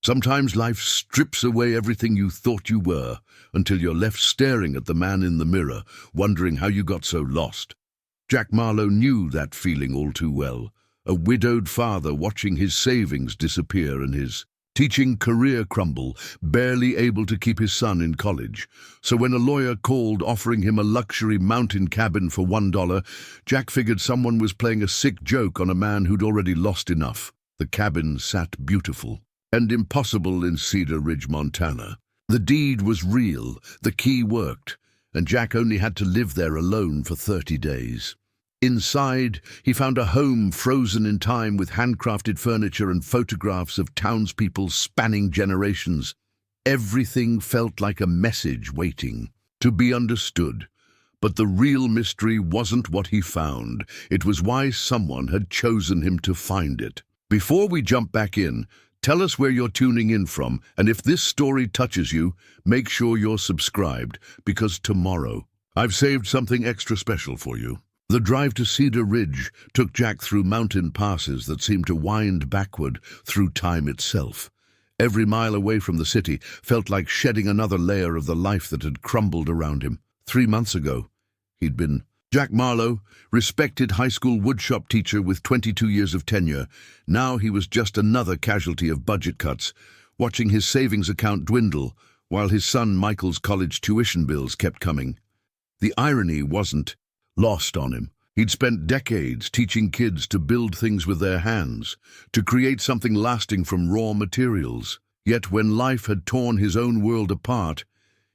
Sometimes life strips away everything you thought you were until you're left staring at the man in the mirror, wondering how you got so lost. Jack Marlowe knew that feeling all too well. A widowed father watching his savings disappear and his teaching career crumble, barely able to keep his son in college. So when a lawyer called offering him a luxury mountain cabin for $1, Jack figured someone was playing a sick joke on a man who'd already lost enough. The cabin sat beautiful and impossible in Cedar Ridge, Montana. The deed was real, the key worked, and Jack only had to live there alone for 30 days. Inside, he found a home frozen in time with handcrafted furniture and photographs of townspeople spanning generations. Everything felt like a message waiting to be understood. But the real mystery wasn't what he found. It was why someone had chosen him to find it. Before we jump back in, tell us where you're tuning in from, and if this story touches you, make sure you're subscribed, because tomorrow I've saved something extra special for you. The drive to Cedar Ridge took Jack through mountain passes that seemed to wind backward through time itself. Every mile away from the city felt like shedding another layer of the life that had crumbled around him. 3 months ago, he'd been Jack Marlowe, respected high school woodshop teacher with 22 years of tenure. Now he was just another casualty of budget cuts, watching his savings account dwindle while his son Michael's college tuition bills kept coming. The irony wasn't lost on him. He'd spent decades teaching kids to build things with their hands, to create something lasting from raw materials. Yet when life had torn his own world apart,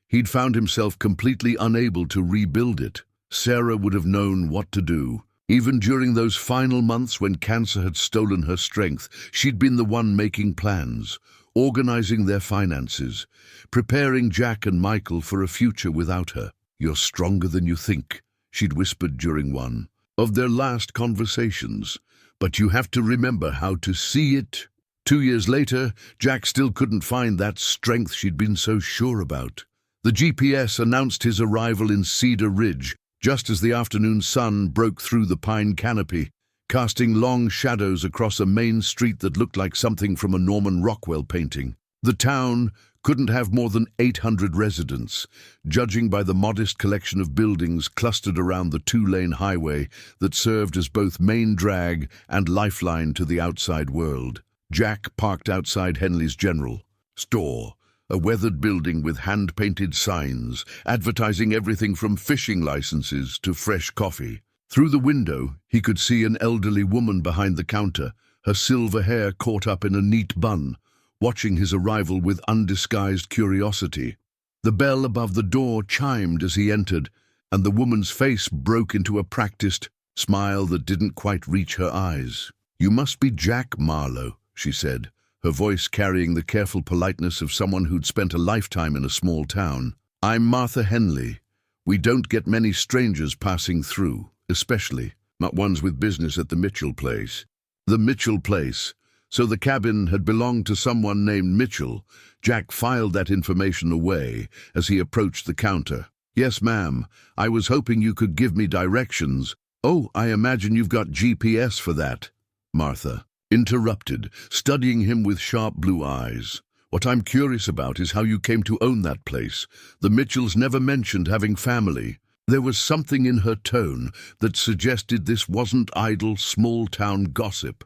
he'd found himself completely unable to rebuild it. Sarah would have known what to do. Even during those final months when cancer had stolen her strength, she'd been the one making plans, organizing their finances, preparing Jack and Michael for a future without her. "You're stronger than you think," she'd whispered during one of their last conversations. "But you have to remember how to see it." 2 years later, Jack still couldn't find that strength she'd been so sure about. The GPS announced his arrival in Cedar Ridge, just as the afternoon sun broke through the pine canopy, casting long shadows across a main street that looked like something from a Norman Rockwell painting. The town couldn't have more than 800 residents, judging by the modest collection of buildings clustered around the 2-lane highway that served as both main drag and lifeline to the outside world. Jack parked outside Henley's General Store, a weathered building with hand-painted signs, advertising everything from fishing licenses to fresh coffee. Through the window, he could see an elderly woman behind the counter, her silver hair caught up in a neat bun, watching his arrival with undisguised curiosity. The bell above the door chimed as he entered, and the woman's face broke into a practiced smile that didn't quite reach her eyes. "You must be Jack Marlowe," she said, her voice carrying the careful politeness of someone who'd spent a lifetime in a small town. "I'm Martha Henley. We don't get many strangers passing through, especially not ones with business at the Mitchell place." The Mitchell place. So the cabin had belonged to someone named Mitchell. Jack filed that information away as he approached the counter. "Yes, ma'am. I was hoping you could give me directions." "Oh, I imagine you've got GPS for that," Martha interrupted, studying him with sharp blue eyes. "What I'm curious about is how you came to own that place. The Mitchells never mentioned having family." There was something in her tone that suggested this wasn't idle small-town gossip.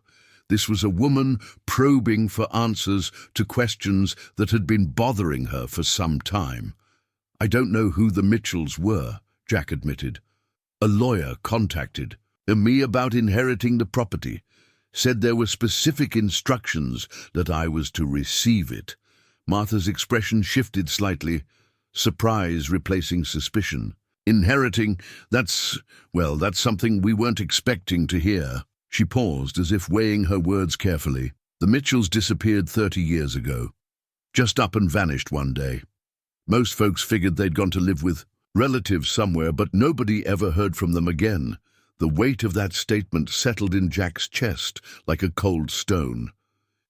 This was a woman probing for answers to questions that had been bothering her for some time. "I don't know who the Mitchells were," Jack admitted. "A lawyer contacted me about inheriting the property. Said there were specific instructions that I was to receive it." Martha's expression shifted slightly, surprise replacing suspicion. "Inheriting, that's something we weren't expecting to hear." She paused as if weighing her words carefully. "The Mitchells disappeared 30 years ago. Just up and vanished one day. Most folks figured they'd gone to live with relatives somewhere, but nobody ever heard from them again." The weight of that statement settled in Jack's chest like a cold stone.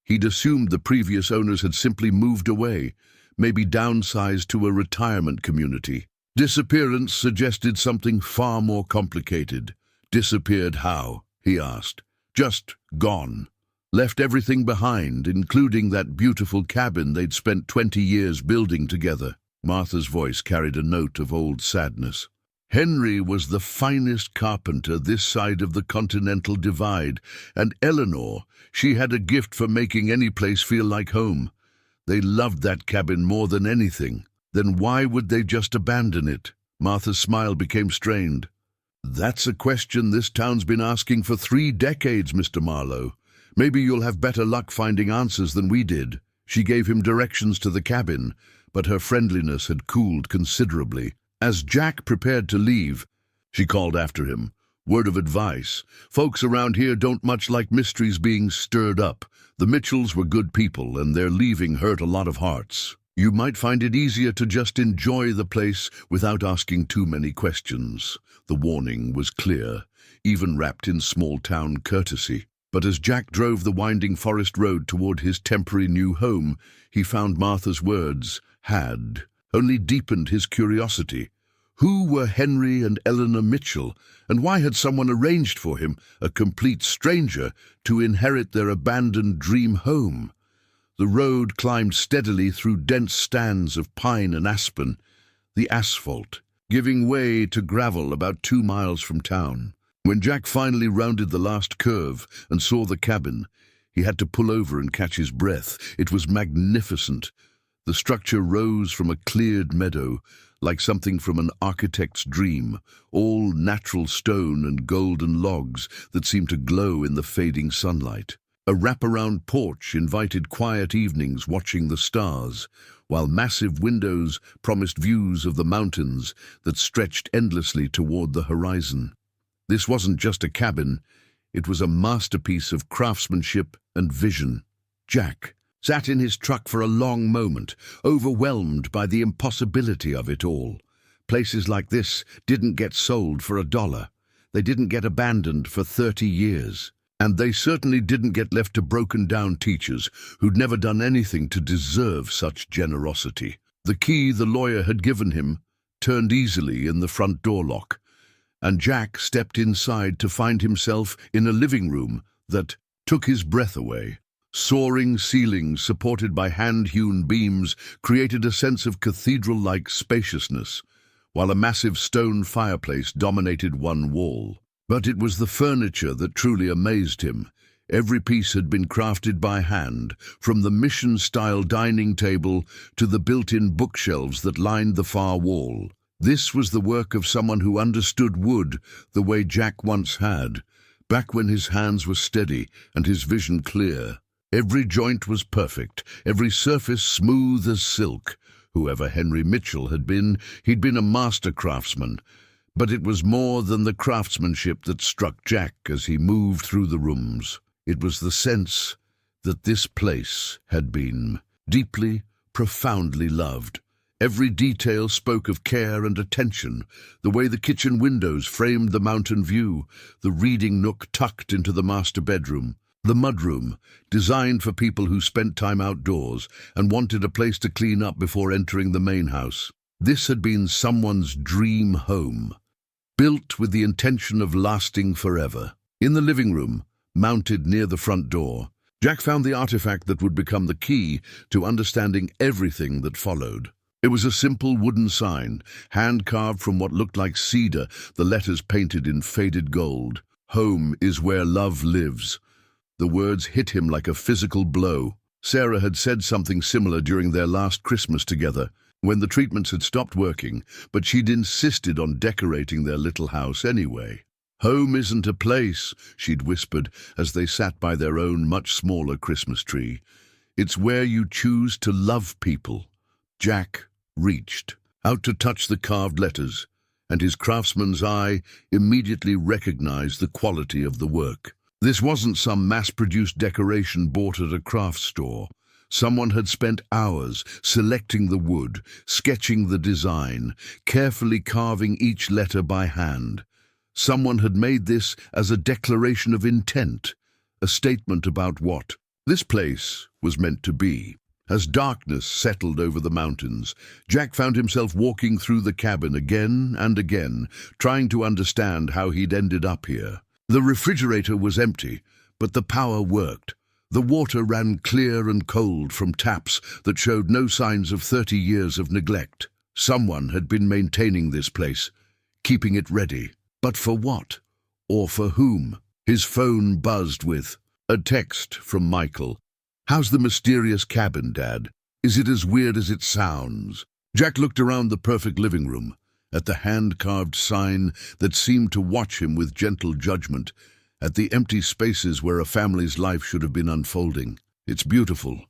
He'd assumed the previous owners had simply moved away, maybe downsized to a retirement community. Disappearance suggested something far more complicated. "Disappeared how?" he asked. "Just gone." Left everything behind, including that beautiful cabin they'd spent 20 years building together. Martha's voice carried a note of old sadness. Henry was the finest carpenter this side of the Continental Divide, and Eleanor, she had a gift for making any place feel like home. They loved that cabin more than anything. Then why would they just abandon it? Martha's smile became strained. That's a question this town's been asking for 3 decades, Mr. Marlowe. Maybe you'll have better luck finding answers than we did. She gave him directions to the cabin, but her friendliness had cooled considerably. As Jack prepared to leave, she called after him. Word of advice. Folks around here don't much like mysteries being stirred up. The Mitchells were good people, and their leaving hurt a lot of hearts. You might find it easier to just enjoy the place without asking too many questions. The warning was clear, even wrapped in small-town courtesy. But as Jack drove the winding forest road toward his temporary new home, he found Martha's words had only deepened his curiosity. Who were Henry and Eleanor Mitchell, and why had someone arranged for him, a complete stranger, to inherit their abandoned dream home? The road climbed steadily through dense stands of pine and aspen, the asphalt giving way to gravel about 2 miles from town. When Jack finally rounded the last curve and saw the cabin, he had to pull over and catch his breath. It was magnificent. The structure rose from a cleared meadow, like something from an architect's dream, all natural stone and golden logs that seemed to glow in the fading sunlight. A wraparound porch invited quiet evenings watching the stars, while massive windows promised views of the mountains that stretched endlessly toward the horizon. This wasn't just a cabin, it was a masterpiece of craftsmanship and vision. Jack sat in his truck for a long moment, overwhelmed by the impossibility of it all. Places like this didn't get sold for $1. They didn't get abandoned for 30 years. And they certainly didn't get left to broken-down teachers who'd never done anything to deserve such generosity. The key the lawyer had given him turned easily in the front door lock, and Jack stepped inside to find himself in a living room that took his breath away. Soaring ceilings supported by hand-hewn beams created a sense of cathedral-like spaciousness, while a massive stone fireplace dominated one wall. But it was the furniture that truly amazed him. Every piece had been crafted by hand, from the mission-style dining table to the built-in bookshelves that lined the far wall. This was the work of someone who understood wood the way Jack once had, back when his hands were steady and his vision clear. Every joint was perfect, every surface smooth as silk. Whoever Henry Mitchell had been, he'd been a master craftsman. But it was more than the craftsmanship that struck Jack as he moved through the rooms. It was the sense that this place had been deeply, profoundly loved. Every detail spoke of care and attention, the way the kitchen windows framed the mountain view, the reading nook tucked into the master bedroom, the mudroom, designed for people who spent time outdoors and wanted a place to clean up before entering the main house. This had been someone's dream home, built with the intention of lasting forever. In the living room, mounted near the front door, Jack found the artifact that would become the key to understanding everything that followed. It was a simple wooden sign, hand-carved from what looked like cedar, the letters painted in faded gold. "Home is where love lives." The words hit him like a physical blow. Sarah had said something similar during their last Christmas together, when the treatments had stopped working, but she'd insisted on decorating their little house anyway. "Home isn't a place," she'd whispered as they sat by their own much smaller Christmas tree. "It's where you choose to love people." Jack reached out to touch the carved letters, and his craftsman's eye immediately recognized the quality of the work. This wasn't some mass-produced decoration bought at a craft store. Someone had spent hours selecting the wood, sketching the design, carefully carving each letter by hand. Someone had made this as a declaration of intent, a statement about what this place was meant to be. As darkness settled over the mountains, Jack found himself walking through the cabin again and again, trying to understand how he'd ended up here. The refrigerator was empty, but the power worked. The water ran clear and cold from taps that showed no signs of 30 years of neglect. Someone had been maintaining this place, keeping it ready. But for what? Or for whom? His phone buzzed with a text from Michael. "How's the mysterious cabin, Dad? Is it as weird as it sounds?" Jack looked around the perfect living room, at the hand-carved sign that seemed to watch him with gentle judgment, at the empty spaces where a family's life should have been unfolding. "It's beautiful,"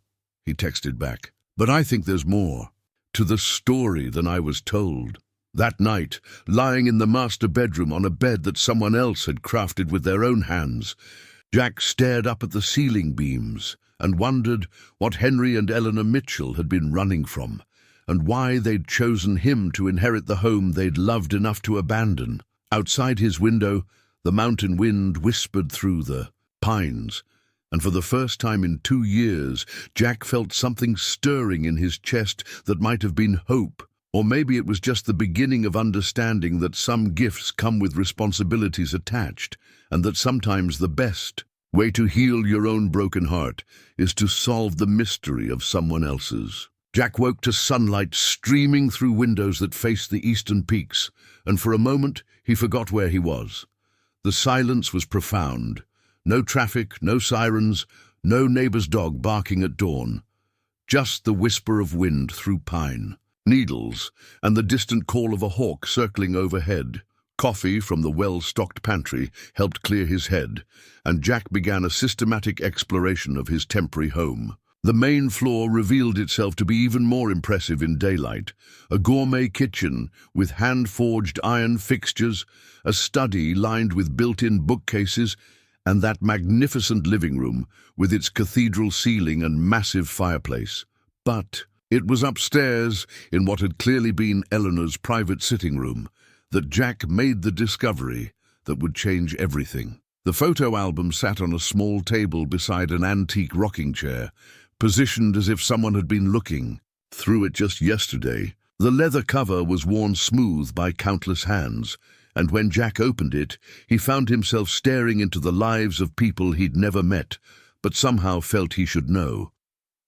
he texted back, "but I think there's more to the story than I was told." That night, lying in the master bedroom on a bed that someone else had crafted with their own hands, Jack stared up at the ceiling beams and wondered what Henry and Eleanor Mitchell had been running from, and why they'd chosen him to inherit the home they'd loved enough to abandon. Outside his window, the mountain wind whispered through the pines, and for the first time in 2 years, Jack felt something stirring in his chest that might have been hope. Or maybe it was just the beginning of understanding that some gifts come with responsibilities attached, and that sometimes the best way to heal your own broken heart is to solve the mystery of someone else's. Jack woke to sunlight streaming through windows that faced the eastern peaks, and for a moment he forgot where he was. The silence was profound. No traffic, no sirens, no neighbor's dog barking at dawn. Just the whisper of wind through pine needles and the distant call of a hawk circling overhead. Coffee from the well-stocked pantry helped clear his head, and Jack began a systematic exploration of his temporary home. The main floor revealed itself to be even more impressive in daylight. A gourmet kitchen with hand-forged iron fixtures, a study lined with built-in bookcases, and that magnificent living room with its cathedral ceiling and massive fireplace. But it was upstairs, in what had clearly been Eleanor's private sitting room, that Jack made the discovery that would change everything. The photo album sat on a small table beside an antique rocking chair, positioned as if someone had been looking through it just yesterday. The leather cover was worn smooth by countless hands, and when Jack opened it, he found himself staring into the lives of people he'd never met, but somehow felt he should know.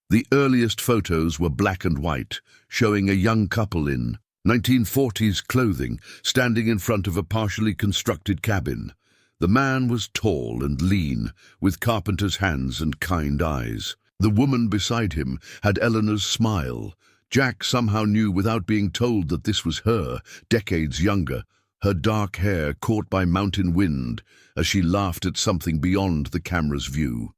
The earliest photos were black and white, showing a young couple in 1940s clothing standing in front of a partially constructed cabin. The man was tall and lean, with carpenter's hands and kind eyes. The woman beside him had Eleanor's smile. Jack somehow knew without being told that this was her, decades younger, her dark hair caught by mountain wind as she laughed at something beyond the camera's view.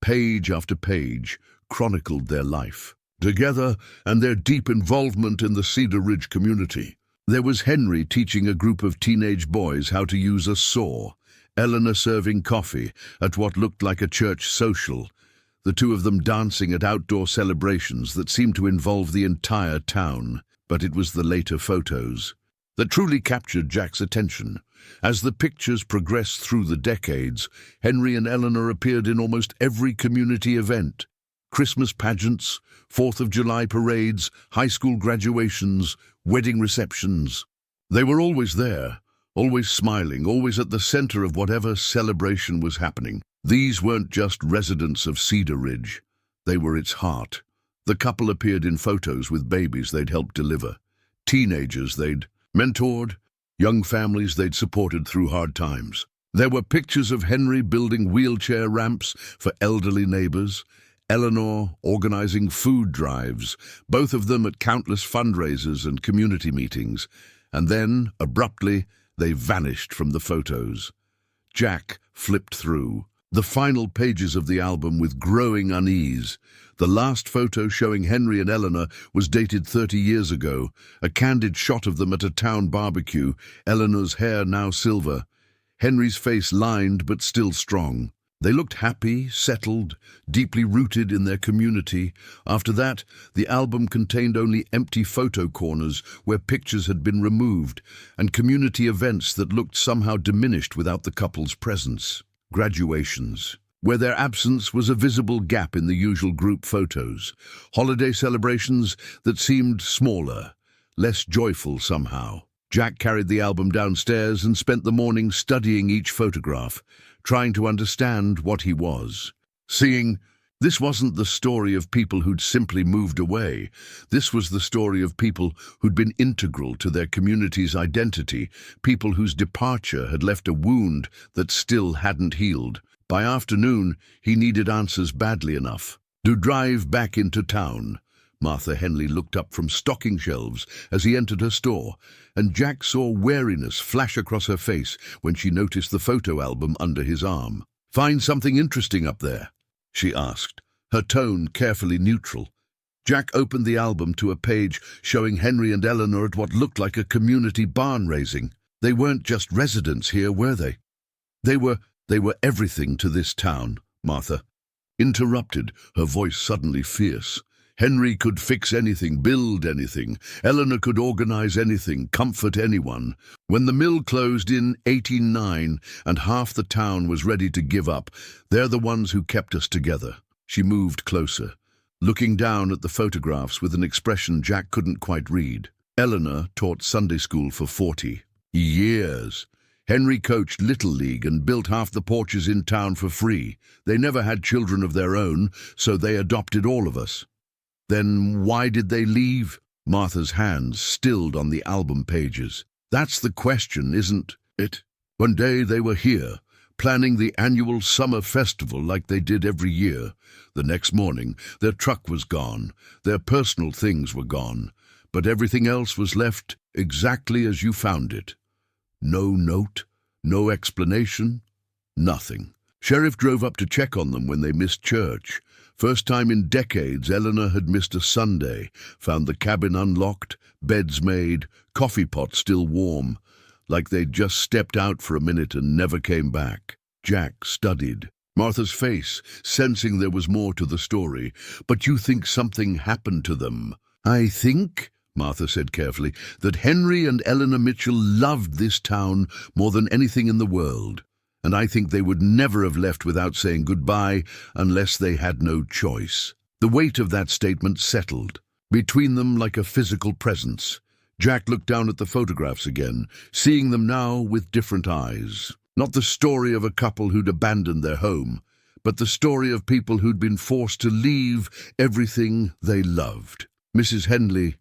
Page after page chronicled their life together and their deep involvement in the Cedar Ridge community. There was Henry teaching a group of teenage boys how to use a saw, Eleanor serving coffee at what looked like a church social, the two of them dancing at outdoor celebrations that seemed to involve the entire town. But it was the later photos that truly captured Jack's attention. As the pictures progressed through the decades, Henry and Eleanor appeared in almost every community event. Christmas pageants, 4th of July parades, high school graduations, wedding receptions. They were always there, always smiling, always at the center of whatever celebration was happening. These weren't just residents of Cedar Ridge. They were its heart. The couple appeared in photos with babies they'd helped deliver, teenagers they'd mentored, young families they'd supported through hard times. There were pictures of Henry building wheelchair ramps for elderly neighbors, Eleanor organizing food drives, both of them at countless fundraisers and community meetings, and then, abruptly, they vanished from the photos. Jack flipped through the final pages of the album with growing unease. The last photo showing Henry and Eleanor was dated 30 years ago, a candid shot of them at a town barbecue, Eleanor's hair now silver, Henry's face lined but still strong. They looked happy, settled, deeply rooted in their community. After that, the album contained only empty photo corners where pictures had been removed, and community events that looked somehow diminished without the couple's presence. Graduations, where their absence was a visible gap in the usual group photos. Holiday celebrations that seemed smaller, less joyful somehow. Jack carried the album downstairs and spent the morning studying each photograph, trying to understand what he was seeing. This wasn't the story of people who'd simply moved away. This was the story of people who'd been integral to their community's identity, people whose departure had left a wound that still hadn't healed. By afternoon, he needed answers badly enough. To drive back into town. Martha Henley looked up from stocking shelves as he entered her store, and Jack saw wariness flash across her face when she noticed the photo album under his arm. "Find something interesting up there?" she asked, her tone carefully neutral. Jack opened the album to a page showing Henry and Eleanor at what looked like a community barn raising. They weren't just residents here, were they? They were everything to this town, Martha interrupted, her voice suddenly fierce. Henry could fix anything, build anything. Eleanor could organize anything, comfort anyone. When the mill closed in 1809 and half the town was ready to give up, they're the ones who kept us together. She moved closer, looking down at the photographs with an expression Jack couldn't quite read. Eleanor taught Sunday school for 40 years. Henry coached Little League and built half the porches in town for free. They never had children of their own, so they adopted all of us. Then why did they leave? Martha's hands stilled on the album pages. That's the question, isn't it? One day they were here, planning the annual summer festival like they did every year. The next morning, their truck was gone, their personal things were gone, but everything else was left exactly as you found it. No note, no explanation, nothing. Sheriff drove up to check on them when they missed church. First time in decades, Eleanor had missed a Sunday, found the cabin unlocked, beds made, coffee pot still warm, like they'd just stepped out for a minute and never came back. Jack studied Martha's face, sensing there was more to the story. "But you think something happened to them?" "I think," Martha said carefully, "that Henry and Eleanor Mitchell loved this town more than anything in the world. And I think they would never have left without saying goodbye unless they had no choice." The weight of that statement settled between them like a physical presence. Jack looked down at the photographs again, seeing them now with different eyes. Not the story of a couple who'd abandoned their home, but the story of people who'd been forced to leave everything they loved. "Mrs. Henley,"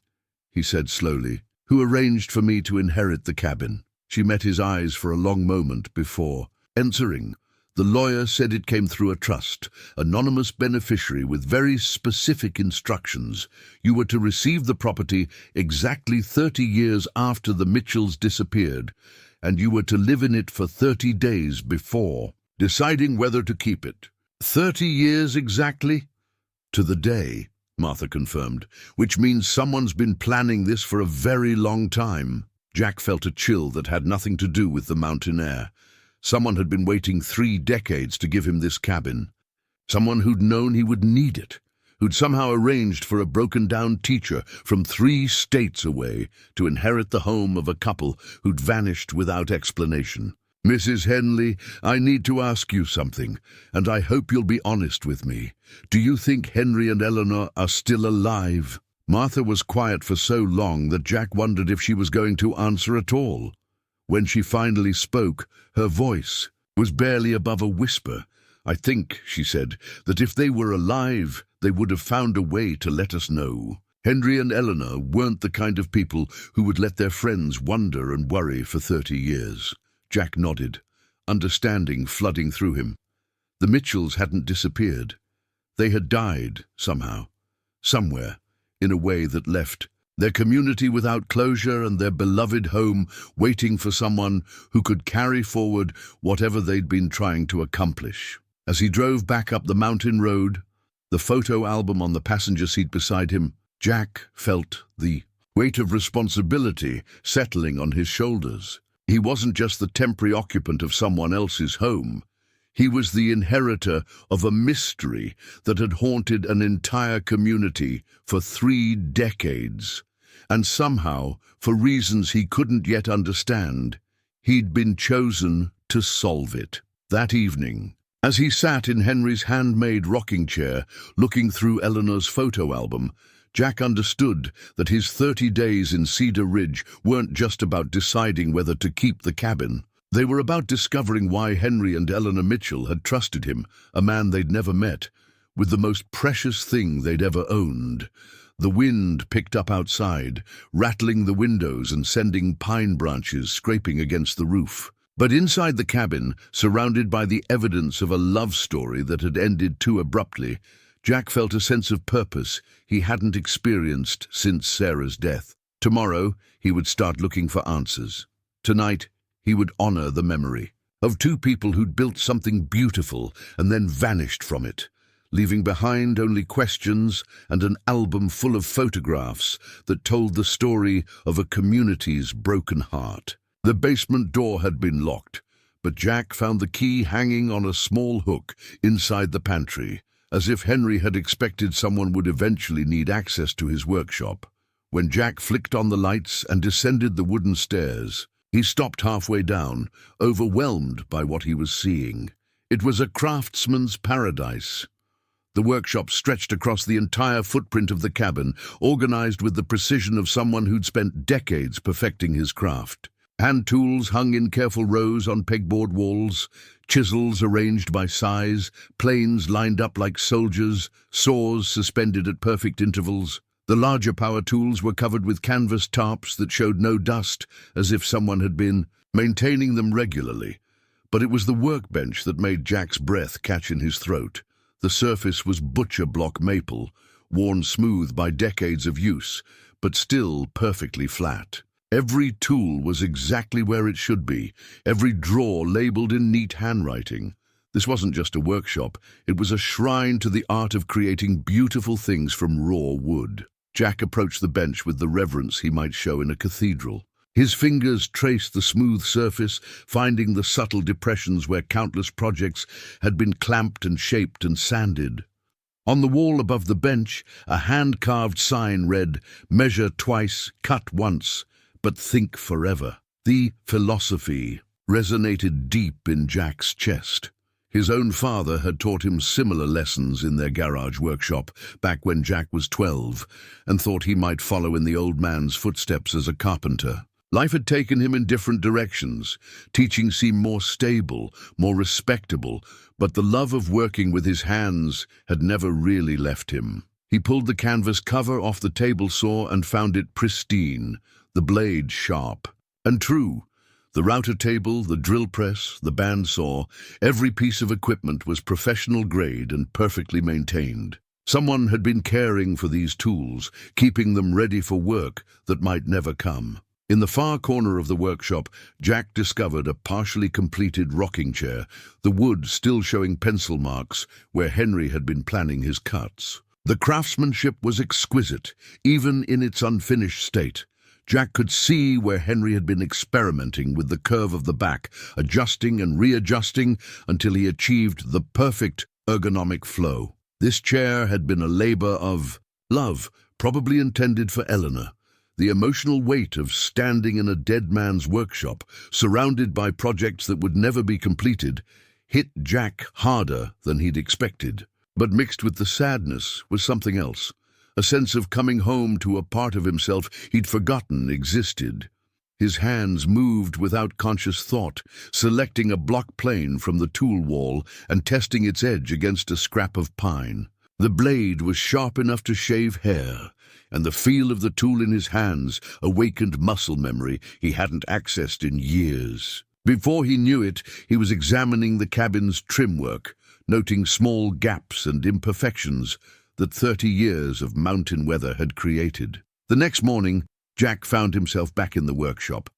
he said slowly, "who arranged for me to inherit the cabin." She met his eyes for a long moment before answering. "The lawyer said it came through a trust, anonymous beneficiary with very specific instructions. You were to receive the property exactly 30 years after the Mitchells disappeared, and you were to live in it for 30 days before deciding whether to keep it." 30 years exactly? "To the day," Martha confirmed, "which means someone's been planning this for a very long time." Jack felt a chill that had nothing to do with the mountain air. Someone had been waiting 3 decades to give him this cabin. Someone who'd known he would need it, who'd somehow arranged for a broken-down teacher from 3 states away to inherit the home of a couple who'd vanished without explanation. "Mrs. Henley, I need to ask you something, and I hope you'll be honest with me. Do you think Henry and Eleanor are still alive?" Martha was quiet for so long that Jack wondered if she was going to answer at all. When she finally spoke, her voice was barely above a whisper. "I think," she said, "that if they were alive, they would have found a way to let us know." Henry and Eleanor weren't the kind of people who would let their friends wonder and worry for 30 years. Jack nodded, understanding flooding through him. The Mitchells hadn't disappeared. They had died, somehow, somewhere, in a way that left their community without closure and their beloved home waiting for someone who could carry forward whatever they'd been trying to accomplish. As he drove back up the mountain road, the photo album on the passenger seat beside him, Jack felt the weight of responsibility settling on his shoulders. He wasn't just the temporary occupant of someone else's home. He was the inheritor of a mystery that had haunted an entire community for 3 decades. And somehow, for reasons he couldn't yet understand, he'd been chosen to solve it. That evening, as he sat in Henry's handmade rocking chair, looking through Eleanor's photo album, Jack understood that his 30 days in Cedar Ridge weren't just about deciding whether to keep the cabin. They were about discovering why Henry and Eleanor Mitchell had trusted him, a man they'd never met, with the most precious thing they'd ever owned. The wind picked up outside, rattling the windows and sending pine branches scraping against the roof. But inside the cabin, surrounded by the evidence of a love story that had ended too abruptly, Jack felt a sense of purpose he hadn't experienced since Sarah's death. Tomorrow, he would start looking for answers. Tonight, he would honor the memory of two people who'd built something beautiful and then vanished from it, leaving behind only questions and an album full of photographs that told the story of a community's broken heart. The basement door had been locked, but Jack found the key hanging on a small hook inside the pantry, as if Henry had expected someone would eventually need access to his workshop. When Jack flicked on the lights and descended the wooden stairs, he stopped halfway down, overwhelmed by what he was seeing. It was a craftsman's paradise. The workshop stretched across the entire footprint of the cabin, organized with the precision of someone who'd spent decades perfecting his craft. Hand tools hung in careful rows on pegboard walls, chisels arranged by size, planes lined up like soldiers, saws suspended at perfect intervals. The larger power tools were covered with canvas tarps that showed no dust, as if someone had been maintaining them regularly. But it was the workbench that made Jack's breath catch in his throat. The surface was butcher block maple, worn smooth by decades of use, but still perfectly flat. Every tool was exactly where it should be, every drawer labeled in neat handwriting. This wasn't just a workshop, it was a shrine to the art of creating beautiful things from raw wood. Jack approached the bench with the reverence he might show in a cathedral. His fingers traced the smooth surface, finding the subtle depressions where countless projects had been clamped and shaped and sanded. On the wall above the bench, a hand-carved sign read, "Measure twice, cut once, but think forever." The philosophy resonated deep in Jack's chest. His own father had taught him similar lessons in their garage workshop back when Jack was 12, and thought he might follow in the old man's footsteps as a carpenter. Life had taken him in different directions. Teaching seemed more stable, more respectable, but the love of working with his hands had never really left him. He pulled the canvas cover off the table saw and found it pristine, the blade sharp and true. The router table, the drill press, the bandsaw, every piece of equipment was professional grade and perfectly maintained. Someone had been caring for these tools, keeping them ready for work that might never come. In the far corner of the workshop, Jack discovered a partially completed rocking chair, the wood still showing pencil marks where Henry had been planning his cuts. The craftsmanship was exquisite, even in its unfinished state. Jack could see where Henry had been experimenting with the curve of the back, adjusting and readjusting until he achieved the perfect ergonomic flow. This chair had been a labor of love, probably intended for Eleanor. The emotional weight of standing in a dead man's workshop, surrounded by projects that would never be completed, hit Jack harder than he'd expected. But mixed with the sadness was something else. A sense of coming home to a part of himself he'd forgotten existed. His hands moved without conscious thought, selecting a block plane from the tool wall and testing its edge against a scrap of pine. The blade was sharp enough to shave hair, and the feel of the tool in his hands awakened muscle memory he hadn't accessed in years. Before he knew it, he was examining the cabin's trim work, noting small gaps and imperfections that 30 years of mountain weather had created. The next morning, Jack found himself back in the workshop,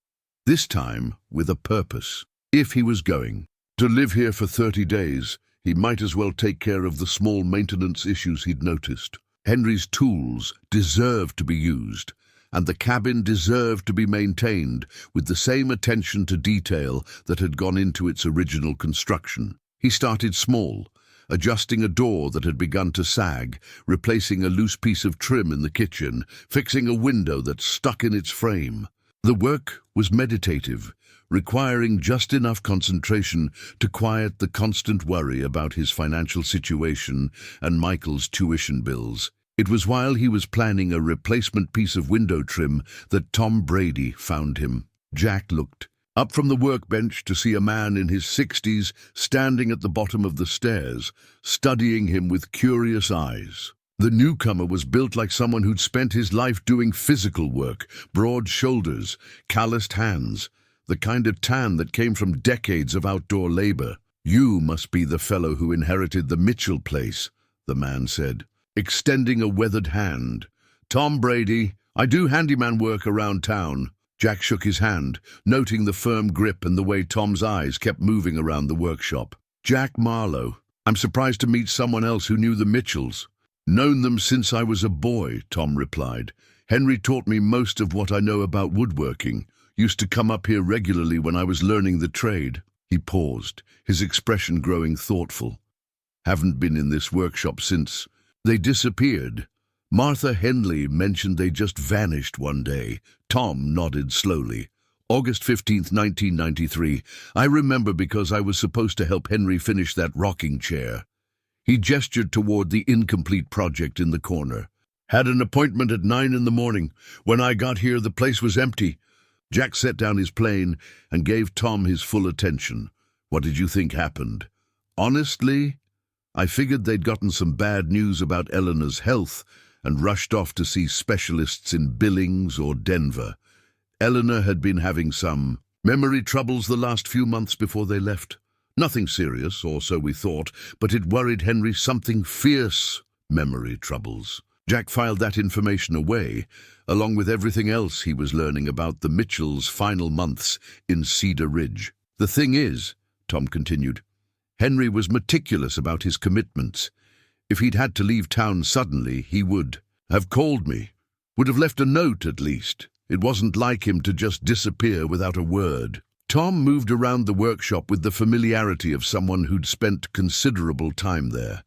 this time with a purpose. If he was going to live here for 30 days, he might as well take care of the small maintenance issues he'd noticed. Henry's tools deserved to be used, and the cabin deserved to be maintained with the same attention to detail that had gone into its original construction. He started small, adjusting a door that had begun to sag, replacing a loose piece of trim in the kitchen, fixing a window that stuck in its frame. The work was meditative, requiring just enough concentration to quiet the constant worry about his financial situation and Michael's tuition bills. It was while he was planning a replacement piece of window trim that Tom Brady found him. Jack looked up from the workbench to see a man in his 60s standing at the bottom of the stairs, studying him with curious eyes. The newcomer was built like someone who'd spent his life doing physical work, broad shoulders, calloused hands, the kind of tan that came from decades of outdoor labor. "You must be the fellow who inherited the Mitchell place," the man said, extending a weathered hand. "Tom Brady. I do handyman work around town." Jack shook his hand, noting the firm grip and the way Tom's eyes kept moving around the workshop. "Jack Marlowe. I'm surprised to meet someone else who knew the Mitchells." "Known them since I was a boy," Tom replied. "Henry taught me most of what I know about woodworking. Used to come up here regularly when I was learning the trade." He paused, his expression growing thoughtful. "Haven't been in this workshop since they disappeared. Martha Henley mentioned they just vanished one day." Tom nodded slowly. "August 15th, 1993. I remember because I was supposed to help Henry finish that rocking chair." He gestured toward the incomplete project in the corner. "Had an appointment at 9 in the morning. When I got here, the place was empty." Jack set down his plane and gave Tom his full attention. "What did you think happened?" "Honestly, I figured they'd gotten some bad news about Eleanor's health and rushed off to see specialists in Billings or Denver. Eleanor had been having some memory troubles the last few months before they left. Nothing serious, or so we thought, but it worried Henry something fierce. Memory troubles." Jack filed that information away, along with everything else he was learning about the Mitchells' final months in Cedar Ridge. "The thing is," Tom continued, "Henry was meticulous about his commitments. If he'd had to leave town suddenly, he would have called me. Would have left a note, at least. It wasn't like him to just disappear without a word." Tom moved around the workshop with the familiarity of someone who'd spent considerable time there.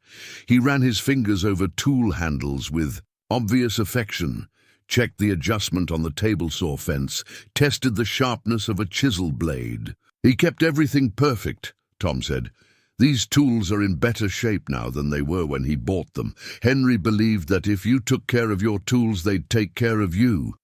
He ran his fingers over tool handles with obvious affection, checked the adjustment on the table saw fence, tested the sharpness of a chisel blade. "He kept everything perfect," Tom said. "These tools are in better shape now than they were when he bought them. Henry believed that if you took care of your tools, they'd take care of you."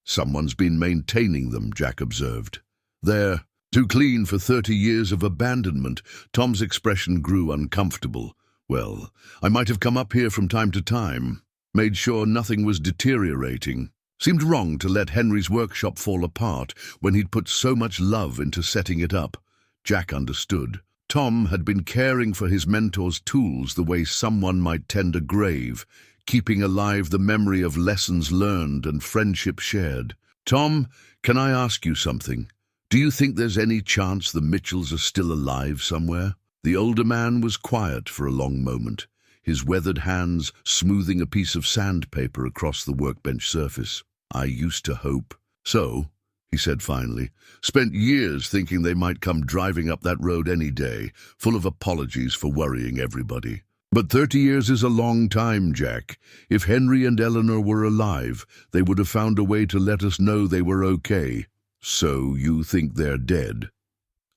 "Someone's been maintaining them," Jack observed. "They're too clean for 30 years of abandonment." Tom's expression grew uncomfortable. "Well, I might have come up here from time to time, made sure nothing was deteriorating. Seemed wrong to let Henry's workshop fall apart when he'd put so much love into setting it up." Jack understood. Tom had been caring for his mentor's tools the way someone might tend a grave, keeping alive the memory of lessons learned and friendship shared. "Tom, can I ask you something? Do you think there's any chance the Mitchells are still alive somewhere?" The older man was quiet for a long moment, his weathered hands smoothing a piece of sandpaper across the workbench surface. "I used to hope so," he said finally. "Spent years thinking they might come driving up that road any day, full of apologies for worrying everybody. But 30 years is a long time, Jack. If Henry and Eleanor were alive, they would have found a way to let us know they were okay." "So you think they're dead?"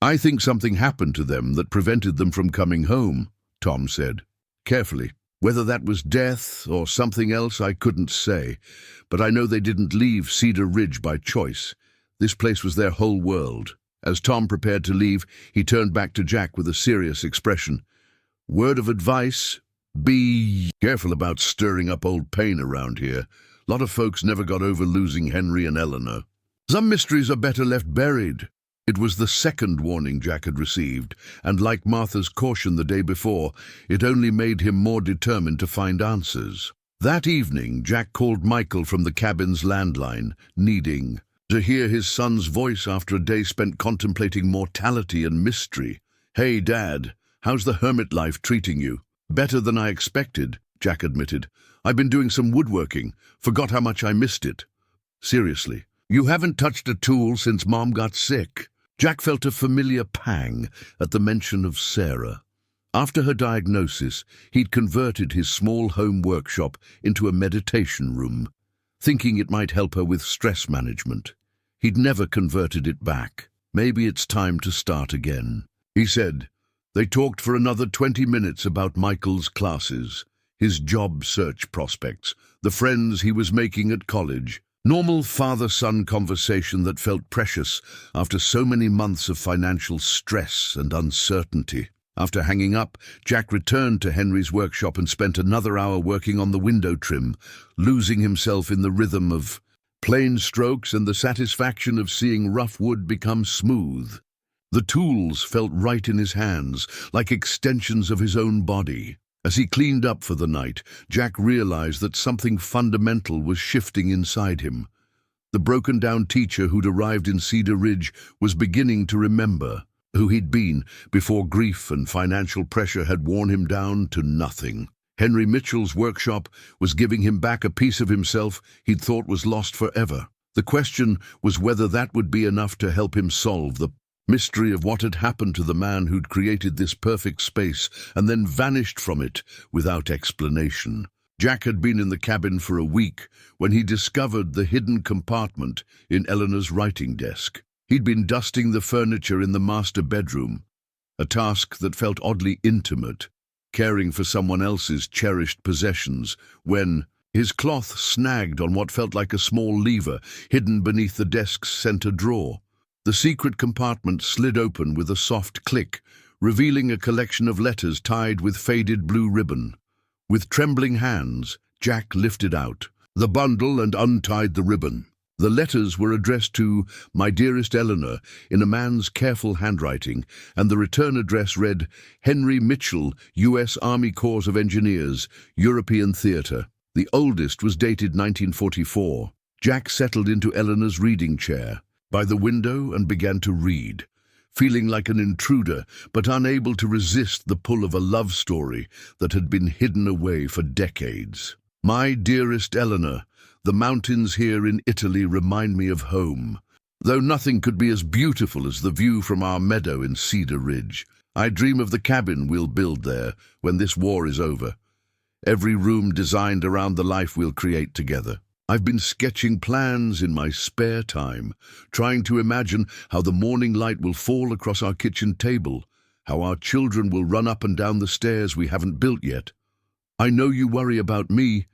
"I think something happened to them that prevented them from coming home," Tom said, carefully. "Whether that was death or something else, I couldn't say. But I know they didn't leave Cedar Ridge by choice. This place was their whole world." As Tom prepared to leave, he turned back to Jack with a serious expression. "Word of advice, be careful about stirring up old pain around here. A lot of folks never got over losing Henry and Eleanor. Some mysteries are better left buried." It was the second warning Jack had received, and like Martha's caution the day before, it only made him more determined to find answers. That evening, Jack called Michael from the cabin's landline, needing to hear his son's voice after a day spent contemplating mortality and mystery. "Hey, Dad, how's the hermit life treating you?" "Better than I expected," Jack admitted. "I've been doing some woodworking. Forgot how much I missed it." "Seriously, you haven't touched a tool since Mom got sick?" Jack felt a familiar pang at the mention of Sarah. After her diagnosis, he'd converted his small home workshop into a meditation room, thinking it might help her with stress management. He'd never converted it back. "Maybe it's time to start again," he said. They talked for another 20 minutes about Michael's classes, his job search prospects, the friends he was making at college, Normal father-son conversation that felt precious after so many months of financial stress and uncertainty. After hanging up, Jack returned to Henry's workshop and spent another hour working on the window trim, losing himself in the rhythm of plain strokes and the satisfaction of seeing rough wood become smooth. The tools felt right in his hands, like extensions of his own body. As he cleaned up for the night, Jack realized that something fundamental was shifting inside him. The broken-down teacher who'd arrived in Cedar Ridge was beginning to remember who he'd been before grief and financial pressure had worn him down to nothing. Henry Mitchell's workshop was giving him back a piece of himself he'd thought was lost forever. The question was whether that would be enough to help him solve the mystery of what had happened to the man who'd created this perfect space and then vanished from it without explanation. Jack had been in the cabin for a week when he discovered the hidden compartment in Eleanor's writing desk. He'd been dusting the furniture in the master bedroom, a task that felt oddly intimate, caring for someone else's cherished possessions, when his cloth snagged on what felt like a small lever hidden beneath the desk's center drawer. The secret compartment slid open with a soft click, revealing a collection of letters tied with faded blue ribbon. With trembling hands, Jack lifted out the bundle and untied the ribbon. The letters were addressed to "My dearest Eleanor" in a man's careful handwriting, and the return address read, "Henry Mitchell, U.S. Army Corps of Engineers, European Theater." The oldest was dated 1944. Jack settled into Eleanor's reading chair by the window and began to read, feeling like an intruder but unable to resist the pull of a love story that had been hidden away for decades. "My dearest Eleanor, the mountains here in Italy remind me of home. Though nothing could be as beautiful as the view from our meadow in Cedar Ridge. I dream of the cabin we'll build there when this war is over. Every room designed around the life we'll create together. I've been sketching plans in my spare time, trying to imagine how the morning light will fall across our kitchen table, how our children will run up and down the stairs we haven't built yet. I know you worry about me,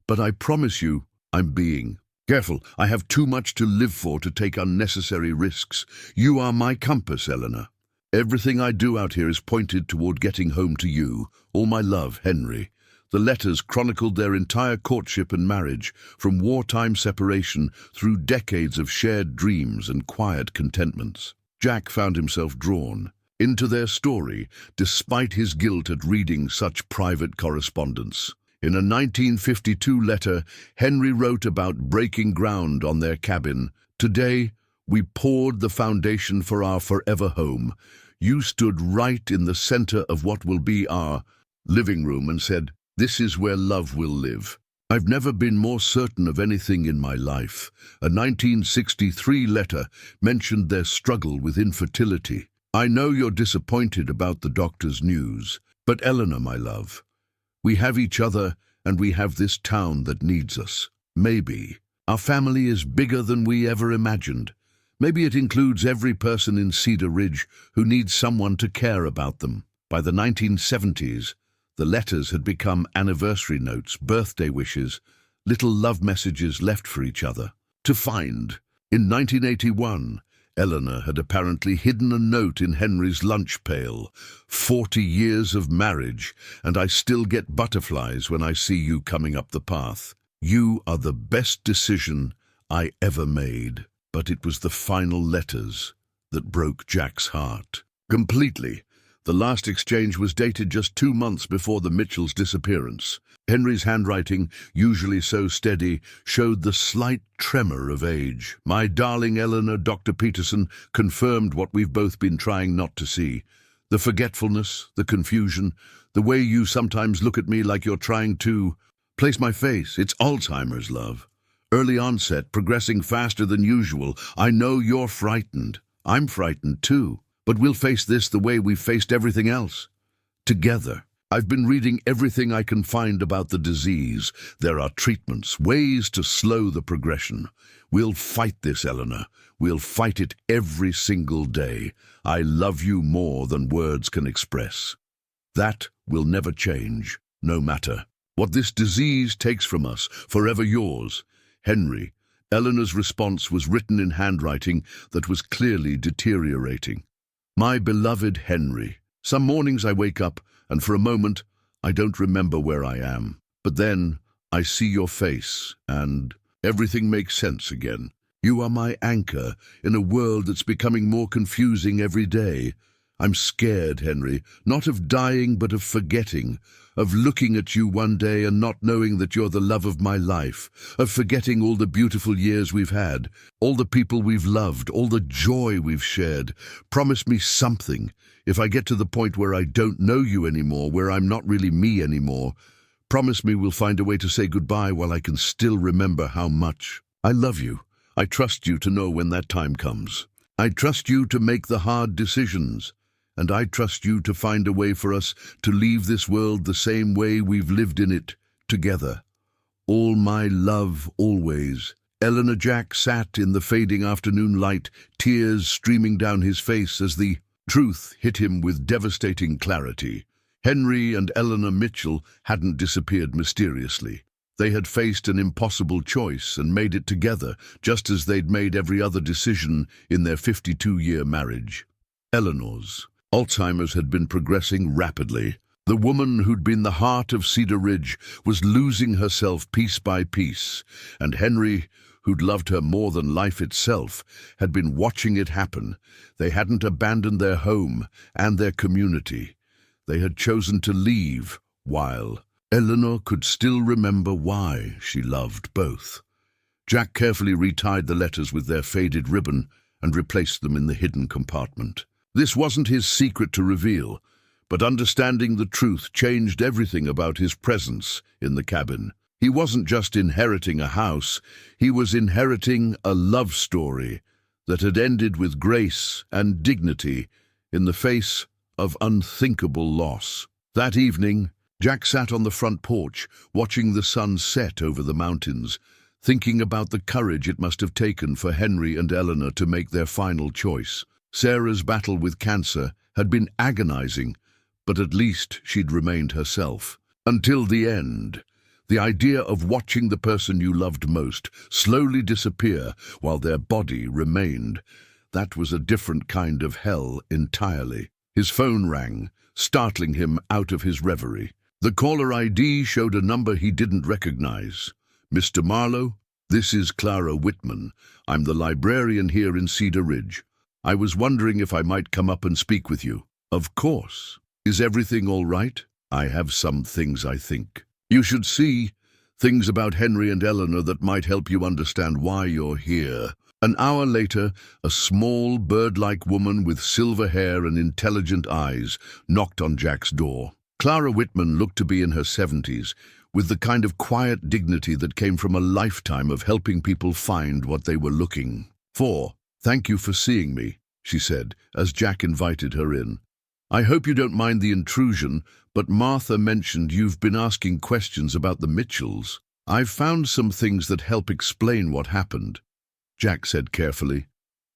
but I promise you I'm being careful. I have too much to live for to take unnecessary risks. You are my compass, Eleanor. Everything I do out here is pointed toward getting home to you. All my love, Henry." The letters chronicled their entire courtship and marriage, from wartime separation through decades of shared dreams and quiet contentments. Jack found himself drawn into their story, despite his guilt at reading such private correspondence. In a 1952 letter, Henry wrote about breaking ground on their cabin. "Today, we poured the foundation for our forever home. You stood right in the center of what will be our living room and said, 'This is where love will live.' I've never been more certain of anything in my life." A 1963 letter mentioned their struggle with infertility. "I know you're disappointed about the doctor's news, but Eleanor, my love, we have each other and we have this town that needs us. Maybe our family is bigger than we ever imagined. Maybe it includes every person in Cedar Ridge who needs someone to care about them." By the 1970s, the letters had become anniversary notes, birthday wishes, little love messages left for each other to find. In 1981, Eleanor had apparently hidden a note in Henry's lunch pail. 40 years of marriage, and I still get butterflies when I see you coming up the path. You are the best decision I ever made." But it was the final letters that broke Jack's heart completely. The last exchange was dated just 2 months before the Mitchells' disappearance. Henry's handwriting, usually so steady, showed the slight tremor of age. "My darling Eleanor, Dr. Peterson confirmed what we've both been trying not to see. The forgetfulness, the confusion, the way you sometimes look at me like you're trying to place my face. It's Alzheimer's, love. Early onset, progressing faster than usual. I know you're frightened. I'm frightened too. But we'll face this the way we've faced everything else. Together. I've been reading everything I can find about the disease. There are treatments, ways to slow the progression. We'll fight this, Eleanor. We'll fight it every single day. I love you more than words can express. That will never change, no matter what this disease takes from us. Forever yours, Henry, Eleanor's response was written in handwriting that was clearly deteriorating. My beloved Henry, some mornings I wake up and for a moment I don't remember where I am. But then I see your face and everything makes sense again. You are my anchor in a world that's becoming more confusing every day. I'm scared, Henry, not of dying but of forgetting, of looking at you one day and not knowing that you're the love of my life, of forgetting all the beautiful years we've had, all the people we've loved, all the joy we've shared. Promise me something. If I get to the point where I don't know you anymore, where I'm not really me anymore, promise me we'll find a way to say goodbye while I can still remember how much I love you. I trust you to know when that time comes. I trust you to make the hard decisions. And I trust you to find a way for us to leave this world the same way we've lived in it, together. All my love, always. Eleanor. Jack sat in the fading afternoon light, tears streaming down his face as the truth hit him with devastating clarity. Henry and Eleanor Mitchell hadn't disappeared mysteriously. They had faced an impossible choice and made it together, just as they'd made every other decision in their 52-year marriage. Eleanor's Alzheimer's had been progressing rapidly. The woman who'd been the heart of Cedar Ridge was losing herself piece by piece, and Henry, who'd loved her more than life itself, had been watching it happen. They hadn't abandoned their home and their community. They had chosen to leave, while Eleanor could still remember why she loved both. Jack carefully retied the letters with their faded ribbon and replaced them in the hidden compartment. This wasn't his secret to reveal, but understanding the truth changed everything about his presence in the cabin. He wasn't just inheriting a house, he was inheriting a love story that had ended with grace and dignity in the face of unthinkable loss. That evening, Jack sat on the front porch, watching the sun set over the mountains, thinking about the courage it must have taken for Henry and Eleanor to make their final choice. Sarah's battle with cancer had been agonizing, but at least she'd remained herself. Until the end, the idea of watching the person you loved most slowly disappear while their body remained, that was a different kind of hell entirely. His phone rang, startling him out of his reverie. The caller ID showed a number he didn't recognize. Mr. Marlowe, this is Clara Whitman. I'm the librarian here in Cedar Ridge. I was wondering if I might come up and speak with you. Of course. Is everything all right? I have some things I think you should see. Things about Henry and Eleanor that might help you understand why you're here. An hour later, a small bird-like woman with silver hair and intelligent eyes knocked on Jack's door. Clara Whitman looked to be in her 70s, with the kind of quiet dignity that came from a lifetime of helping people find what they were looking for. Thank you for seeing me, she said, as Jack invited her in. I hope you don't mind the intrusion, but Martha mentioned you've been asking questions about the Mitchells. I've found some things that help explain what happened, Jack said carefully.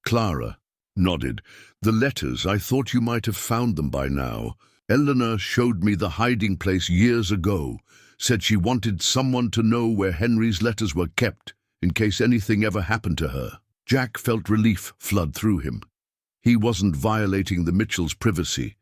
Clara nodded. The letters, I thought you might have found them by now. Eleanor showed me the hiding place years ago, said she wanted someone to know where Henry's letters were kept, in case anything ever happened to her. Jack felt relief flood through him. He wasn't violating the Mitchells' privacy.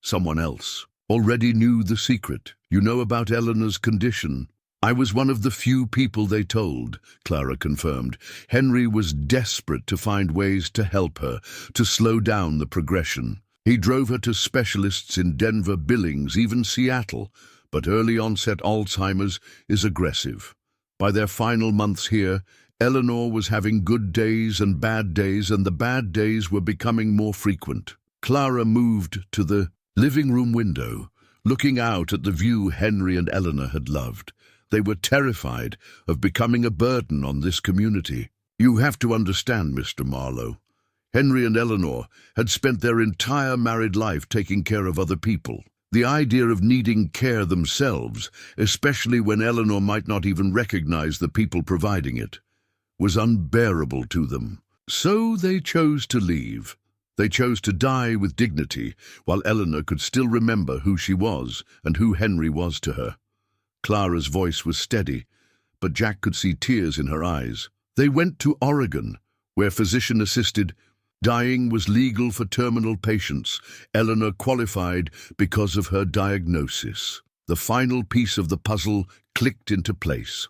Someone else already knew the secret. You know about Eleanor's condition. I was one of the few people they told, Clara confirmed. Henry was desperate to find ways to help her, to slow down the progression. He drove her to specialists in Denver, Billings, even Seattle, but early-onset Alzheimer's is aggressive. By their final months here, Eleanor was having good days and the bad days were becoming more frequent. Clara moved to the living room window, looking out at the view Henry and Eleanor had loved. They were terrified of becoming a burden on this community. You have to understand, Mr. Marlowe. Henry and Eleanor had spent their entire married life taking care of other people. The idea of needing care themselves, especially when Eleanor might not even recognize the people providing it, was unbearable to them. So they chose to leave. They chose to die with dignity, while Eleanor could still remember who she was and who Henry was to her. Clara's voice was steady, but Jack could see tears in her eyes. They went to Oregon, where physician-assisted dying was legal for terminal patients. Eleanor qualified because of her diagnosis. The final piece of the puzzle clicked into place.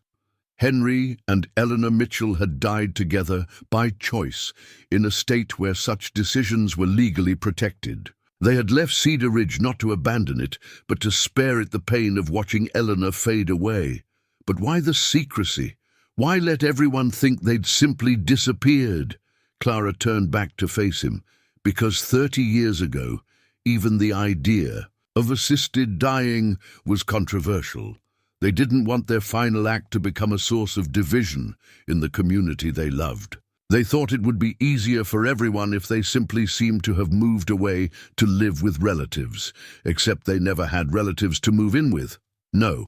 Henry and Eleanor Mitchell had died together by choice in a state where such decisions were legally protected. They had left Cedar Ridge not to abandon it, but to spare it the pain of watching Eleanor fade away. But why the secrecy? Why let everyone think they'd simply disappeared? Clara turned back to face him, because 30 years ago, even the idea of assisted dying was controversial. They didn't want their final act to become a source of division in the community they loved. They thought it would be easier for everyone if they simply seemed to have moved away to live with relatives, except they never had relatives to move in with. No.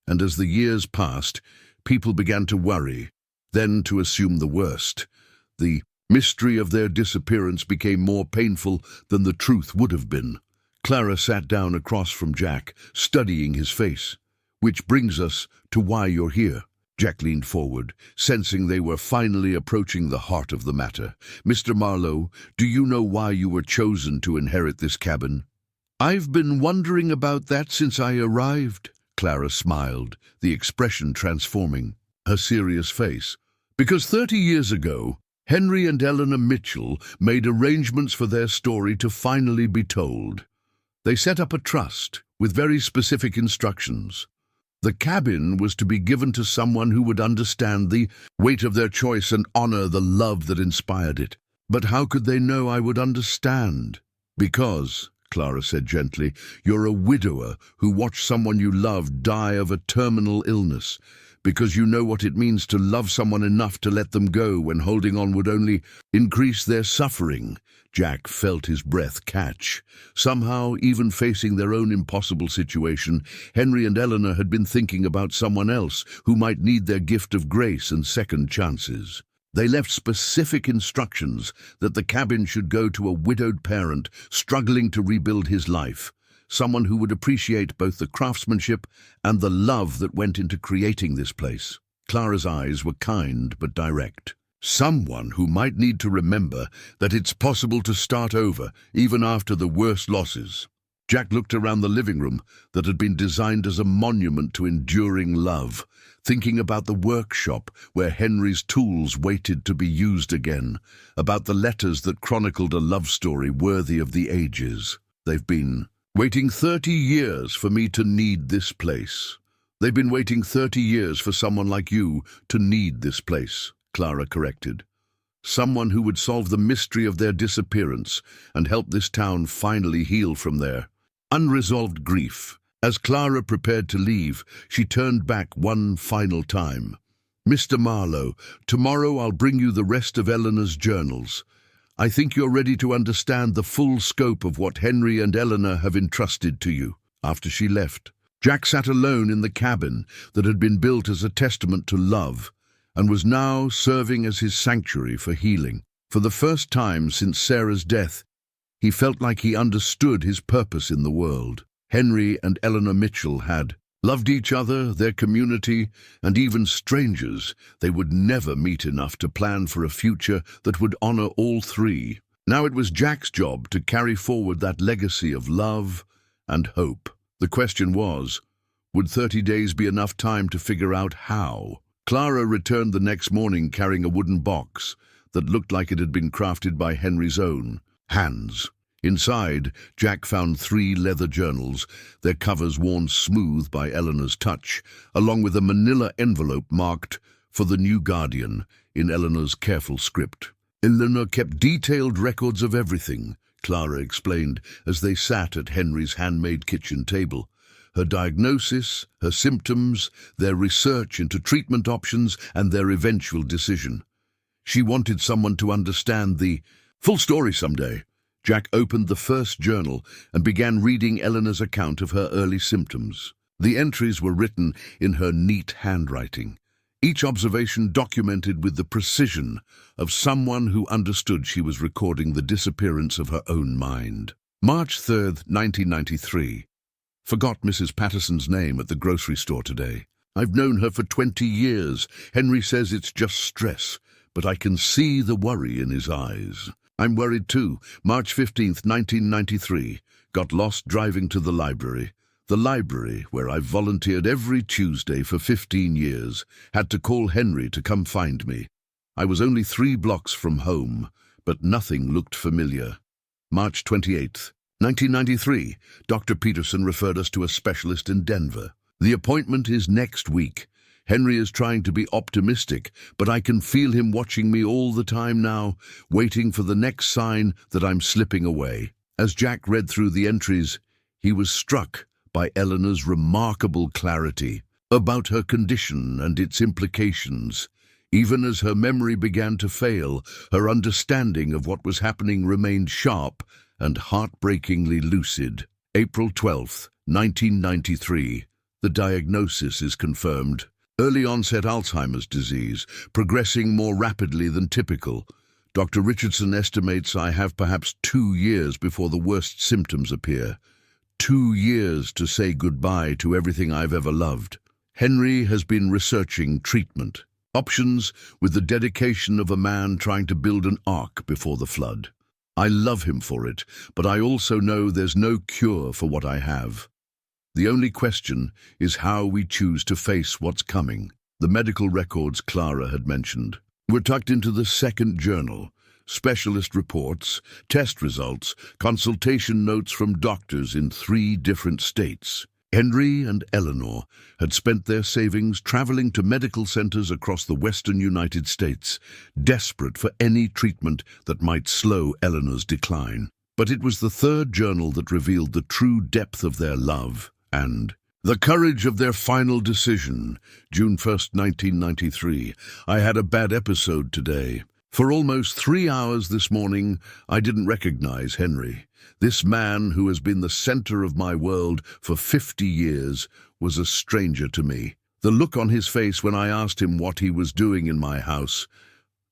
And as the years passed, people began to worry, then to assume the worst. The mystery of their disappearance became more painful than the truth would have been. Clara sat down across from Jack, studying his face. "Which brings us to why you're here." Jack leaned forward, sensing they were finally approaching the heart of the matter. "Mr. Marlowe, do you know why you were chosen to inherit this cabin?" "I've been wondering about that since I arrived." Clara smiled, the expression transforming her serious face. "Because 30 years ago, Henry and Eleanor Mitchell made arrangements for their story to finally be told. They set up a trust with very specific instructions. The cabin was to be given to someone who would understand the weight of their choice and honor the love that inspired it. But how could they know I would understand?" "Because," Clara said gently, "you're a widower who watched someone you loved die of a terminal illness. Because you know what it means to love someone enough to let them go when holding on would only increase their suffering." Jack felt his breath catch. Somehow, even facing their own impossible situation, Henry and Eleanor had been thinking about someone else who might need their gift of grace and second chances. They left specific instructions that the cabin should go to a widowed parent struggling to rebuild his life, someone who would appreciate both the craftsmanship and the love that went into creating this place. Clara's eyes were kind but direct. Someone who might need to remember that it's possible to start over, even after the worst losses. Jack looked around the living room that had been designed as a monument to enduring love, thinking about the workshop where Henry's tools waited to be used again, about the letters that chronicled a love story worthy of the ages. "They've been waiting 30 years for me to need this place." "They've been waiting 30 years for someone like you to need this place," Clara corrected. "Someone who would solve the mystery of their disappearance and help this town finally heal from their unresolved grief." As Clara prepared to leave, she turned back one final time. "Mr. Marlowe, tomorrow I'll bring you the rest of Eleanor's journals. I think you're ready to understand the full scope of what Henry and Eleanor have entrusted to you." After she left, Jack sat alone in the cabin that had been built as a testament to love and was now serving as his sanctuary for healing. For the first time since Sarah's death, he felt like he understood his purpose in the world. Henry and Eleanor Mitchell had loved each other, their community, and even strangers. They would never meet enough to plan for a future that would honor all three. Now it was Jack's job to carry forward that legacy of love and hope. The question was, would 30 days be enough time to figure out how? Clara returned the next morning carrying a wooden box that looked like it had been crafted by Henry's own hands. Inside, Jack found 3 leather journals, their covers worn smooth by Eleanor's touch, along with a manila envelope marked "For the New Guardian" in Eleanor's careful script. Eleanor kept detailed records of everything, Clara explained as they sat at Henry's handmade kitchen table. Her diagnosis, her symptoms, their research into treatment options, and their eventual decision. She wanted someone to understand the full story someday. Jack opened the first journal and began reading Eleanor's account of her early symptoms. The entries were written in her neat handwriting, each observation documented with the precision of someone who understood she was recording the disappearance of her own mind. March 3rd, 1993. Forgot Mrs. Patterson's name at the grocery store today. I've known her for 20 years. Henry says it's just stress, but I can see the worry in his eyes. I'm worried too. March 15th, 1993. Got lost driving to the library. The library, where I've volunteered every Tuesday for 15 years, had to call Henry to come find me. I was only 3 blocks from home, but nothing looked familiar. March 28th, 1993. Dr. Peterson referred us to a specialist in Denver. The appointment is next week. Henry is trying to be optimistic, but I can feel him watching me all the time now, waiting for the next sign that I'm slipping away. As Jack read through the entries, he was struck by Eleanor's remarkable clarity about her condition and its implications. Even as her memory began to fail, her understanding of what was happening remained sharp and heartbreakingly lucid. April 12th, 1993. The diagnosis is confirmed. Early onset Alzheimer's disease, progressing more rapidly than typical. Dr. Richardson estimates I have perhaps 2 years before the worst symptoms appear. 2 years to say goodbye to everything I've ever loved. Henry has been researching treatment options with the dedication of a man trying to build an ark before the flood. I love him for it, but I also know there's no cure for what I have. The only question is how we choose to face what's coming. The medical records Clara had mentioned were tucked into the second journal. Specialist reports, test results, consultation notes from doctors in 3 different states. Henry and Eleanor had spent their savings traveling to medical centers across the western United States, desperate for any treatment that might slow Eleanor's decline. But it was the third journal that revealed the true depth of their love and the courage of their final decision. June 1st, 1993. I had a bad episode today. For almost 3 hours this morning, I didn't recognize Henry. This man who has been the center of my world for 50 years was a stranger to me. The look on his face when I asked him what he was doing in my house,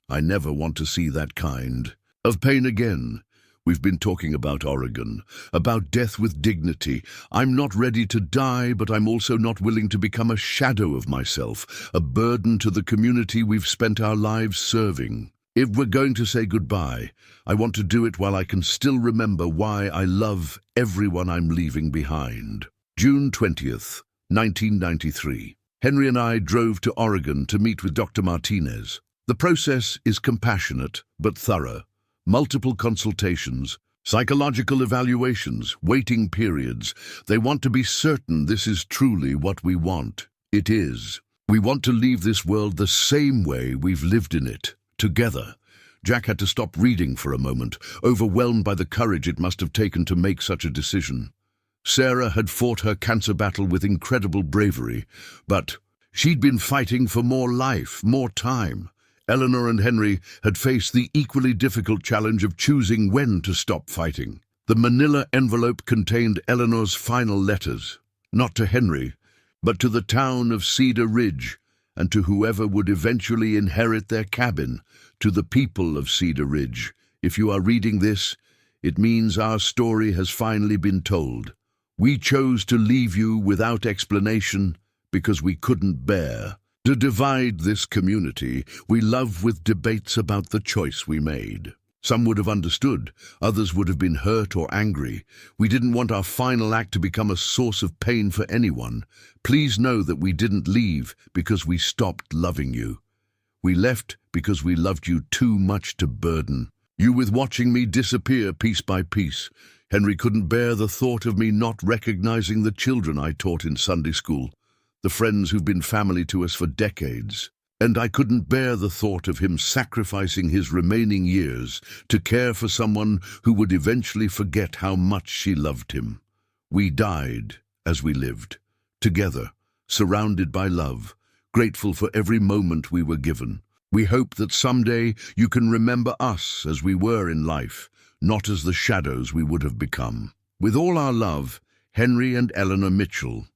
I never want to see that kind of pain again. We've been talking about Oregon, about death with dignity. I'm not ready to die, but I'm also not willing to become a shadow of myself, a burden to the community we've spent our lives serving. If we're going to say goodbye, I want to do it while I can still remember why I love everyone I'm leaving behind. June 20th, 1993. Henry and I drove to Oregon to meet with Dr. Martinez. The process is compassionate but thorough. Multiple consultations, psychological evaluations, waiting periods. They want to be certain this is truly what we want. It is. We want to leave this world the same way we've lived in it. Together. Jack had to stop reading for a moment, overwhelmed by the courage it must have taken to make such a decision. Sarah had fought her cancer battle with incredible bravery, but she'd been fighting for more life, more time. Eleanor and Henry had faced the equally difficult challenge of choosing when to stop fighting. The manila envelope contained Eleanor's final letters, not to Henry, but to the town of Cedar Ridge, and to whoever would eventually inherit their cabin, to the people of Cedar Ridge. If you are reading this, it means our story has finally been told. We chose to leave you without explanation because we couldn't bear to divide this community we love with debates about the choice we made. Some would have understood, others would have been hurt or angry. We didn't want our final act to become a source of pain for anyone. Please know that we didn't leave because we stopped loving you. We left because we loved you too much to burden you with watching me disappear piece by piece. Henry couldn't bear the thought of me not recognizing the children I taught in Sunday school, the friends who've been family to us for decades. And I couldn't bear the thought of him sacrificing his remaining years to care for someone who would eventually forget how much she loved him. We died as we lived, together, surrounded by love, grateful for every moment we were given. We hope that someday you can remember us as we were in life, not as the shadows we would have become. With all our love, Henry and Eleanor Mitchell.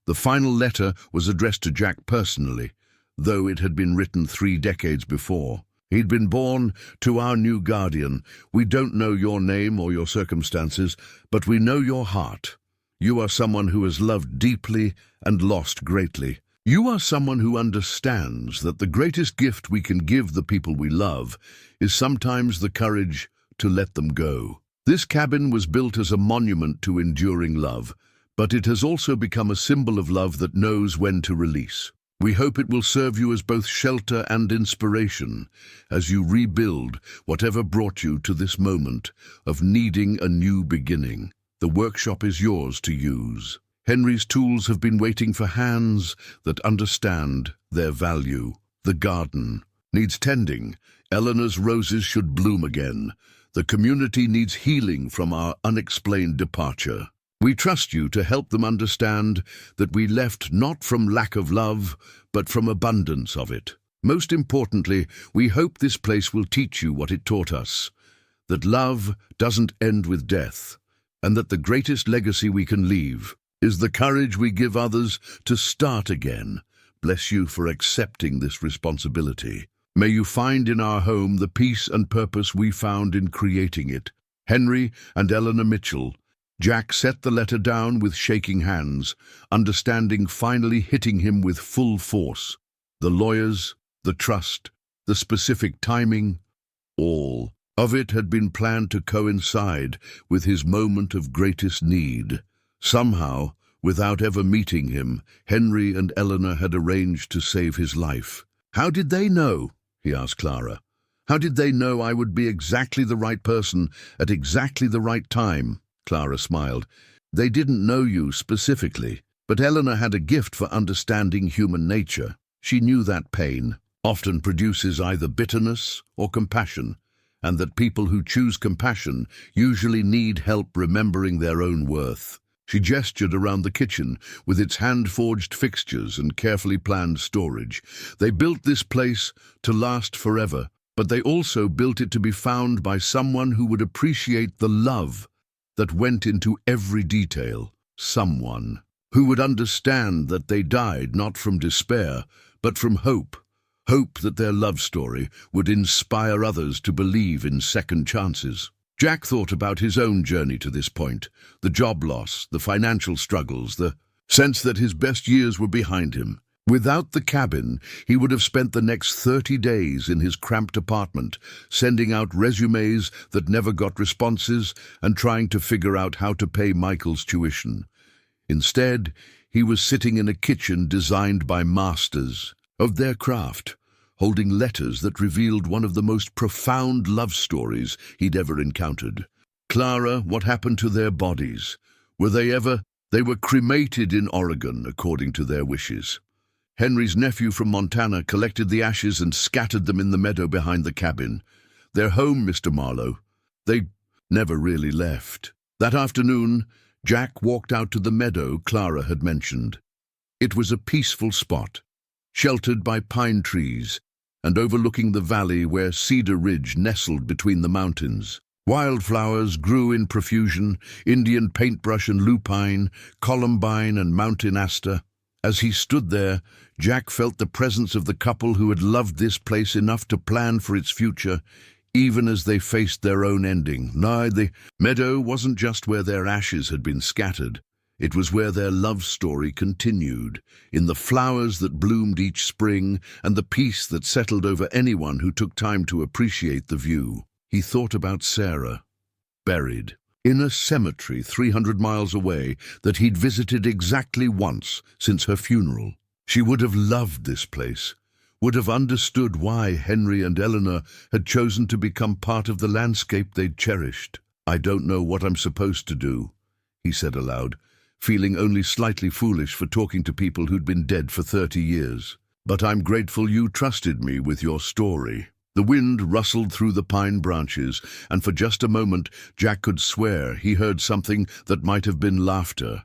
The final letter was addressed to Jack personally, though it had been written 3 decades before. He'd been born to our new guardian. We don't know your name or your circumstances, but we know your heart. You are someone who has loved deeply and lost greatly. You are someone who understands that the greatest gift we can give the people we love is sometimes the courage to let them go. This cabin was built as a monument to enduring love, but it has also become a symbol of love that knows when to release. We hope it will serve you as both shelter and inspiration as you rebuild whatever brought you to this moment of needing a new beginning. The workshop is yours to use. Henry's tools have been waiting for hands that understand their value. The garden needs tending. Eleanor's roses should bloom again. The community needs healing from our unexplained departure. We trust you to help them understand that we left not from lack of love, but from abundance of it. Most importantly, we hope this place will teach you what it taught us, that love doesn't end with death, and that the greatest legacy we can leave is the courage we give others to start again. Bless you for accepting this responsibility. May you find in our home the peace and purpose we found in creating it. Henry and Eleanor Mitchell. Jack set the letter down with shaking hands, understanding finally hitting him with full force. The lawyers, the trust, the specific timing, all of it had been planned to coincide with his moment of greatest need. Somehow, without ever meeting him, Henry and Eleanor had arranged to save his life. "How did they know?" he asked Clara. "How did they know I would be exactly the right person at exactly the right time?" Clara smiled. "They didn't know you specifically, but Eleanor had a gift for understanding human nature. She knew that pain often produces either bitterness or compassion, and that people who choose compassion usually need help remembering their own worth." She gestured around the kitchen with its hand-forged fixtures and carefully planned storage. "They built this place to last forever, but they also built it to be found by someone who would appreciate the love that went into every detail. Someone who would understand that they died not from despair, but from hope. Hope that their love story would inspire others to believe in second chances." Jack thought about his own journey to this point, the job loss, the financial struggles, the sense that his best years were behind him. Without the cabin, he would have spent the next 30 days in his cramped apartment, sending out resumes that never got responses and trying to figure out how to pay Michael's tuition. Instead, he was sitting in a kitchen designed by masters of their craft, holding letters that revealed one of the most profound love stories he'd ever encountered. "Clara, what happened to their bodies? Were they ever—" "They were cremated in Oregon, according to their wishes. Henry's nephew from Montana collected the ashes and scattered them in the meadow behind the cabin. Their home, Mr. Marlowe. They never really left." That afternoon, Jack walked out to the meadow Clara had mentioned. It was a peaceful spot, sheltered by pine trees and overlooking the valley where Cedar Ridge nestled between the mountains. Wildflowers grew in profusion, Indian paintbrush and lupine, columbine and mountain aster. As he stood there, Jack felt the presence of the couple who had loved this place enough to plan for its future, even as they faced their own ending. No, the meadow wasn't just where their ashes had been scattered. It was where their love story continued, in the flowers that bloomed each spring and the peace that settled over anyone who took time to appreciate the view. He thought about Sarah, buried in a cemetery 300 miles away that he'd visited exactly once since her funeral. She would have loved this place, would have understood why Henry and Eleanor had chosen to become part of the landscape they'd cherished. "I don't know what I'm supposed to do," he said aloud, feeling only slightly foolish for talking to people who'd been dead for 30 years. "But I'm grateful you trusted me with your story." The wind rustled through the pine branches, and for just a moment Jack could swear he heard something that might have been laughter,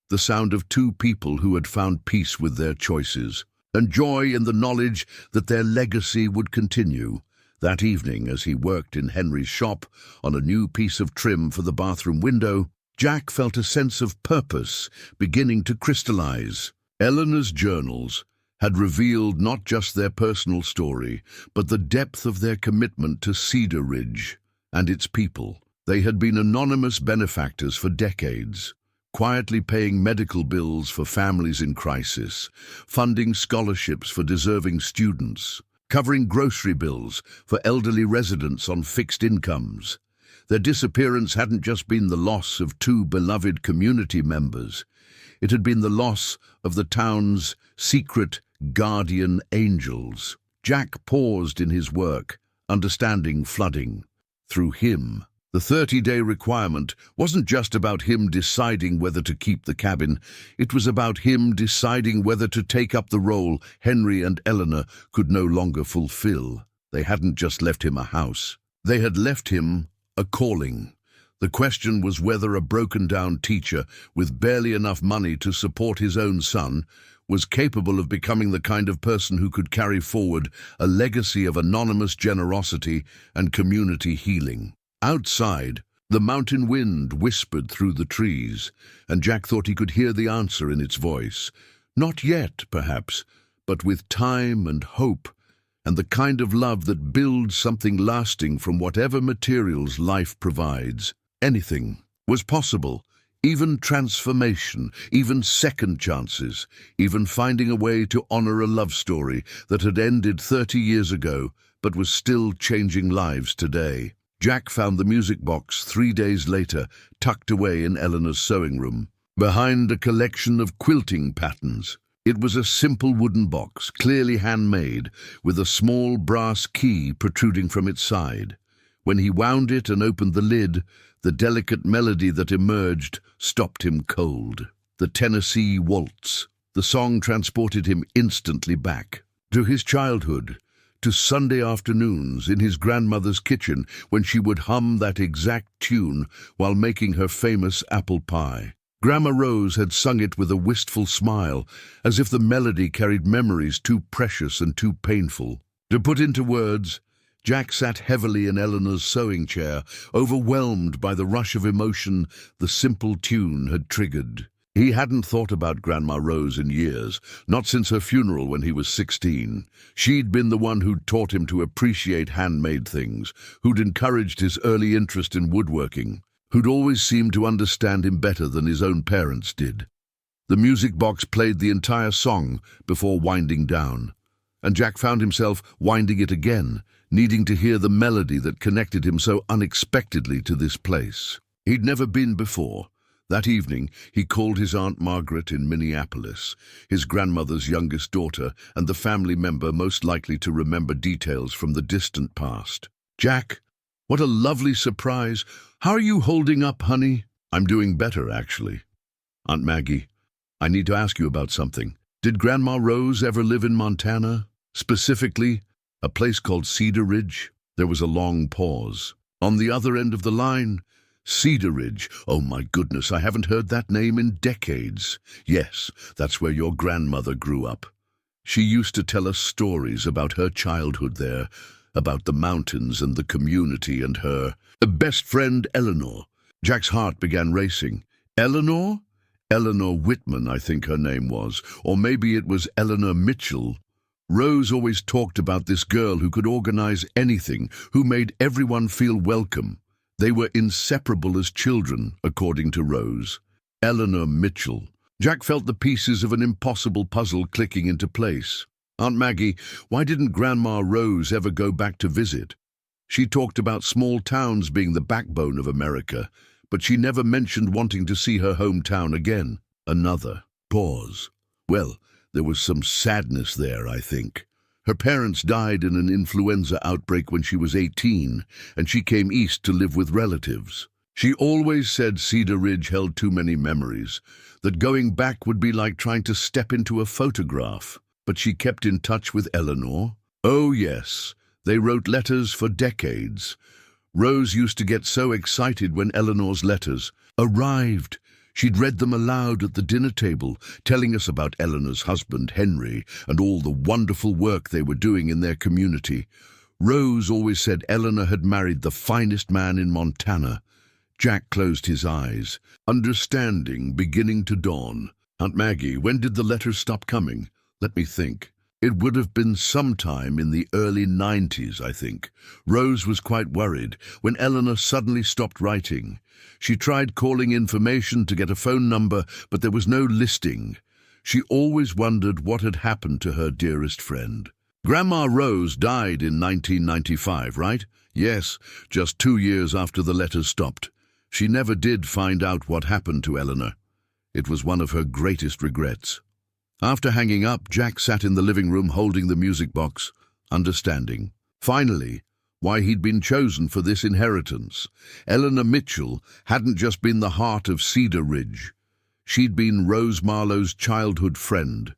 the sound of two people who had found peace with their choices, and joy in the knowledge that their legacy would continue. That evening, as he worked in Henry's shop on a new piece of trim for the bathroom window, Jack felt a sense of purpose beginning to crystallize. Eleanor's journals had revealed not just their personal story, but the depth of their commitment to Cedar Ridge and its people. They had been anonymous benefactors for decades, quietly paying medical bills for families in crisis, funding scholarships for deserving students, covering grocery bills for elderly residents on fixed incomes. Their disappearance hadn't just been the loss of two beloved community members. It had been the loss of the town's secret guardian angels. Jack paused in his work, understanding flooding. Through him, the 30-day requirement wasn't just about him deciding whether to keep the cabin. It was about him deciding whether to take up the role Henry and Eleanor could no longer fulfill. They hadn't just left him a house. They had left him a calling. The question was whether a broken-down teacher with barely enough money to support his own son was capable of becoming the kind of person who could carry forward a legacy of anonymous generosity and community healing. Outside, the mountain wind whispered through the trees, and Jack thought he could hear the answer in its voice. Not yet, perhaps, but with time and hope, and the kind of love that builds something lasting from whatever materials life provides. Anything was possible, even transformation, even second chances, even finding a way to honor a love story that had ended 30 years ago but was still changing lives today. Jack found the music box 3 days later, tucked away in Eleanor's sewing room, behind a collection of quilting patterns. It was a simple wooden box, clearly handmade, with a small brass key protruding from its side. When he wound it and opened the lid, the delicate melody that emerged stopped him cold. The Tennessee Waltz. The song transported him instantly back to his childhood, to Sunday afternoons in his grandmother's kitchen when she would hum that exact tune while making her famous apple pie. Grandma Rose had sung it with a wistful smile, as if the melody carried memories too precious and too painful to put into words. Jack sat heavily in Eleanor's sewing chair, overwhelmed by the rush of emotion the simple tune had triggered. He hadn't thought about Grandma Rose in years, not since her funeral when he was 16. She'd been the one who'd taught him to appreciate handmade things, who'd encouraged his early interest in woodworking, who'd always seemed to understand him better than his own parents did. The music box played the entire song before winding down, and Jack found himself winding it again, needing to hear the melody that connected him so unexpectedly to this place. He'd never been before. That evening, he called his Aunt Margaret in Minneapolis, his grandmother's youngest daughter and the family member most likely to remember details from the distant past. "Jack, what a lovely surprise. How are you holding up, honey?" "I'm doing better, actually. Aunt Maggie, I need to ask you about something. Did Grandma Rose ever live in Montana? Specifically, a place called Cedar Ridge?" There was a long pause. "On the other end of the line, Cedar Ridge. Oh my goodness, I haven't heard that name in decades. Yes, that's where your grandmother grew up. She used to tell us stories about her childhood there, about the mountains and the community and her best friend, Eleanor." Jack's heart began racing. Eleanor? Eleanor Whitman, I think her name was. Or maybe it was Eleanor Mitchell. Rose always talked about this girl who could organize anything, who made everyone feel welcome. They were inseparable as children, according to Rose. Eleanor Mitchell. Jack felt the pieces of an impossible puzzle clicking into place. "Aunt Maggie, why didn't Grandma Rose ever go back to visit? She talked about small towns being the backbone of America, but she never mentioned wanting to see her hometown again." Another pause. "Well, there was some sadness there, I think. Her parents died in an influenza outbreak when she was 18, and she came east to live with relatives. She always said Cedar Ridge held too many memories, that going back would be like trying to step into a photograph. But she kept in touch with Eleanor. Oh yes, they wrote letters for decades. Rose used to get so excited when Eleanor's letters arrived. She'd read them aloud at the dinner table, telling us about Eleanor's husband, Henry, and all the wonderful work they were doing in their community. Rose always said Eleanor had married the finest man in Montana." Jack closed his eyes, understanding beginning to dawn. "Aunt Maggie, when did the letters stop coming? Let me think. It would have been sometime in the early 90s, I think. Rose was quite worried when Eleanor suddenly stopped writing. She tried calling information to get a phone number, but there was no listing. She always wondered what had happened to her dearest friend. Grandma Rose died in 1995, right? Yes, just 2 years after the letters stopped. She never did find out what happened to Eleanor. It was one of her greatest regrets. After hanging up, Jack sat in the living room holding the music box, understanding, finally, why he'd been chosen for this inheritance. Eleanor Mitchell hadn't just been the heart of Cedar Ridge. She'd been Rose Marlowe's childhood friend,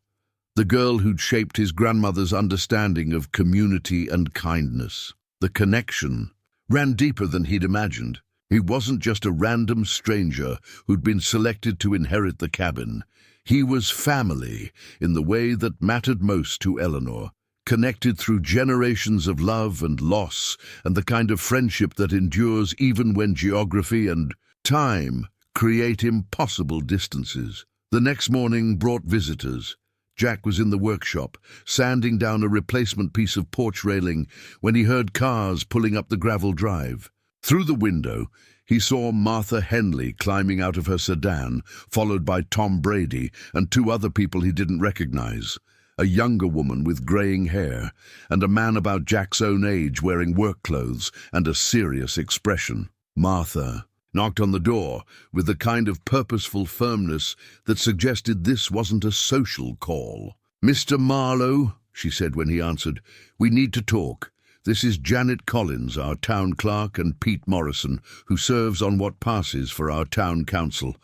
the girl who'd shaped his grandmother's understanding of community and kindness. The connection ran deeper than he'd imagined. He wasn't just a random stranger who'd been selected to inherit the cabin. He was family in the way that mattered most to Eleanor, connected through generations of love and loss and the kind of friendship that endures even when geography and time create impossible distances. The next morning brought visitors. Jack was in the workshop, sanding down a replacement piece of porch railing when he heard cars pulling up the gravel drive. Through the window, he saw Martha Henley climbing out of her sedan, followed by Tom Brady and 2 other people he didn't recognize, a younger woman with graying hair and a man about Jack's own age wearing work clothes and a serious expression. Martha knocked on the door with the kind of purposeful firmness that suggested this wasn't a social call. "Mr. Marlowe," she said when he answered, "we need to talk. This is Janet Collins, our town clerk, and Pete Morrison, who serves on what passes for our town council.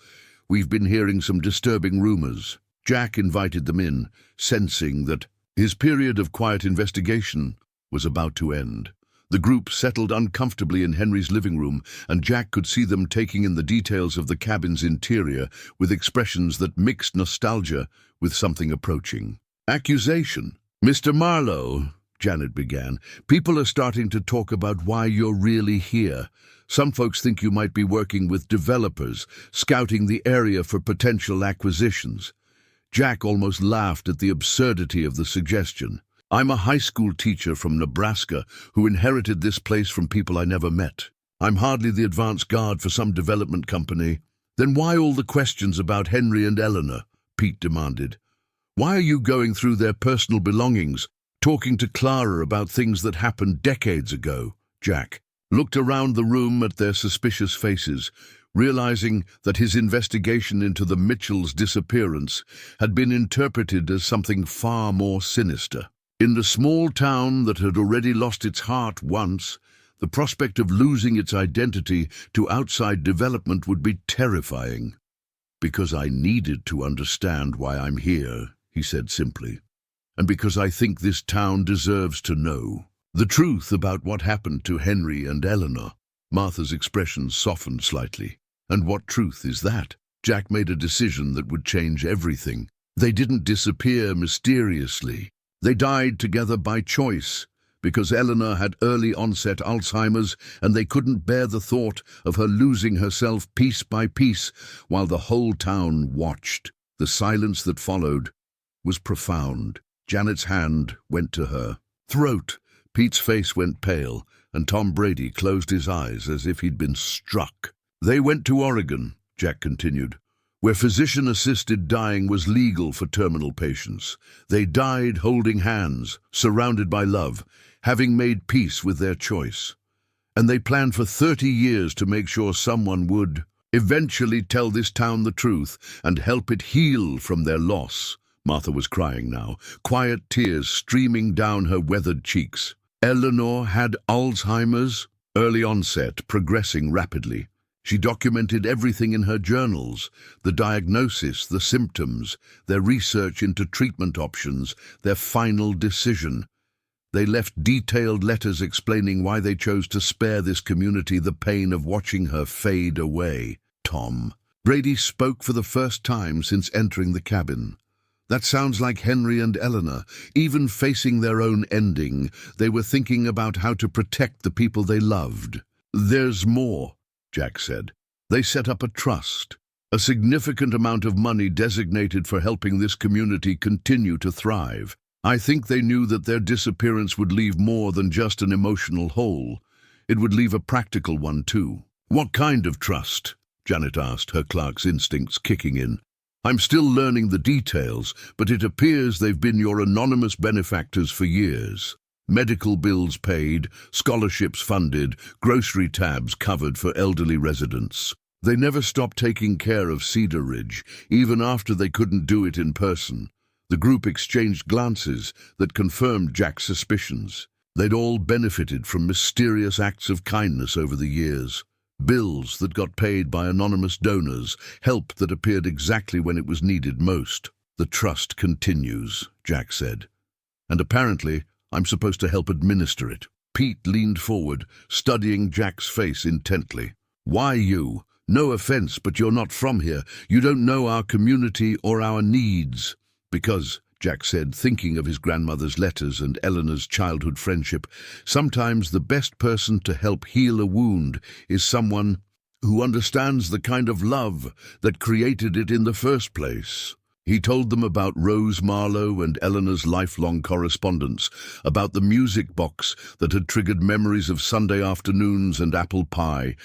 We've been hearing some disturbing rumors." Jack invited them in, sensing that his period of quiet investigation was about to end. The group settled uncomfortably in Henry's living room, and Jack could see them taking in the details of the cabin's interior with expressions that mixed nostalgia with something approaching. "Accusation. Mr. Marlowe," Janet began, "people are starting to talk about why you're really here. Some folks think you might be working with developers, scouting the area for potential acquisitions." Jack almost laughed at the absurdity of the suggestion. "I'm a high school teacher from Nebraska who inherited this place from people I never met. I'm hardly the advance guard for some development company." "Then why all the questions about Henry and Eleanor?" Pete demanded. "Why are you going through their personal belongings, talking to Clara about things that happened decades ago?" Jack looked around the room at their suspicious faces, realizing that his investigation into the Mitchells' disappearance had been interpreted as something far more sinister. In the small town that had already lost its heart once, the prospect of losing its identity to outside development would be terrifying. "Because I needed to understand why I'm here," he said simply. "And because I think this town deserves to know the truth about what happened to Henry and Eleanor." Martha's expression softened slightly. "And what truth is that?" Jack made a decision that would change everything. They didn't disappear mysteriously. They died together by choice, because Eleanor had early-onset Alzheimer's and they couldn't bear the thought of her losing herself piece by piece while the whole town watched. The silence that followed was profound. Janet's hand went to her throat. Pete's face went pale, and Tom Brady closed his eyes as if he'd been struck. "They went to Oregon," Jack continued, "where physician-assisted dying was legal for terminal patients. They died holding hands, surrounded by love, having made peace with their choice. And they planned for 30 years to make sure someone would eventually tell this town the truth and help it heal from their loss." Martha was crying now, quiet tears streaming down her weathered cheeks. "Eleanor had Alzheimer's, early onset, progressing rapidly. She documented everything in her journals, the diagnosis, the symptoms, their research into treatment options, their final decision. They left detailed letters explaining why they chose to spare this community the pain of watching her fade away." Tom Brady spoke for the first time since entering the cabin. "That sounds like Henry and Eleanor. Even facing their own ending, they were thinking about how to protect the people they loved." "There's more," Jack said. "They set up a trust, a significant amount of money designated for helping this community continue to thrive. I think they knew that their disappearance would leave more than just an emotional hole. It would leave a practical one too. What kind of trust? Janet asked, her clerk's instincts kicking in. I'm still learning the details, but it appears they've been your anonymous benefactors for years. Medical bills paid, scholarships funded, grocery tabs covered for elderly residents. They never stopped taking care of Cedar Ridge, even after they couldn't do it in person. The group exchanged glances that confirmed Jack's suspicions. They'd all benefited from mysterious acts of kindness over the years. Bills that got paid by anonymous donors, help that appeared exactly when it was needed most. The trust continues, Jack said. And apparently, I'm supposed to help administer it. Pete leaned forward, studying Jack's face intently. Why you? No offense, but you're not from here. You don't know our community or our needs. Because, Jack said, thinking of his grandmother's letters and Eleanor's childhood friendship, sometimes the best person to help heal a wound is someone who understands the kind of love that created it in the first place. He told them about Rose Marlowe and Eleanor's lifelong correspondence, about the music box that had triggered memories of Sunday afternoons and apple pie,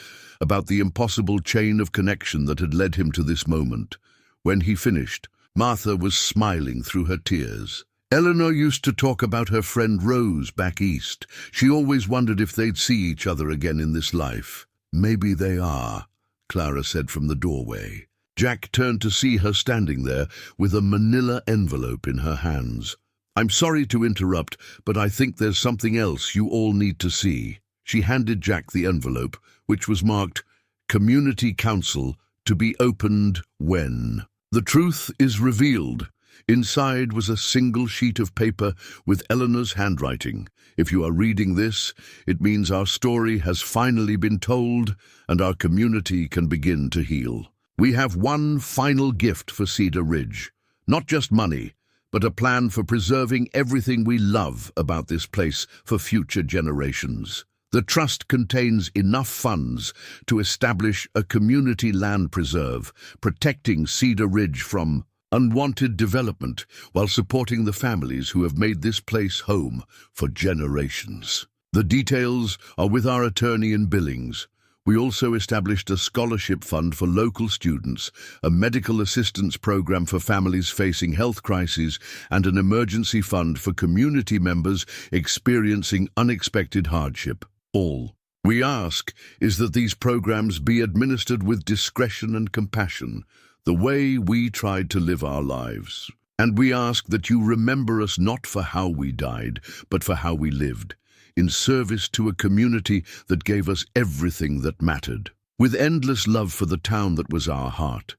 about the impossible chain of connection that had led him to this moment. When he finished, Martha was smiling through her tears. Eleanor used to talk about her friend Rose back east. She always wondered if they'd see each other again in this life. Maybe they are, Clara said from the doorway. Jack turned to see her standing there with a manila envelope in her hands. I'm sorry to interrupt, but I think there's something else you all need to see. She handed Jack the envelope, which was marked Community Council to be opened when. The truth is revealed. Inside was a single sheet of paper with Eleanor's handwriting. If you are reading this, it means our story has finally been told and our community can begin to heal. We have one final gift for Cedar Ridge. Not just money, but a plan for preserving everything we love about this place for future generations. The trust contains enough funds to establish a community land preserve, protecting Cedar Ridge from unwanted development while supporting the families who have made this place home for generations. The details are with our attorney in Billings. We also established a scholarship fund for local students, a medical assistance program for families facing health crises, and an emergency fund for community members experiencing unexpected hardship. All we ask is that these programs be administered with discretion and compassion, the way we tried to live our lives. And we ask that you remember us not for how we died, but for how we lived, in service to a community that gave us everything that mattered. With endless love for the town that was our heart.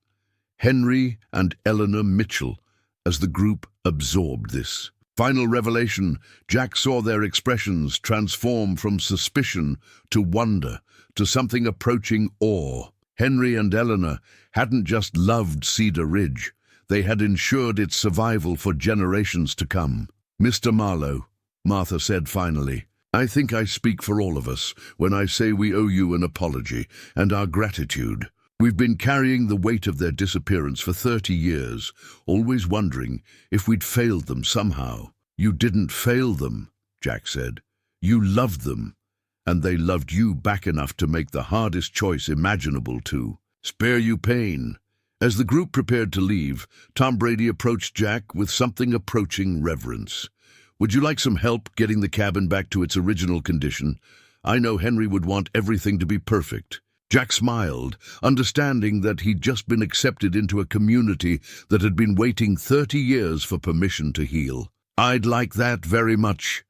Henry and Eleanor Mitchell, as the group absorbed this final revelation, Jack saw their expressions transform from suspicion to wonder, to something approaching awe. Henry and Eleanor hadn't just loved Cedar Ridge, they had ensured its survival for generations to come. Mr. Marlowe, Martha said finally, I think I speak for all of us when I say we owe you an apology and our gratitude. We've been carrying the weight of their disappearance for 30 years, always wondering if we'd failed them somehow. You didn't fail them, Jack said. You loved them, and they loved you back enough to make the hardest choice imaginable to spare you pain. As the group prepared to leave, Tom Brady approached Jack with something approaching reverence. Would you like some help getting the cabin back to its original condition? I know Henry would want everything to be perfect. Jack smiled, understanding that he'd just been accepted into a community that had been waiting 30 years for permission to heal. I'd like that very much.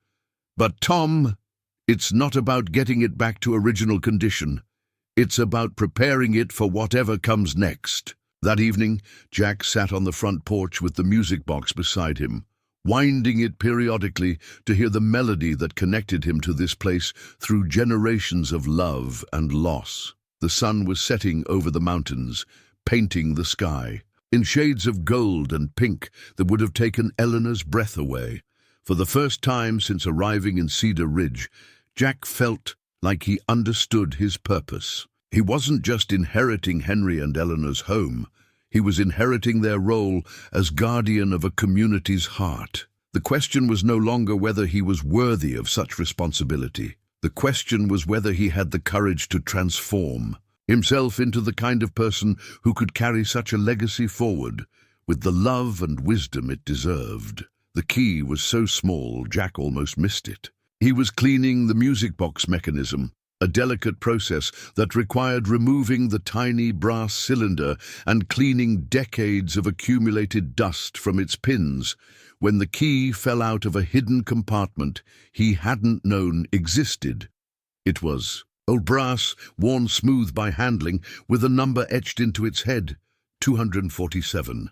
But Tom, it's not about getting it back to original condition. It's about preparing it for whatever comes next. That evening, Jack sat on the front porch with the music box beside him, winding it periodically to hear the melody that connected him to this place through generations of love and loss. The sun was setting over the mountains, painting the sky, in shades of gold and pink that would have taken Eleanor's breath away. For the first time since arriving in Cedar Ridge, Jack felt like he understood his purpose. He wasn't just inheriting Henry and Eleanor's home, he was inheriting their role as guardian of a community's heart. The question was no longer whether he was worthy of such responsibility. The question was whether he had the courage to transform himself into the kind of person who could carry such a legacy forward with the love and wisdom it deserved. The key was so small, Jack almost missed it. He was cleaning the music box mechanism, a delicate process that required removing the tiny brass cylinder and cleaning decades of accumulated dust from its pins, when the key fell out of a hidden compartment he hadn't known existed. It was old brass, worn smooth by handling, with a number etched into its head, 247.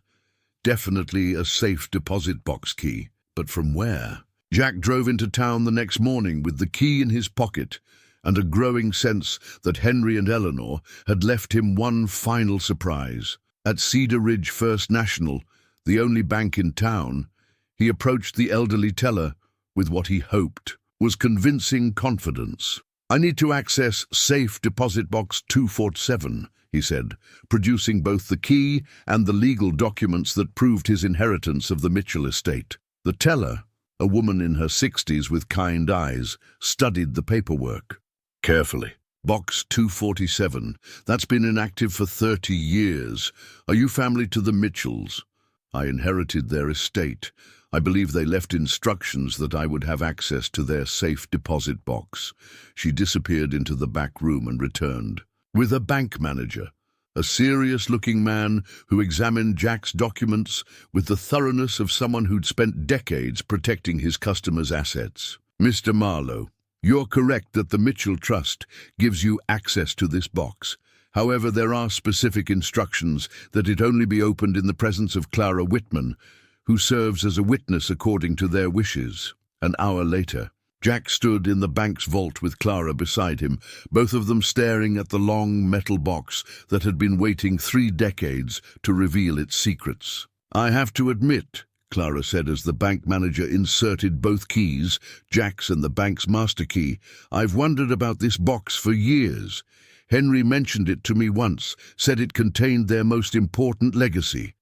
Definitely a safe deposit box key. But from where? Jack drove into town the next morning with the key in his pocket and a growing sense that Henry and Eleanor had left him one final surprise. At Cedar Ridge First National, the only bank in town, he approached the elderly teller with what he hoped was convincing confidence. "I need to access safe deposit box 247, he said, producing both the key and the legal documents that proved his inheritance of the Mitchell estate. The teller, a woman in her 60s with kind eyes, studied the paperwork carefully. "Box 247, that's been inactive for 30 years. Are you family to the Mitchells? I inherited their estate. I believe they left instructions that I would have access to their safe deposit box." She disappeared into the back room and returned with a bank manager, a serious-looking man who examined Jack's documents with the thoroughness of someone who'd spent decades protecting his customers' assets. "Mr. Marlowe, you're correct that the Mitchell Trust gives you access to this box. However, there are specific instructions that it only be opened in the presence of Clara Whitman, who serves as a witness according to their wishes." An hour later, Jack stood in the bank's vault with Clara beside him, both of them staring at the long metal box that had been waiting 3 decades to reveal its secrets. "I have to admit," Clara said as the bank manager inserted both keys, Jack's and the bank's master key, "I've wondered about this box for years. Henry mentioned it to me once, said it contained their most important legacy."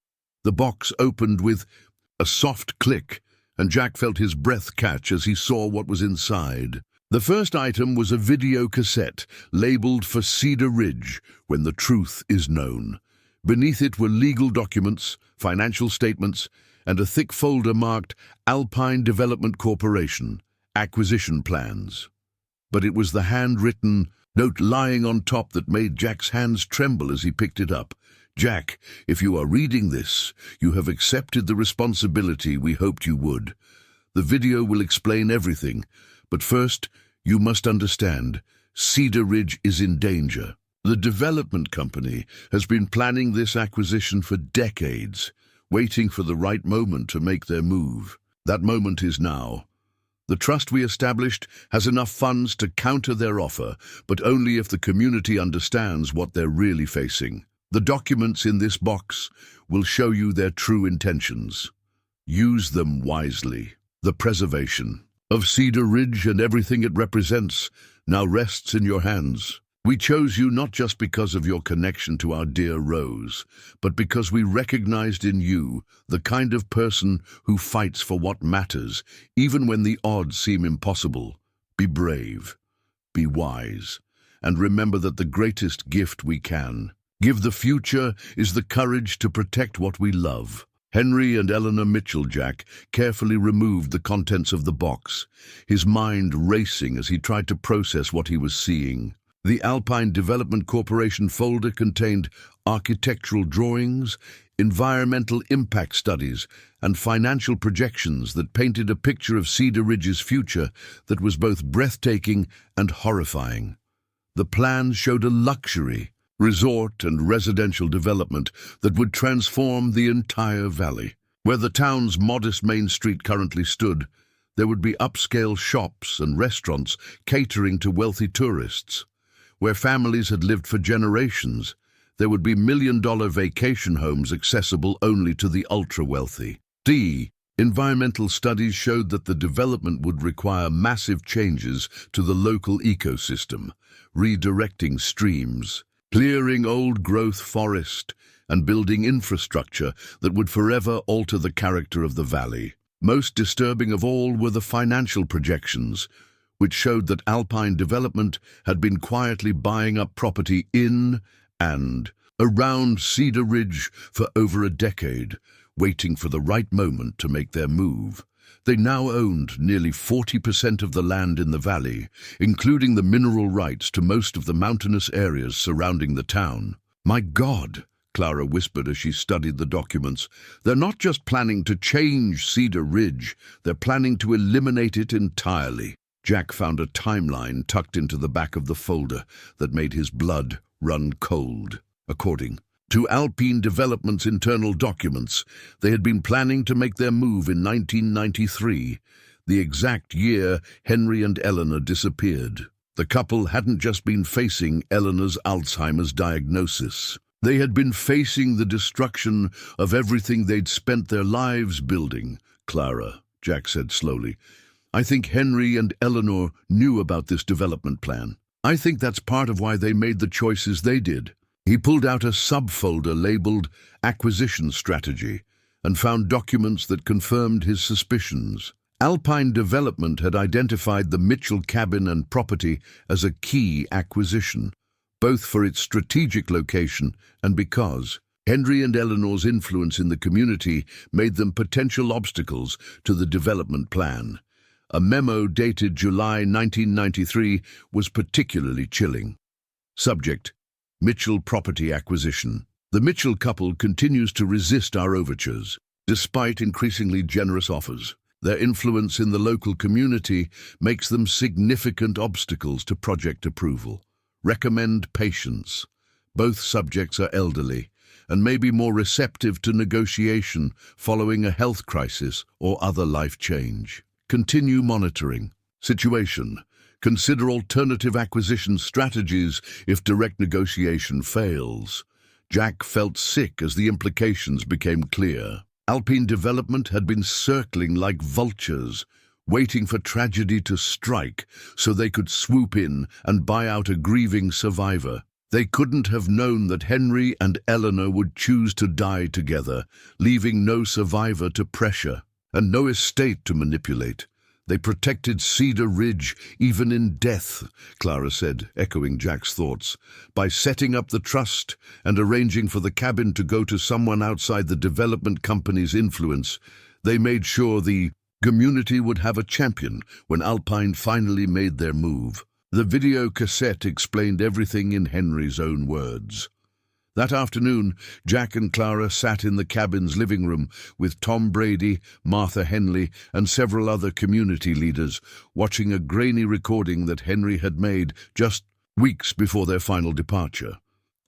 The box opened with a soft click, and Jack felt his breath catch as he saw what was inside. The first item was a video cassette labeled for Cedar Ridge, When the Truth is Known. Beneath it were legal documents, financial statements, and a thick folder marked Alpine Development Corporation, Acquisition Plans. But it was the handwritten note lying on top that made Jack's hands tremble as he picked it up. "Jack, if you are reading this, you have accepted the responsibility we hoped you would. The video will explain everything, but first, you must understand, Cedar Ridge is in danger. The development company has been planning this acquisition for decades, waiting for the right moment to make their move. That moment is now. The trust we established has enough funds to counter their offer, but only if the community understands what they're really facing. The documents in this box will show you their true intentions. Use them wisely. The preservation of Cedar Ridge and everything it represents now rests in your hands. We chose you not just because of your connection to our dear Rose, but because we recognized in you the kind of person who fights for what matters, even when the odds seem impossible. Be brave, be wise, and remember that the greatest gift we can give the future is the courage to protect what we love. Henry and Eleanor Mitchell Jack carefully removed the contents of the box, his mind racing as he tried to process what he was seeing. The Alpine Development Corporation folder contained architectural drawings, environmental impact studies, and financial projections that painted a picture of Cedar Ridge's future that was both breathtaking and horrifying. The plans showed a luxury resort and residential development that would transform the entire valley. Where the town's modest main street currently stood, there would be upscale shops and restaurants catering to wealthy tourists. Where families had lived for generations, there would be million-dollar vacation homes accessible only to the ultra-wealthy. Environmental studies showed that the development would require massive changes to the local ecosystem, redirecting streams, clearing old-growth forest, and building infrastructure that would forever alter the character of the valley. Most disturbing of all were the financial projections, which showed that Alpine Development had been quietly buying up property in and around Cedar Ridge for over a decade, waiting for the right moment to make their move. They now owned nearly 40% of the land in the valley, including the mineral rights to most of the mountainous areas surrounding the town. "My God," Clara whispered as she studied the documents. "They're not just planning to change Cedar Ridge, they're planning to eliminate it entirely." Jack found a timeline tucked into the back of the folder that made his blood run cold. According to Alpine Development's internal documents, they had been planning to make their move in 1993, the exact year Henry and Eleanor disappeared. The couple hadn't just been facing Eleanor's Alzheimer's diagnosis. They had been facing the destruction of everything they'd spent their lives building. "Clara," Jack said slowly, "I think Henry and Eleanor knew about this development plan. I think that's part of why they made the choices they did." He pulled out a subfolder labeled Acquisition Strategy and found documents that confirmed his suspicions. Alpine Development had identified the Mitchell cabin and property as a key acquisition, both for its strategic location and because Henry and Eleanor's influence in the community made them potential obstacles to the development plan. A memo dated July 1993 was particularly chilling. Subject: Mitchell property acquisition. The Mitchell couple continues to resist our overtures, despite increasingly generous offers. Their influence in the local community makes them significant obstacles to project approval. Recommend patience. Both subjects are elderly and may be more receptive to negotiation following a health crisis or other life change. Continue monitoring. Situation: Consider alternative acquisition strategies if direct negotiation fails. Jack felt sick as the implications became clear. Alpine Development had been circling like vultures, waiting for tragedy to strike so they could swoop in and buy out a grieving survivor. They couldn't have known that Henry and Eleanor would choose to die together, leaving no survivor to pressure and no estate to manipulate. They protected Cedar Ridge even in death, Clara said, echoing Jack's thoughts. By setting up the trust and arranging for the cabin to go to someone outside the development company's influence, they made sure the community would have a champion when Alpine finally made their move. The video cassette explained everything in Henry's own words. That afternoon, Jack and Clara sat in the cabin's living room with Tom Brady, Martha Henley, and several other community leaders, watching a grainy recording that Henry had made just weeks before their final departure.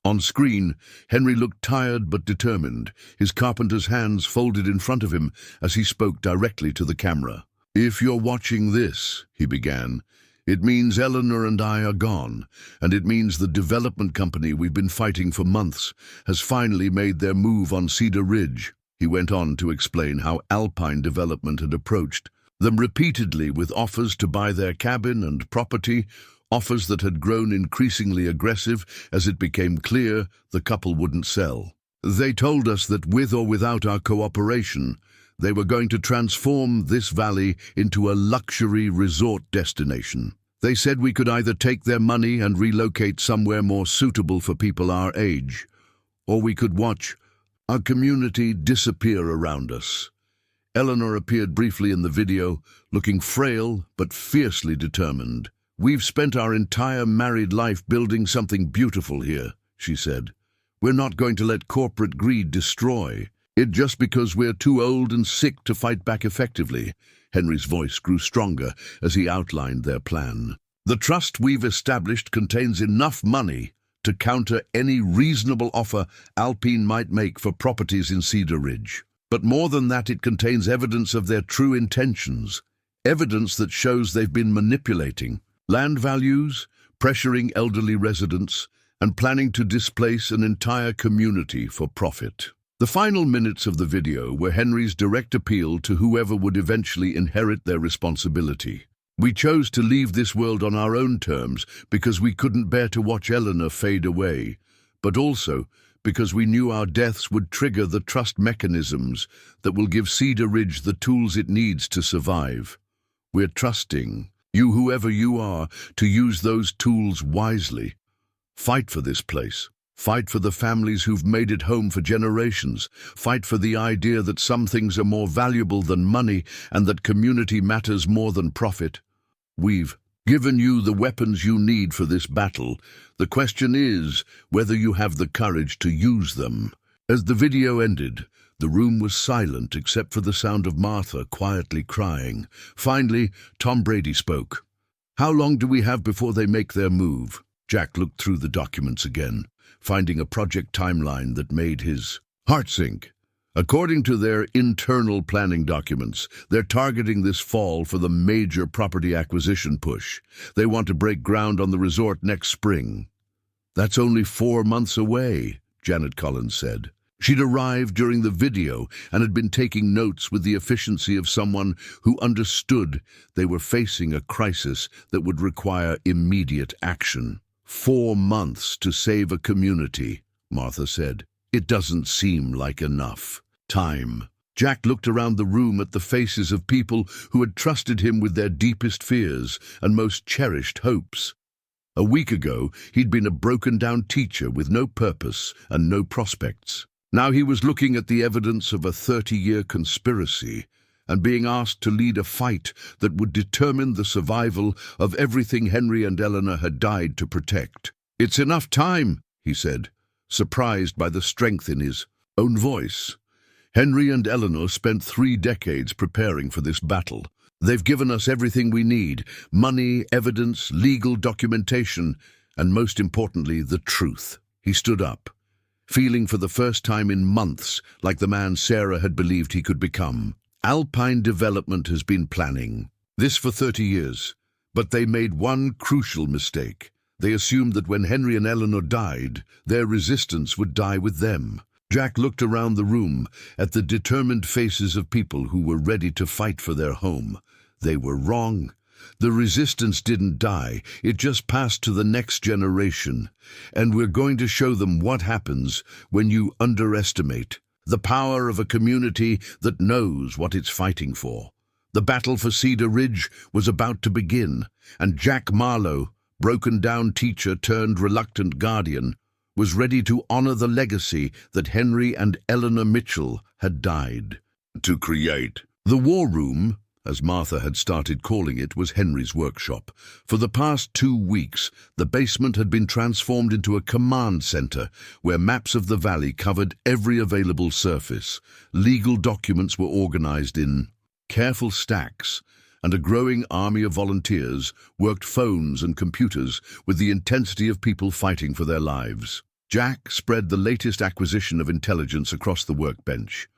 On screen, Henry looked tired but determined, his carpenter's hands folded in front of him as he spoke directly to the camera. "If you're watching this," he began, "it means Eleanor and I are gone, and it means the development company we've been fighting for months has finally made their move on Cedar Ridge." He went on to explain how Alpine Development had approached them repeatedly with offers to buy their cabin and property, offers that had grown increasingly aggressive as it became clear the couple wouldn't sell. "They told us that with or without our cooperation, they were going to transform this valley into a luxury resort destination. They said we could either take their money and relocate somewhere more suitable for people our age, or we could watch our community disappear around us." Eleanor appeared briefly in the video, looking frail but fiercely determined. "We've spent our entire married life building something beautiful here," she said. "We're not going to let corporate greed destroy it just because we're too old and sick to fight back effectively." Henry's voice grew stronger as he outlined their plan. "The trust we've established contains enough money to counter any reasonable offer Alpine might make for properties in Cedar Ridge. But more than that, it contains evidence of their true intentions, evidence that shows they've been manipulating land values, pressuring elderly residents, and planning to displace an entire community for profit." The final minutes of the video were Henry's direct appeal to whoever would eventually inherit their responsibility. "We chose to leave this world on our own terms because we couldn't bear to watch Eleanor fade away, but also because we knew our deaths would trigger the trust mechanisms that will give Cedar Ridge the tools it needs to survive. We're trusting you, whoever you are, to use those tools wisely. Fight for this place. Fight for the families who've made it home for generations. Fight for the idea that some things are more valuable than money and that community matters more than profit. We've given you the weapons you need for this battle. The question is whether you have the courage to use them. As the video ended, the room was silent except for the sound of Martha quietly crying. Finally, Tom Brady spoke. "How long do we have before they make their move?" Jack looked through the documents again, finding a project timeline that made his heart sink. According to their internal planning documents, they're targeting this fall for the major property acquisition push. They want to break ground on the resort next spring. "That's only 4 months away," Janet Collins said. She'd arrived during the video and had been taking notes with the efficiency of someone who understood they were facing a crisis that would require immediate action. 4 months to save a community, Martha said. It doesn't seem like enough time. Jack looked around the room at the faces of people who had trusted him with their deepest fears and most cherished hopes. A week ago, he'd been a broken-down teacher with no purpose and no prospects. Now he was looking at the evidence of a 30-year conspiracy and being asked to lead a fight that would determine the survival of everything Henry and Eleanor had died to protect. "It's enough time," he said, surprised by the strength in his own voice. Henry and Eleanor spent 3 decades preparing for this battle. They've given us everything we need: money, evidence, legal documentation, and most importantly, the truth. He stood up, feeling for the first time in months like the man Sarah had believed he could become. Alpine Development has been planning this for 30 years, but they made one crucial mistake. They assumed that when Henry and Eleanor died, their resistance would die with them. Jack looked around the room at the determined faces of people who were ready to fight for their home. They were wrong. The resistance didn't die, it just passed to the next generation. And we're going to show them what happens when you underestimate the power of a community that knows what it's fighting for. The battle for Cedar Ridge was about to begin, and Jack Marlowe, broken-down teacher turned reluctant guardian, was ready to honor the legacy that Henry and Eleanor Mitchell had died to create. The war room, as Martha had started calling it, was Henry's workshop. For the past 2 weeks, the basement had been transformed into a command center where maps of the valley covered every available surface. Legal documents were organized in careful stacks, and a growing army of volunteers worked phones and computers with the intensity of people fighting for their lives. Jack spread the latest acquisition of intelligence across the workbench.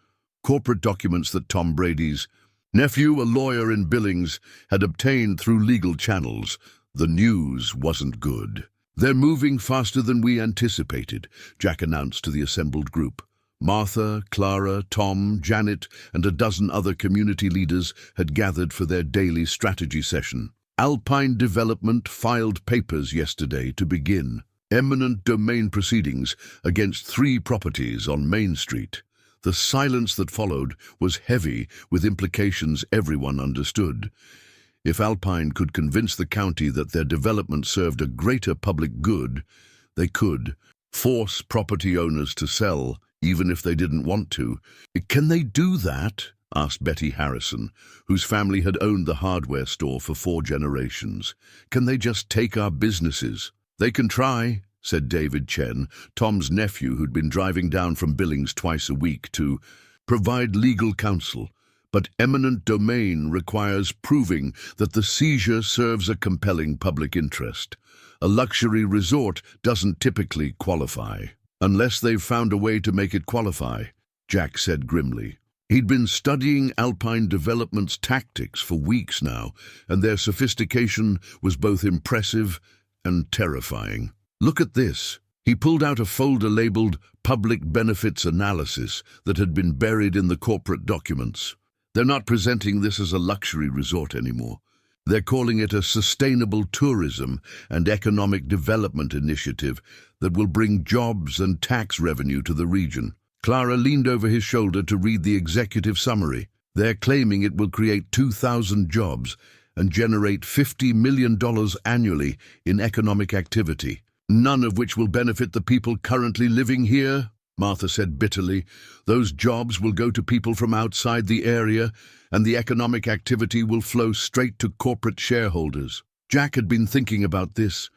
Corporate documents that Tom Brady's nephew, a lawyer in Billings, had obtained through legal channels. The news wasn't good. "They're moving faster than we anticipated," Jack announced to the assembled group. Martha, Clara, Tom, Janet, and a dozen other community leaders had gathered for their daily strategy session. Alpine Development filed papers yesterday to begin eminent domain proceedings against 3 properties on Main Street. The silence that followed was heavy with implications everyone understood. If Alpine could convince the county that their development served a greater public good, they could force property owners to sell even if they didn't want to. "Can they do that?" asked Betty Harrison, whose family had owned the hardware store for 4 generations. "Can they just take our businesses?" "They can try," said David Chen, Tom's nephew who'd been driving down from Billings twice a week to provide legal counsel. "But eminent domain requires proving that the seizure serves a compelling public interest. A luxury resort doesn't typically qualify." "Unless they've found a way to make it qualify," Jack said grimly. He'd been studying Alpine Development's tactics for weeks now, and their sophistication was both impressive and terrifying. "Look at this." He pulled out a folder labeled Public Benefits Analysis that had been buried in the corporate documents. "They're not presenting this as a luxury resort anymore. They're calling it a sustainable tourism and economic development initiative that will bring jobs and tax revenue to the region. Clara leaned over his shoulder to read the executive summary. They're claiming it will create 2,000 jobs and generate $50 million annually in economic activity, none of which will benefit the people currently living here, Martha said bitterly. Those jobs will go to people from outside the area, and the economic activity will flow straight to corporate shareholders. Jack had been thinking about this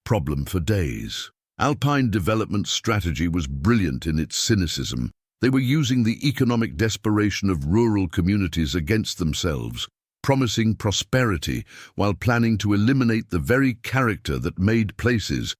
problem for days. Alpine Development's strategy was brilliant in its cynicism. They were using the economic desperation of rural communities against themselves, promising prosperity while planning to eliminate the very character that made places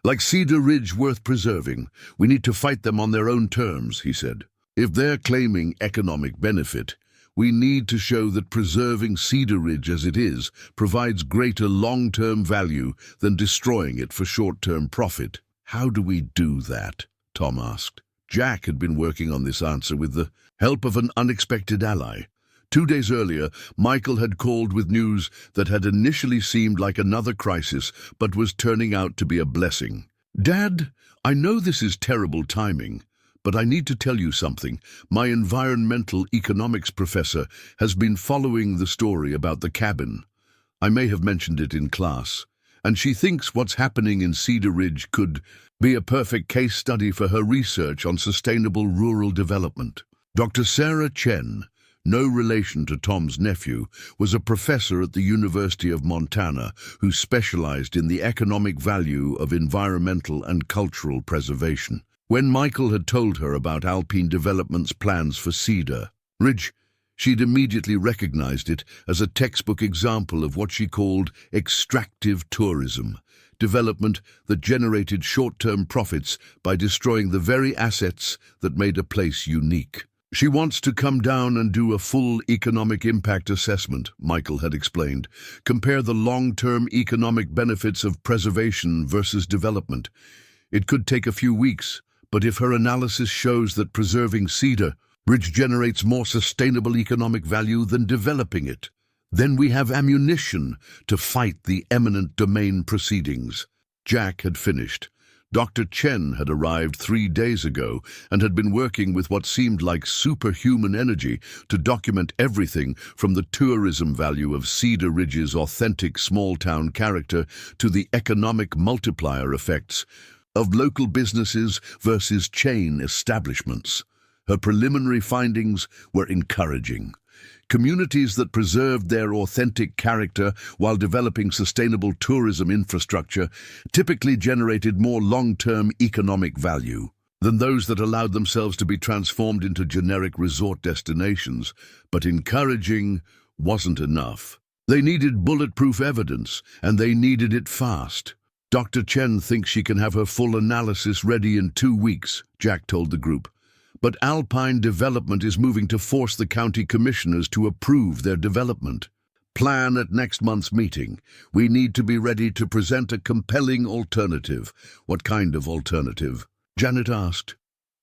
like Cedar Ridge worth preserving. We need to fight them on their own terms, he said. If they're claiming economic benefit, we need to show that preserving Cedar Ridge as it is provides greater long-term value than destroying it for short-term profit. How do we do that? Tom asked. Jack had been working on this answer with the help of an unexpected ally. 2 days earlier, Michael had called with news that had initially seemed like another crisis, but was turning out to be a blessing. Dad, I know this is terrible timing, but I need to tell you something. My environmental economics professor has been following the story about the cabin. I may have mentioned it in class, and she thinks what's happening in Cedar Ridge could be a perfect case study for her research on sustainable rural development. Dr. Sarah Chen, no relation to Tom's nephew, was a professor at the University of Montana who specialized in the economic value of environmental and cultural preservation. When Michael had told her about Alpine Development's plans for Cedar Ridge, she'd immediately recognized it as a textbook example of what she called extractive tourism, development that generated short-term profits by destroying the very assets that made a place unique. She wants to come down and do a full economic impact assessment, Michael had explained. Compare the long-term economic benefits of preservation versus development. It could take a few weeks, but if her analysis shows that preserving Cedar Ridge generates more sustainable economic value than developing it, then we have ammunition to fight the eminent domain proceedings. Jack had finished. Dr. Chen had arrived 3 days ago and had been working with what seemed like superhuman energy to document everything from the tourism value of Cedar Ridge's authentic small-town character to the economic multiplier effects of local businesses versus chain establishments. Her preliminary findings were encouraging. Communities that preserved their authentic character while developing sustainable tourism infrastructure typically generated more long-term economic value than those that allowed themselves to be transformed into generic resort destinations. But encouraging wasn't enough. They needed bulletproof evidence, and they needed it fast. Dr. Chen thinks she can have her full analysis ready in 2 weeks, Jack told the group. But Alpine Development is moving to force the county commissioners to approve their development plan at next month's meeting. We need to be ready to present a compelling alternative. What kind of alternative? Janet asked.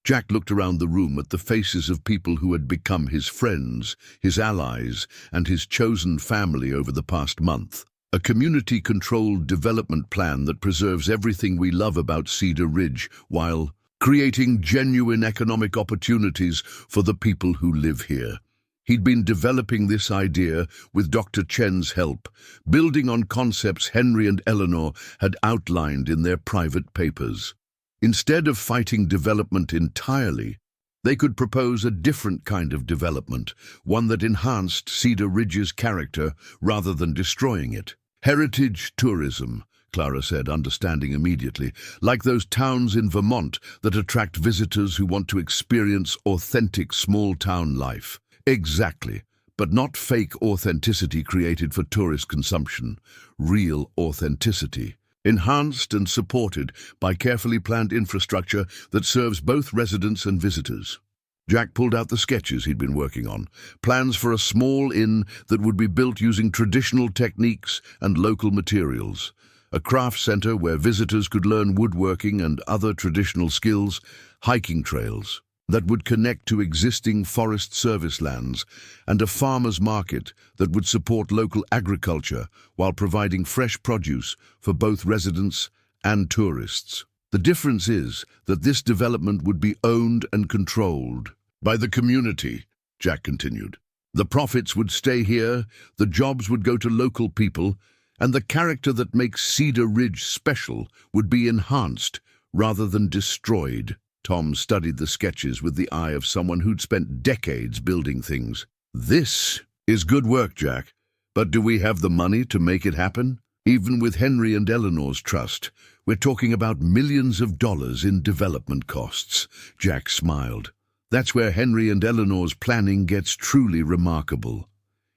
Jack looked around the room at the faces of people who had become his friends, his allies, and his chosen family over the past month. A community-controlled development plan that preserves everything we love about Cedar Ridge while creating genuine economic opportunities for the people who live here. He'd been developing this idea with Dr. Chen's help, building on concepts Henry and Eleanor had outlined in their private papers. Instead of fighting development entirely, they could propose a different kind of development, one that enhanced Cedar Ridge's character rather than destroying it. Heritage tourism, Clara said, understanding immediately, like those towns in Vermont that attract visitors who want to experience authentic small-town life. Exactly, but not fake authenticity created for tourist consumption. Real authenticity, enhanced and supported by carefully planned infrastructure that serves both residents and visitors. Jack pulled out the sketches he'd been working on, plans for a small inn that would be built using traditional techniques and local materials. A craft center where visitors could learn woodworking and other traditional skills, hiking trails, that would connect to existing Forest Service lands, and a farmers' market that would support local agriculture while providing fresh produce for both residents and tourists. The difference is that this development would be owned and controlled by the community, Jack continued. The profits would stay here, the jobs would go to local people, and the character that makes Cedar Ridge special would be enhanced rather than destroyed. Tom studied the sketches with the eye of someone who'd spent decades building things. This is good work, Jack, but do we have the money to make it happen? Even with Henry and Eleanor's trust, we're talking about millions of dollars in development costs. Jack smiled. That's where Henry and Eleanor's planning gets truly remarkable.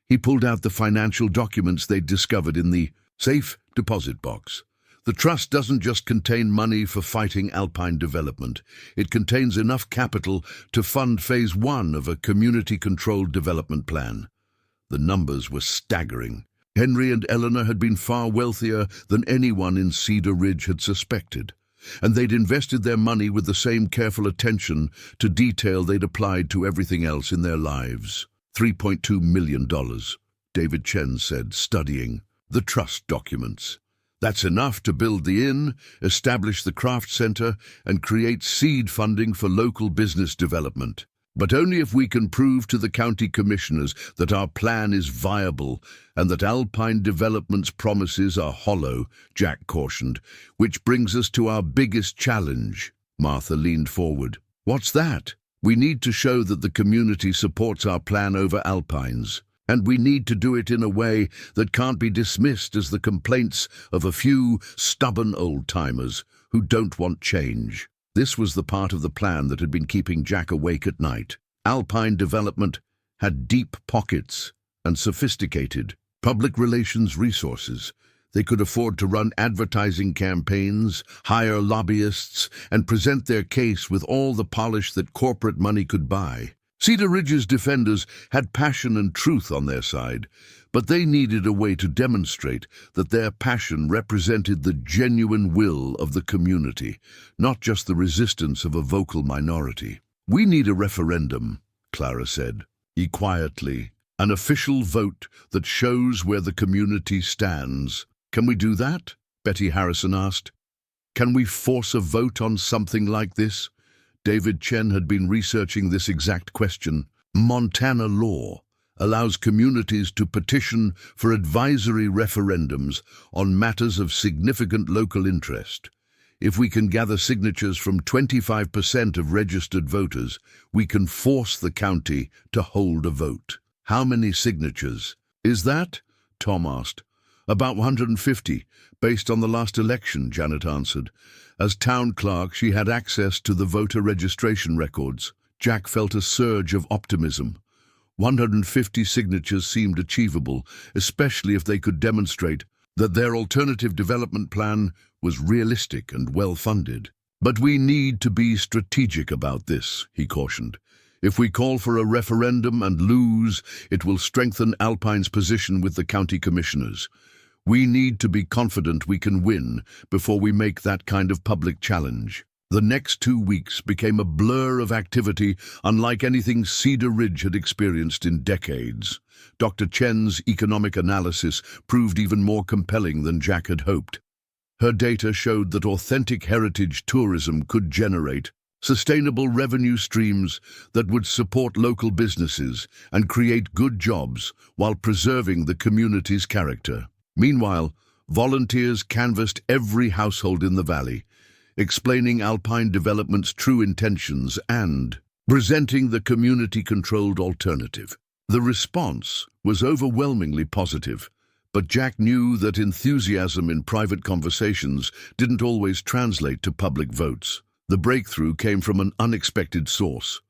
He pulled out the financial documents they'd discovered in the safe deposit box. The trust doesn't just contain money for fighting alpine development. It contains enough capital to fund phase 1 of a community-controlled development plan. The numbers were staggering. Henry and Eleanor had been far wealthier than anyone in Cedar Ridge had suspected, and they'd invested their money with the same careful attention to detail they'd applied to everything else in their lives. $3.2 million, David Chen said, studying the trust documents. That's enough to build the inn, establish the craft center, and create seed funding for local business development. But only if we can prove to the county commissioners that our plan is viable and that Alpine Development's promises are hollow, Jack cautioned, which brings us to our biggest challenge. Martha leaned forward. What's that? We need to show that the community supports our plan over Alpines, and we need to do it in a way that can't be dismissed as the complaints of a few stubborn old-timers who don't want change. This was the part of the plan that had been keeping Jack awake at night. Alpine Development had deep pockets and sophisticated public relations resources. They could afford to run advertising campaigns, hire lobbyists, and present their case with all the polish that corporate money could buy. Cedar Ridge's defenders had passion and truth on their side, but they needed a way to demonstrate that their passion represented the genuine will of the community, not just the resistance of a vocal minority. We need a referendum, Clara said, quietly, an official vote that shows where the community stands. Can we do that? Betty Harrison asked. Can we force a vote on something like this? David Chen had been researching this exact question. Montana law allows communities to petition for advisory referendums on matters of significant local interest. If we can gather signatures from 25% of registered voters, we can force the county to hold a vote. How many signatures is that? Tom asked. About 150, based on the last election, Janet answered. As town clerk, she had access to the voter registration records. Jack felt a surge of optimism. 150 signatures seemed achievable, especially if they could demonstrate that their alternative development plan was realistic and well-funded. But we need to be strategic about this, he cautioned. If we call for a referendum and lose, it will strengthen Alpine's position with the county commissioners. We need to be confident we can win before we make that kind of public challenge. The next 2 weeks became a blur of activity unlike anything Cedar Ridge had experienced in decades. Dr. Chen's economic analysis proved even more compelling than Jack had hoped. Her data showed that authentic heritage tourism could generate sustainable revenue streams that would support local businesses and create good jobs while preserving the community's character. Meanwhile, volunteers canvassed every household in the valley, explaining Alpine Development's true intentions and presenting the community-controlled alternative. The response was overwhelmingly positive, but Jack knew that enthusiasm in private conversations didn't always translate to public votes. The breakthrough came from an unexpected source.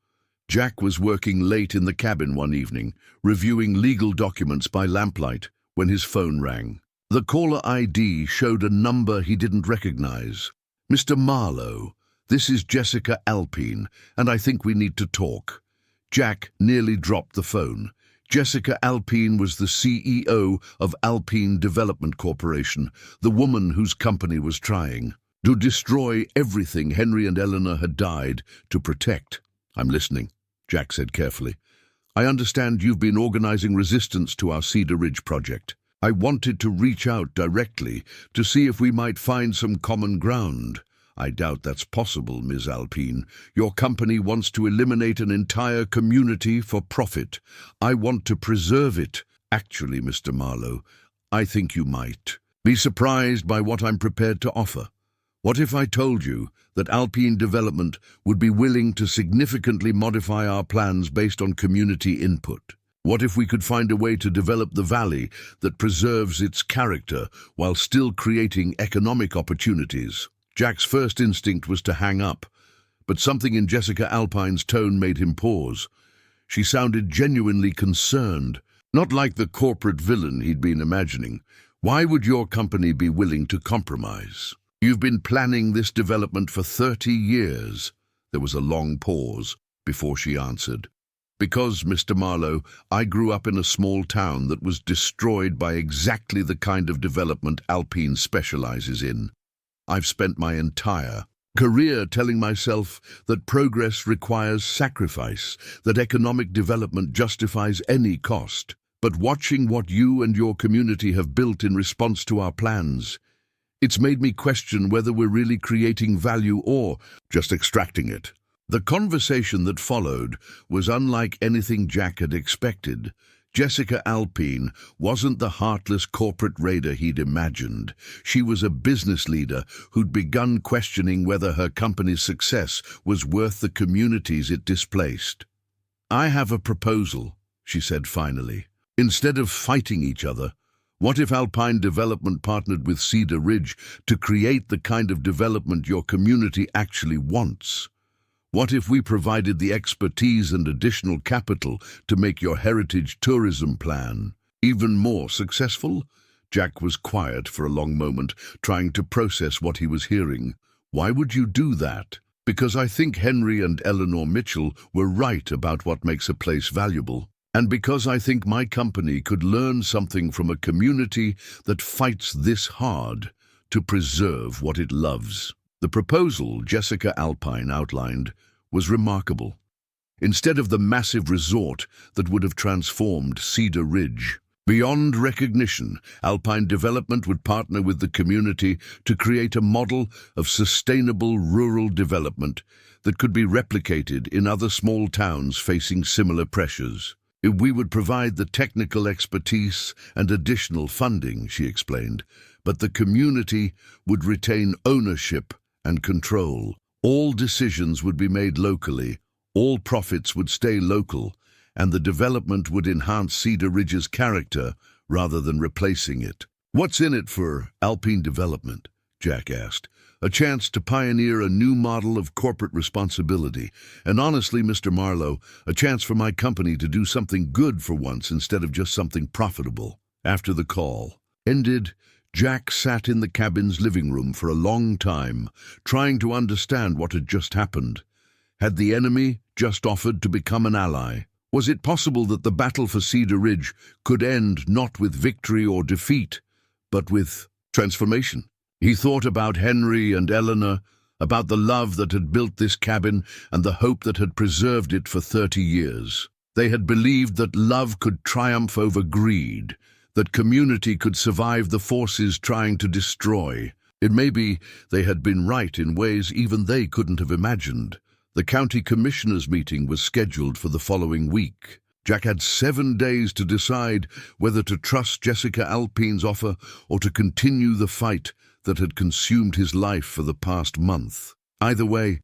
Jack was working late in the cabin one evening, reviewing legal documents by lamplight, when his phone rang. The caller ID showed a number he didn't recognize. Mr. Marlowe, this is Jessica Alpine, and I think we need to talk. Jack nearly dropped the phone. Jessica Alpine was the CEO of Alpine Development Corporation, the woman whose company was trying to destroy everything Henry and Eleanor had died to protect. I'm listening, Jack said carefully. I understand you've been organizing resistance to our Cedar Ridge project. I wanted to reach out directly to see if we might find some common ground. I doubt that's possible, Ms. Alpine. Your company wants to eliminate an entire community for profit. I want to preserve it. Actually, Mr. Marlowe, I think you might be surprised by what I'm prepared to offer. What if I told you that Alpine Development would be willing to significantly modify our plans based on community input? What if we could find a way to develop the valley that preserves its character while still creating economic opportunities? Jack's first instinct was to hang up, but something in Jessica Alpine's tone made him pause. She sounded genuinely concerned, not like the corporate villain he'd been imagining. Why would your company be willing to compromise? You've been planning this development for 30 years. There was a long pause before she answered. Because, Mr. Marlowe, I grew up in a small town that was destroyed by exactly the kind of development Alpine specializes in. I've spent my entire career telling myself that progress requires sacrifice, that economic development justifies any cost. But watching what you and your community have built in response to our plans, it's made me question whether we're really creating value or just extracting it. The conversation that followed was unlike anything Jack had expected. Jessica Alpine wasn't the heartless corporate raider he'd imagined. She was a business leader who'd begun questioning whether her company's success was worth the communities it displaced. I have a proposal, she said finally. Instead of fighting each other, what if Alpine Development partnered with Cedar Ridge to create the kind of development your community actually wants? What if we provided the expertise and additional capital to make your heritage tourism plan even more successful? Jack was quiet for a long moment, trying to process what he was hearing. Why would you do that? Because I think Henry and Eleanor Mitchell were right about what makes a place valuable. And because I think my company could learn something from a community that fights this hard to preserve what it loves. The proposal Jessica Alpine outlined was remarkable. Instead of the massive resort that would have transformed Cedar Ridge, beyond recognition, Alpine Development would partner with the community to create a model of sustainable rural development that could be replicated in other small towns facing similar pressures. We would provide the technical expertise and additional funding, she explained, but the community would retain ownership and control. All decisions would be made locally, all profits would stay local, and the development would enhance Cedar Ridge's character rather than replacing it. What's in it for Alpine Development? Jack asked. A chance to pioneer a new model of corporate responsibility. And honestly, Mr. Marlowe, a chance for my company to do something good for once instead of just something profitable. After the call ended, Jack sat in the cabin's living room for a long time, trying to understand what had just happened. Had the enemy just offered to become an ally? Was it possible that the battle for Cedar Ridge could end not with victory or defeat, but with transformation? He thought about Henry and Eleanor, about the love that had built this cabin and the hope that had preserved it for 30 years. They had believed that love could triumph over greed, that community could survive the forces trying to destroy. It may be they had been right in ways even they couldn't have imagined. The county commissioners' meeting was scheduled for the following week. Jack had 7 days to decide whether to trust Jessica Alpine's offer or to continue the fight that had consumed his life for the past month. Either way,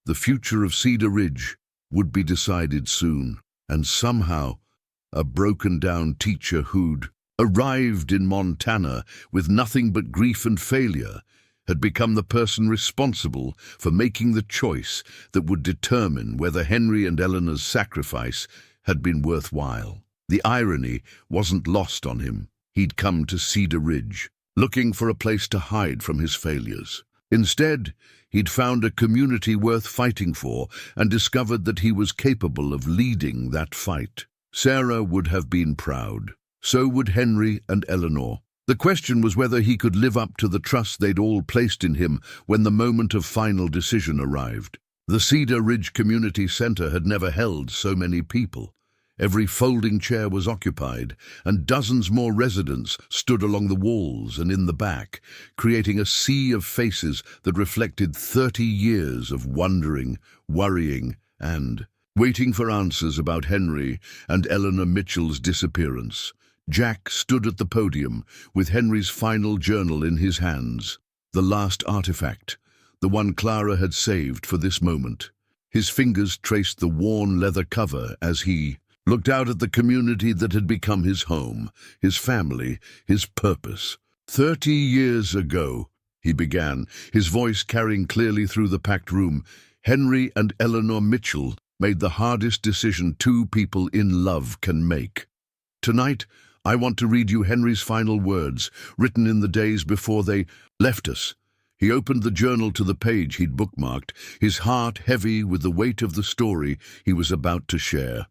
the future of Cedar Ridge would be decided soon, and somehow a broken-down teacher who'd arrived in Montana with nothing but grief and failure had become the person responsible for making the choice that would determine whether Henry and Eleanor's sacrifice had been worthwhile. The irony wasn't lost on him. He'd come to Cedar Ridge, looking for a place to hide from his failures. Instead, he'd found a community worth fighting for and discovered that he was capable of leading that fight. Sarah would have been proud. So would Henry and Eleanor. The question was whether he could live up to the trust they'd all placed in him when the moment of final decision arrived. The Cedar Ridge Community Center had never held so many people. Every folding chair was occupied, and dozens more residents stood along the walls and in the back, creating a sea of faces that reflected 30 years of wondering, worrying, and waiting for answers about Henry and Eleanor Mitchell's disappearance. Jack stood at the podium with Henry's final journal in his hands, the last artifact, the one Clara had saved for this moment. His fingers traced the worn leather cover as he looked out at the community that had become his home, his family, his purpose. 30 years ago, he began, his voice carrying clearly through the packed room, Henry and Eleanor Mitchell made the hardest decision two people in love can make. Tonight, I want to read you Henry's final words, written in the days before they left us. He opened the journal to the page he'd bookmarked, his heart heavy with the weight of the story he was about to share.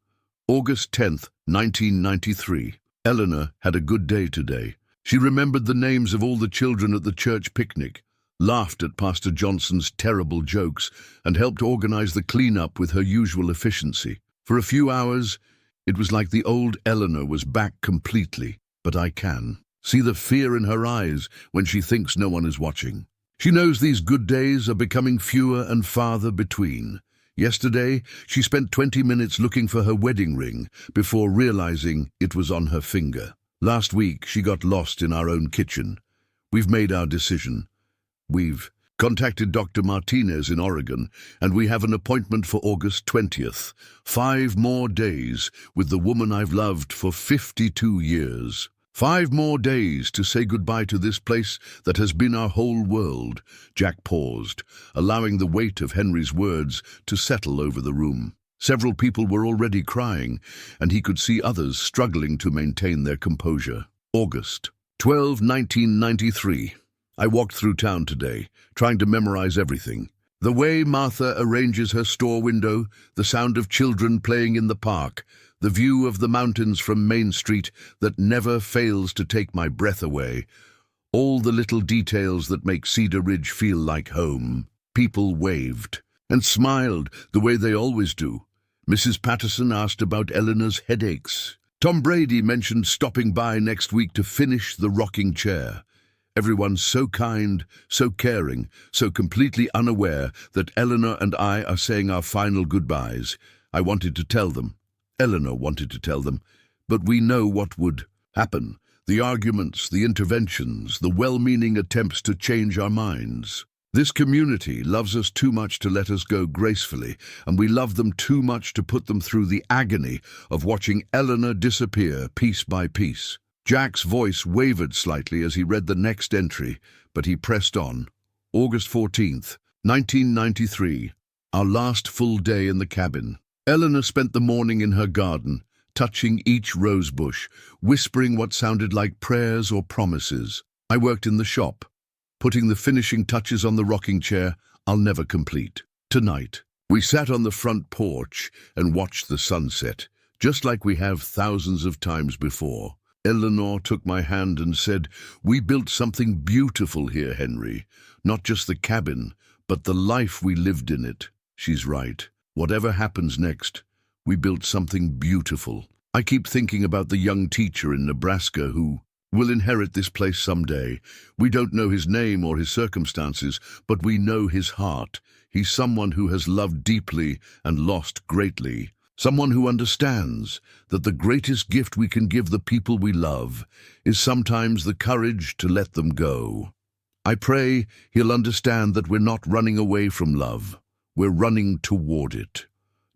August 10th, 1993. Eleanor had a good day today. She remembered the names of all the children at the church picnic, laughed at Pastor Johnson's terrible jokes, and helped organize the cleanup with her usual efficiency. For a few hours, it was like the old Eleanor was back completely, but I can see the fear in her eyes when she thinks no one is watching. She knows these good days are becoming fewer and farther between. Yesterday, she spent 20 minutes looking for her wedding ring before realizing it was on her finger. Last week, she got lost in our own kitchen. We've made our decision. We've contacted Dr. Martinez in Oregon, and we have an appointment for August 20th. 5 more days with the woman I've loved for 52 years. 5 more days to say goodbye to this place that has been our whole world. Jack paused, allowing the weight of Henry's words to settle over the room. Several people were already crying, and he could see others struggling to maintain their composure. August 12, 1993. I walked through town today, trying to memorize everything. The way Martha arranges her store window, the sound of children playing in the park, the view of the mountains from Main Street that never fails to take my breath away. All the little details that make Cedar Ridge feel like home. People waved and smiled the way they always do. Mrs. Patterson asked about Eleanor's headaches. Tom Brady mentioned stopping by next week to finish the rocking chair. Everyone so kind, so caring, so completely unaware that Eleanor and I are saying our final goodbyes. I wanted to tell them. Eleanor wanted to tell them. But we know what would happen. The arguments, the interventions, the well-meaning attempts to change our minds. This community loves us too much to let us go gracefully, and we love them too much to put them through the agony of watching Eleanor disappear piece by piece. Jack's voice wavered slightly as he read the next entry, but he pressed on. August 14th, 1993. Our last full day in the cabin. Eleanor spent the morning in her garden, touching each rose bush, whispering what sounded like prayers or promises. I worked in the shop, putting the finishing touches on the rocking chair I'll never complete. Tonight, we sat on the front porch and watched the sunset, just like we have thousands of times before. Eleanor took my hand and said, "We built something beautiful here, Henry. Not just the cabin, but the life we lived in it." She's right. Whatever happens next, we built something beautiful. I keep thinking about the young teacher in Nebraska who will inherit this place someday. We don't know his name or his circumstances, but we know his heart. He's someone who has loved deeply and lost greatly. Someone who understands that the greatest gift we can give the people we love is sometimes the courage to let them go. I pray he'll understand that we're not running away from love. We're running toward it,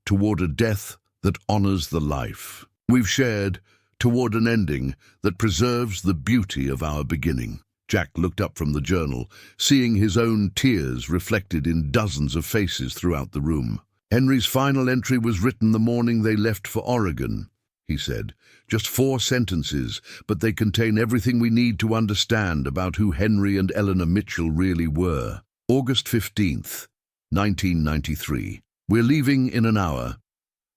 toward a death that honors the life we've shared, toward an ending that preserves the beauty of our beginning. Jack looked up from the journal, seeing his own tears reflected in dozens of faces throughout the room. Henry's final entry was written the morning they left for Oregon, he said. Just 4 sentences, but they contain everything we need to understand about who Henry and Eleanor Mitchell really were. August 15th, 1993. We're leaving in an hour.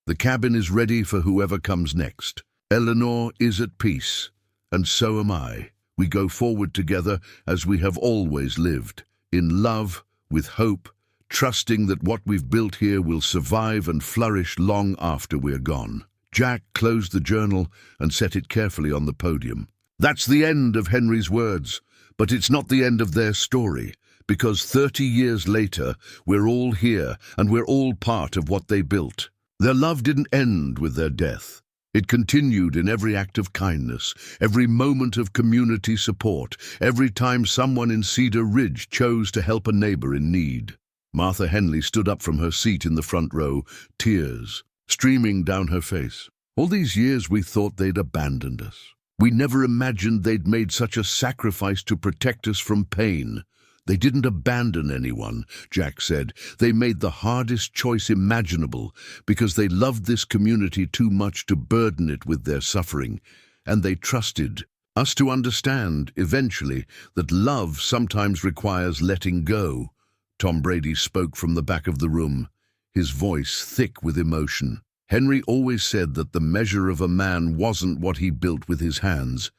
The cabin is ready for whoever comes next. Eleanor is at peace, and so am I. We go forward together as we have always lived, in love, with hope, trusting that what we've built here will survive and flourish long after we're gone. Jack closed the journal and set it carefully on the podium. That's the end of Henry's words, but it's not the end of their story, because 30 years later, we're all here and we're all part of what they built. Their love didn't end with their death. It continued in every act of kindness, every moment of community support, every time someone in Cedar Ridge chose to help a neighbor in need. Martha Henley stood up from her seat in the front row, tears streaming down her face. All these years we thought they'd abandoned us. We never imagined they'd made such a sacrifice to protect us from pain. They didn't abandon anyone, Jack said. They made the hardest choice imaginable because they loved this community too much to burden it with their suffering, and they trusted us to understand, eventually, that love sometimes requires letting go. Tom Brady spoke from the back of the room, his voice thick with emotion. Henry always said that the measure of a man wasn't what he built with his hands,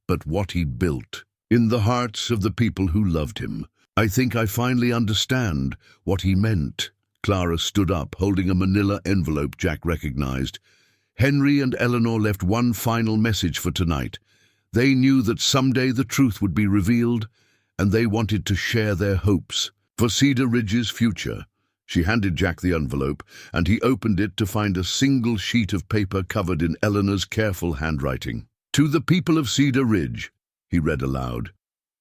but what he built in the hearts of the people who loved him. I think I finally understand what he meant. Clara stood up, holding a manila envelope Jack recognized. Henry and Eleanor left one final message for tonight. They knew that someday the truth would be revealed, and they wanted to share their hopes for Cedar Ridge's future. She handed Jack the envelope, and he opened it to find a single sheet of paper covered in Eleanor's careful handwriting. "To the people of Cedar Ridge," he read aloud.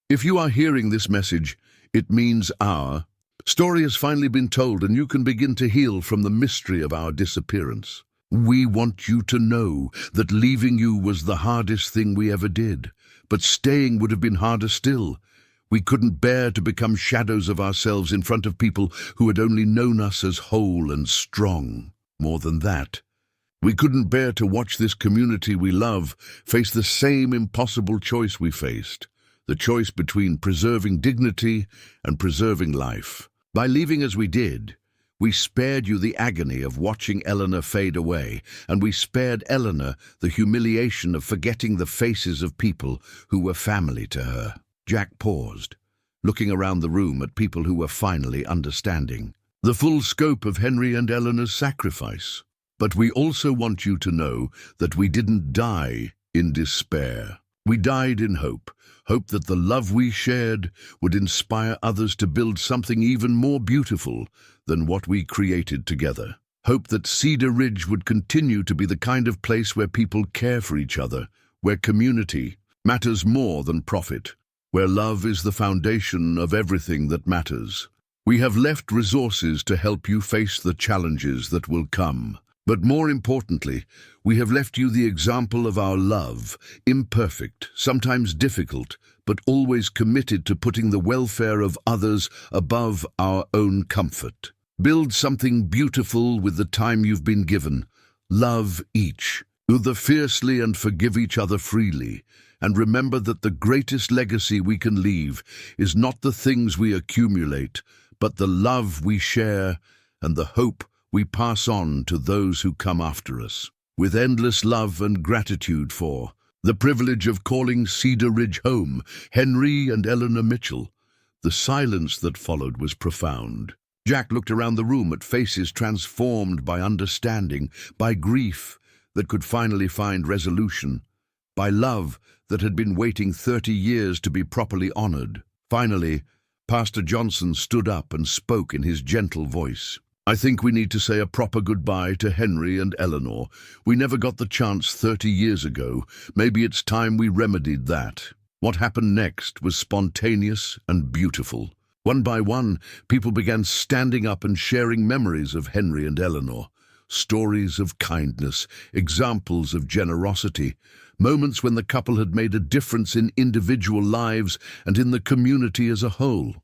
"If you are hearing this message, it means our story has finally been told, and you can begin to heal from the mystery of our disappearance. We want you to know that leaving you was the hardest thing we ever did, but staying would have been harder still. We couldn't bear to become shadows of ourselves in front of people who had only known us as whole and strong. More than that, we couldn't bear to watch this community we love face the same impossible choice we faced, the choice between preserving dignity and preserving life. By leaving as we did, we spared you the agony of watching Eleanor fade away, and we spared Eleanor the humiliation of forgetting the faces of people who were family to her." Jack paused, looking around the room at people who were finally understanding the full scope of Henry and Eleanor's sacrifice. "But we also want you to know that we didn't die in despair. We died in hope, hope that the love we shared would inspire others to build something even more beautiful than what we created together. Hope that Cedar Ridge would continue to be the kind of place where people care for each other, where community matters more than profit, where love is the foundation of everything that matters. We have left resources to help you face the challenges that will come. But more importantly, we have left you the example of our love, imperfect, sometimes difficult, but always committed to putting the welfare of others above our own comfort. Build something beautiful with the time you've been given. Love each other fiercely and forgive each other freely. And remember that the greatest legacy we can leave is not the things we accumulate, but the love we share and the hope we pass on to those who come after us. With endless love and gratitude for the privilege of calling Cedar Ridge home, Henry and Eleanor Mitchell." The silence that followed was profound. Jack looked around the room at faces transformed by understanding, by grief that could finally find resolution, by love that had been waiting 30 years to be properly honored. Finally, Pastor Johnson stood up and spoke in his gentle voice. "I think we need to say a proper goodbye to Henry and Eleanor. We never got the chance 30 years ago. Maybe it's time we remedied that." What happened next was spontaneous and beautiful. One by one, people began standing up and sharing memories of Henry and Eleanor. Stories of kindness, examples of generosity, moments when the couple had made a difference in individual lives and in the community as a whole.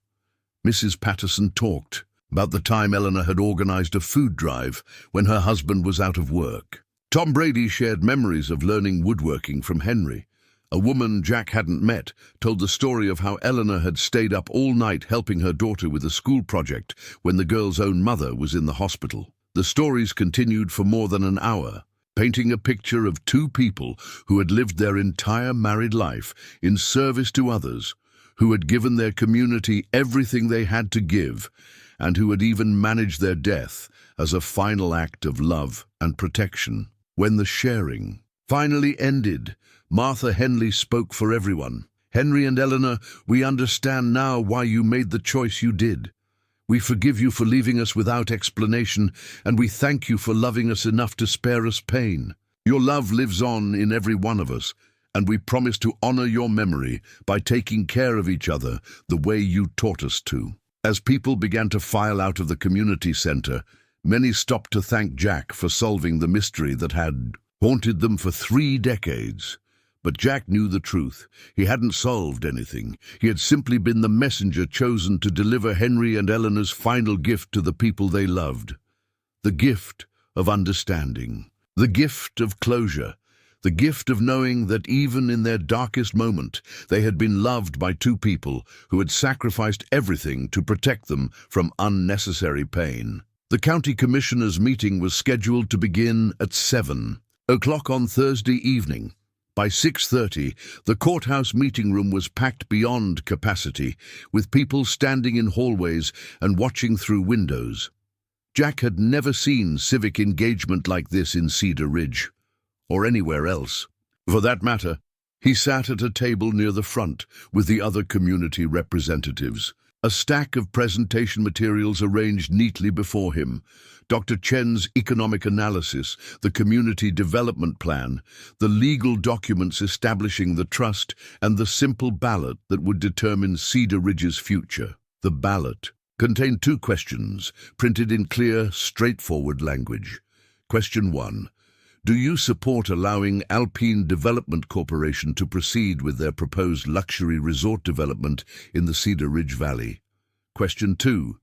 Mrs. Patterson talked about the time Eleanor had organized a food drive when her husband was out of work. Tom Brady shared memories of learning woodworking from Henry. A woman Jack hadn't met told the story of how Eleanor had stayed up all night helping her daughter with a school project when the girl's own mother was in the hospital. The stories continued for more than an hour, painting a picture of two people who had lived their entire married life in service to others, who had given their community everything they had to give, and who had even managed their death as a final act of love and protection. When the sharing finally ended, Martha Henley spoke for everyone. "Henry and Eleanor, we understand now why you made the choice you did. We forgive you for leaving us without explanation, and we thank you for loving us enough to spare us pain. Your love lives on in every one of us, and we promise to honor your memory by taking care of each other the way you taught us to." As people began to file out of the community center, many stopped to thank Jack for solving the mystery that had haunted them for 3 decades. But Jack knew the truth. He hadn't solved anything. He had simply been the messenger chosen to deliver Henry and Eleanor's final gift to the people they loved. The gift of understanding. The gift of closure. The gift of knowing that even in their darkest moment, they had been loved by 2 people who had sacrificed everything to protect them from unnecessary pain. The county commissioners' meeting was scheduled to begin at 7 o'clock on Thursday evening. By 6:30, the courthouse meeting room was packed beyond capacity, with people standing in hallways and watching through windows. Jack had never seen civic engagement like this in Cedar Ridge, or anywhere else. For that matter, he sat at a table near the front with the other community representatives. A stack of presentation materials arranged neatly before him. Dr. Chen's economic analysis, the community development plan, the legal documents establishing the trust, and the simple ballot that would determine Cedar Ridge's future. The ballot contained 2 questions, printed in clear, straightforward language. Question 1. Do you support allowing Alpine Development Corporation to proceed with their proposed luxury resort development in the Cedar Ridge Valley? Question 2.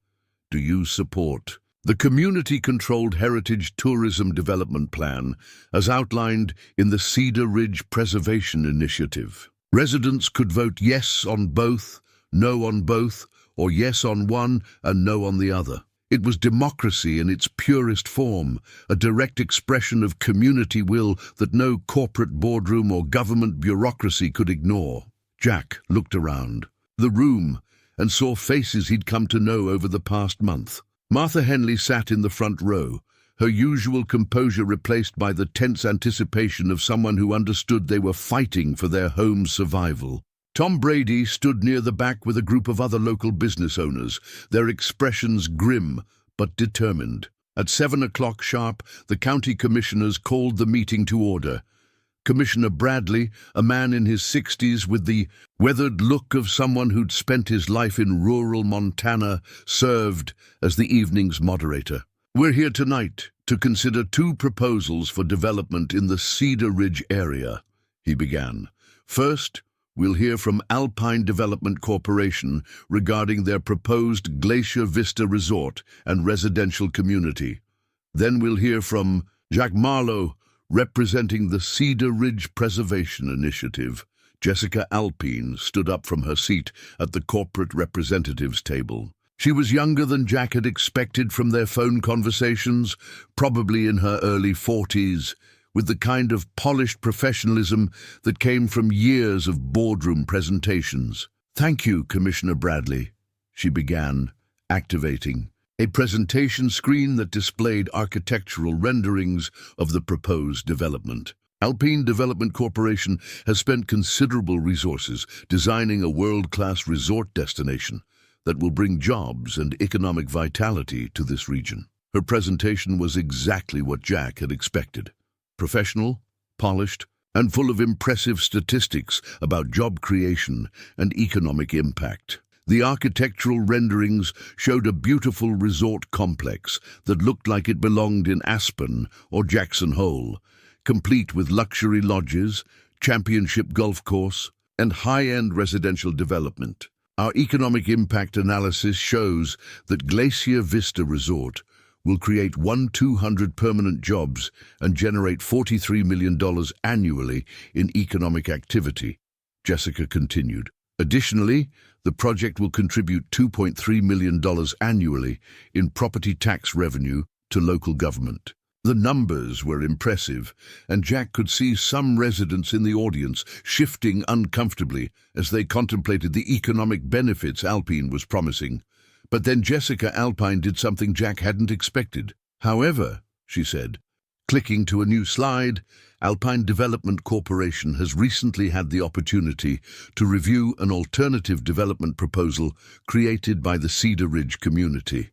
Do you support the community-controlled Heritage Tourism Development Plan as outlined in the Cedar Ridge Preservation Initiative? Residents could vote yes on both, no on both, or yes on one and no on the other. It was democracy in its purest form, a direct expression of community will that no corporate boardroom or government bureaucracy could ignore. Jack looked around the room and saw faces he'd come to know over the past month. Martha Henley sat in the front row, her usual composure replaced by the tense anticipation of someone who understood they were fighting for their home's survival. Tom Brady stood near the back with a group of other local business owners, their expressions grim but determined. At 7 o'clock sharp, the county commissioners called the meeting to order. Commissioner Bradley, a man in his 60s with the weathered look of someone who'd spent his life in rural Montana, served as the evening's moderator. "We're here tonight to consider 2 proposals for development in the Cedar Ridge area," he began. "First, we'll hear from Alpine Development Corporation regarding their proposed Glacier Vista Resort and residential community. Then we'll hear from Jack Marlowe, representing the Cedar Ridge Preservation Initiative." Jessica Alpine stood up from her seat at the corporate representatives table. She was younger than Jack had expected from their phone conversations, probably in her early 40s, with the kind of polished professionalism that came from years of boardroom presentations. "Thank you, Commissioner Bradley," she began, activating a presentation screen that displayed architectural renderings of the proposed development. Alpine Development Corporation has spent considerable resources designing a world-class resort destination that will bring jobs and economic vitality to this region. Her presentation was exactly what Jack had expected. Professional, polished, and full of impressive statistics about job creation and economic impact. The architectural renderings showed a beautiful resort complex that looked like it belonged in Aspen or Jackson Hole, complete with luxury lodges, championship golf course, and high-end residential development. Our economic impact analysis shows that Glacier Vista Resort will create 200 permanent jobs and generate $43 million annually in economic activity, Jessica continued. Additionally, the project will contribute $2.3 million annually in property tax revenue to local government. The numbers were impressive, and Jack could see some residents in the audience shifting uncomfortably as they contemplated the economic benefits Alpine was promising. But then Jessica Alpine did something Jack hadn't expected. However, she said, clicking to a new slide, Alpine Development Corporation has recently had the opportunity to review an alternative development proposal created by the Cedar Ridge community.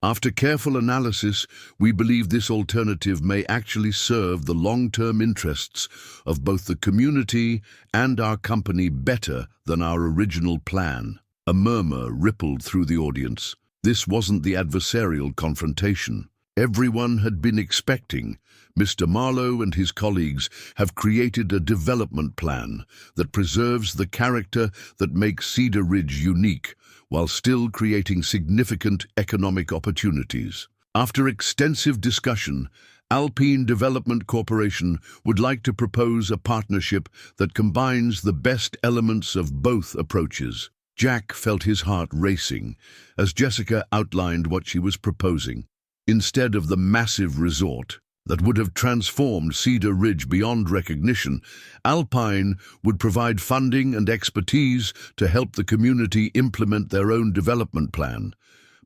After careful analysis, we believe this alternative may actually serve the long-term interests of both the community and our company better than our original plan. A murmur rippled through the audience. This wasn't the adversarial confrontation everyone had been expecting. Mr. Marlowe and his colleagues have created a development plan that preserves the character that makes Cedar Ridge unique, while still creating significant economic opportunities. After extensive discussion, Alpine Development Corporation would like to propose a partnership that combines the best elements of both approaches. Jack felt his heart racing as Jessica outlined what she was proposing. Instead of the massive resort that would have transformed Cedar Ridge beyond recognition, Alpine would provide funding and expertise to help the community implement their own development plan,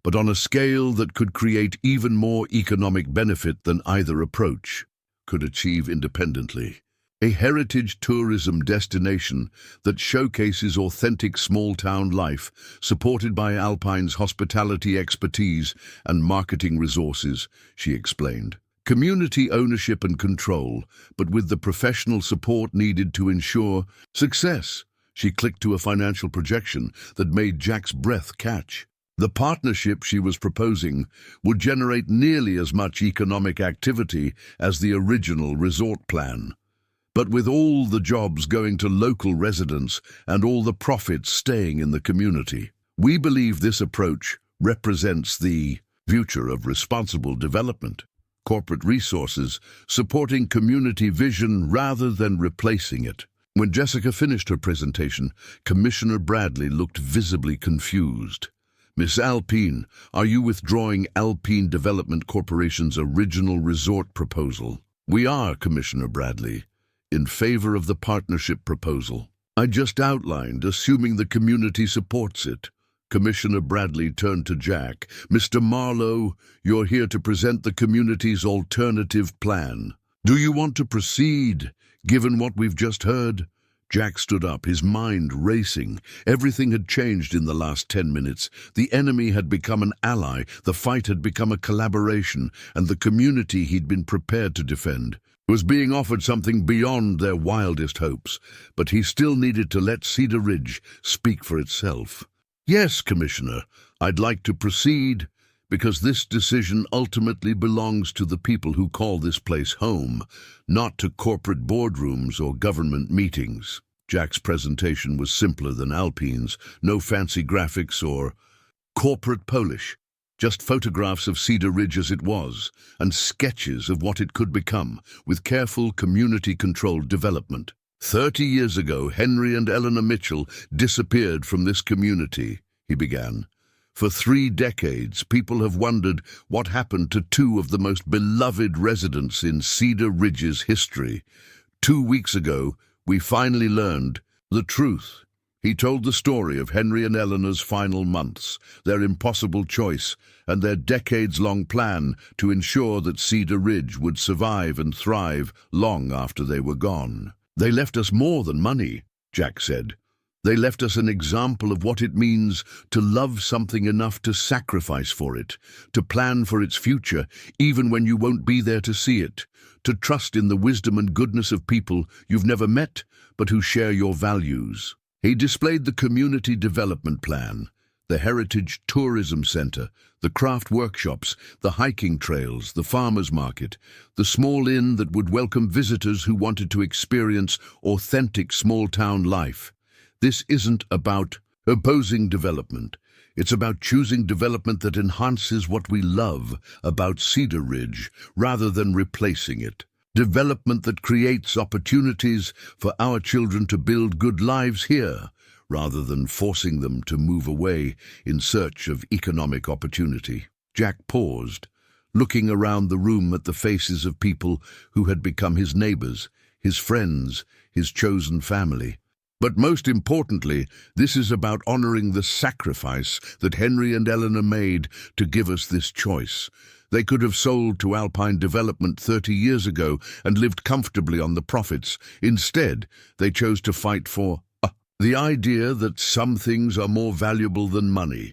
but on a scale that could create even more economic benefit than either approach could achieve independently. A heritage tourism destination that showcases authentic small-town life, supported by Alpine's hospitality expertise and marketing resources, she explained. Community ownership and control, but with the professional support needed to ensure success. She clicked to a financial projection that made Jack's breath catch. The partnership she was proposing would generate nearly as much economic activity as the original resort plan, but with all the jobs going to local residents and all the profits staying in the community. We believe this approach represents the future of responsible development. Corporate resources, supporting community vision rather than replacing it. When Jessica finished her presentation, Commissioner Bradley looked visibly confused. Miss Alpine, are you withdrawing Alpine Development Corporation's original resort proposal? We are, Commissioner Bradley, in favor of the partnership proposal I just outlined, assuming the community supports it. Commissioner Bradley turned to Jack. Mr. Marlowe, you're here to present the community's alternative plan. Do you want to proceed, given what we've just heard? Jack stood up, his mind racing. Everything had changed in the last 10 minutes. The enemy had become an ally, the fight had become a collaboration, and the community he'd been prepared to defend was being offered something beyond their wildest hopes. But he still needed to let Cedar Ridge speak for itself. Yes, Commissioner, I'd like to proceed, because this decision ultimately belongs to the people who call this place home, not to corporate boardrooms or government meetings. Jack's presentation was simpler than Alpine's, no fancy graphics or corporate polish, just photographs of Cedar Ridge as it was, and sketches of what it could become, with careful community-controlled development. 30 years ago, Henry and Eleanor Mitchell disappeared from this community, he began. For 3 decades, people have wondered what happened to 2 of the most beloved residents in Cedar Ridge's history. 2 weeks ago, we finally learned the truth. He told the story of Henry and Eleanor's final months, their impossible choice, and their decades-long plan to ensure that Cedar Ridge would survive and thrive long after they were gone. They left us more than money, Jack said. They left us an example of what it means to love something enough to sacrifice for it, to plan for its future, even when you won't be there to see it, to trust in the wisdom and goodness of people you've never met, but who share your values. He displayed the community development plan, the heritage tourism center, the craft workshops, the hiking trails, the farmers market, the small inn that would welcome visitors who wanted to experience authentic small-town life. This isn't about opposing development. It's about choosing development that enhances what we love about Cedar Ridge rather than replacing it. Development that creates opportunities for our children to build good lives here, rather than forcing them to move away in search of economic opportunity. Jack paused, looking around the room at the faces of people who had become his neighbors, his friends, his chosen family. But most importantly, this is about honoring the sacrifice that Henry and Eleanor made to give us this choice. They could have sold to Alpine Development 30 years ago and lived comfortably on the profits. Instead, they chose to fight for the idea that some things are more valuable than money,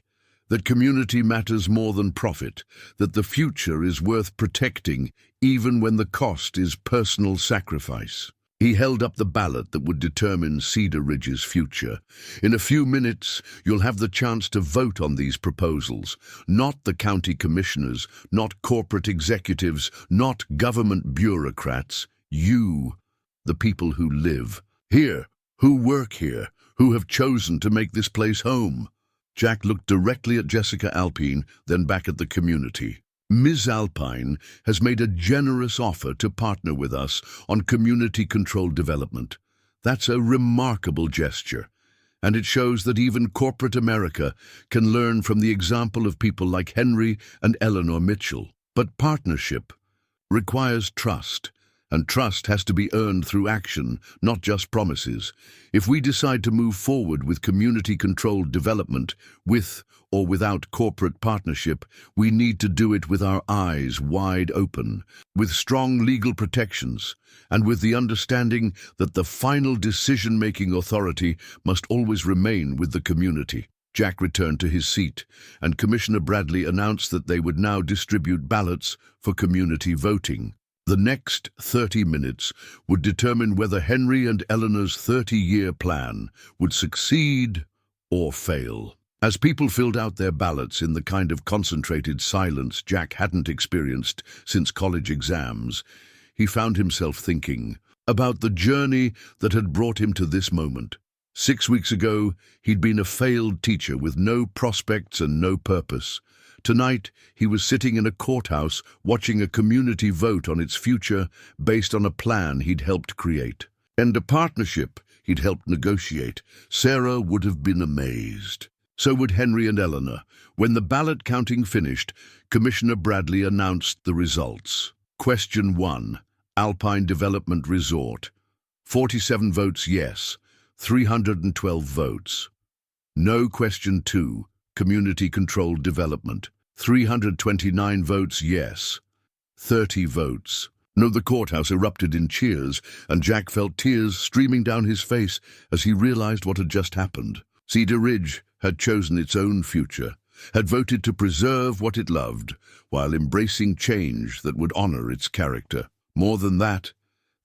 that community matters more than profit, that the future is worth protecting even when the cost is personal sacrifice. He held up the ballot that would determine Cedar Ridge's future. In a few minutes, you'll have the chance to vote on these proposals. Not the county commissioners, not corporate executives, not government bureaucrats. You, the people who live here, who work here, who have chosen to make this place home. Jack looked directly at Jessica Alpine, then back at the community. Ms. Alpine has made a generous offer to partner with us on community-controlled development. That's a remarkable gesture, and it shows that even corporate America can learn from the example of people like Henry and Eleanor Mitchell. But partnership requires trust, and trust has to be earned through action, not just promises. If we decide to move forward with community-controlled development, with or without corporate partnership, we need to do it with our eyes wide open, with strong legal protections, and with the understanding that the final decision-making authority must always remain with the community. Jack returned to his seat, and Commissioner Bradley announced that they would now distribute ballots for community voting. The next 30 minutes would determine whether Henry and Eleanor's 30-year plan would succeed or fail. As people filled out their ballots in the kind of concentrated silence Jack hadn't experienced since college exams, he found himself thinking about the journey that had brought him to this moment. 6 weeks ago, he'd been a failed teacher with no prospects and no purpose. Tonight, he was sitting in a courthouse watching a community vote on its future based on a plan he'd helped create. And a partnership he'd helped negotiate. Sarah would have been amazed. So would Henry and Eleanor. When the ballot counting finished, Commissioner Bradley announced the results. Question 1. Alpine Development Resort. 47 votes yes, 312 votes. No. Question 2. Community-controlled development. 329 votes yes, 30 votes. No. The courthouse erupted in cheers, and Jack felt tears streaming down his face as he realized what had just happened. Cedar Ridge had chosen its own future, had voted to preserve what it loved, while embracing change that would honor its character. More than that,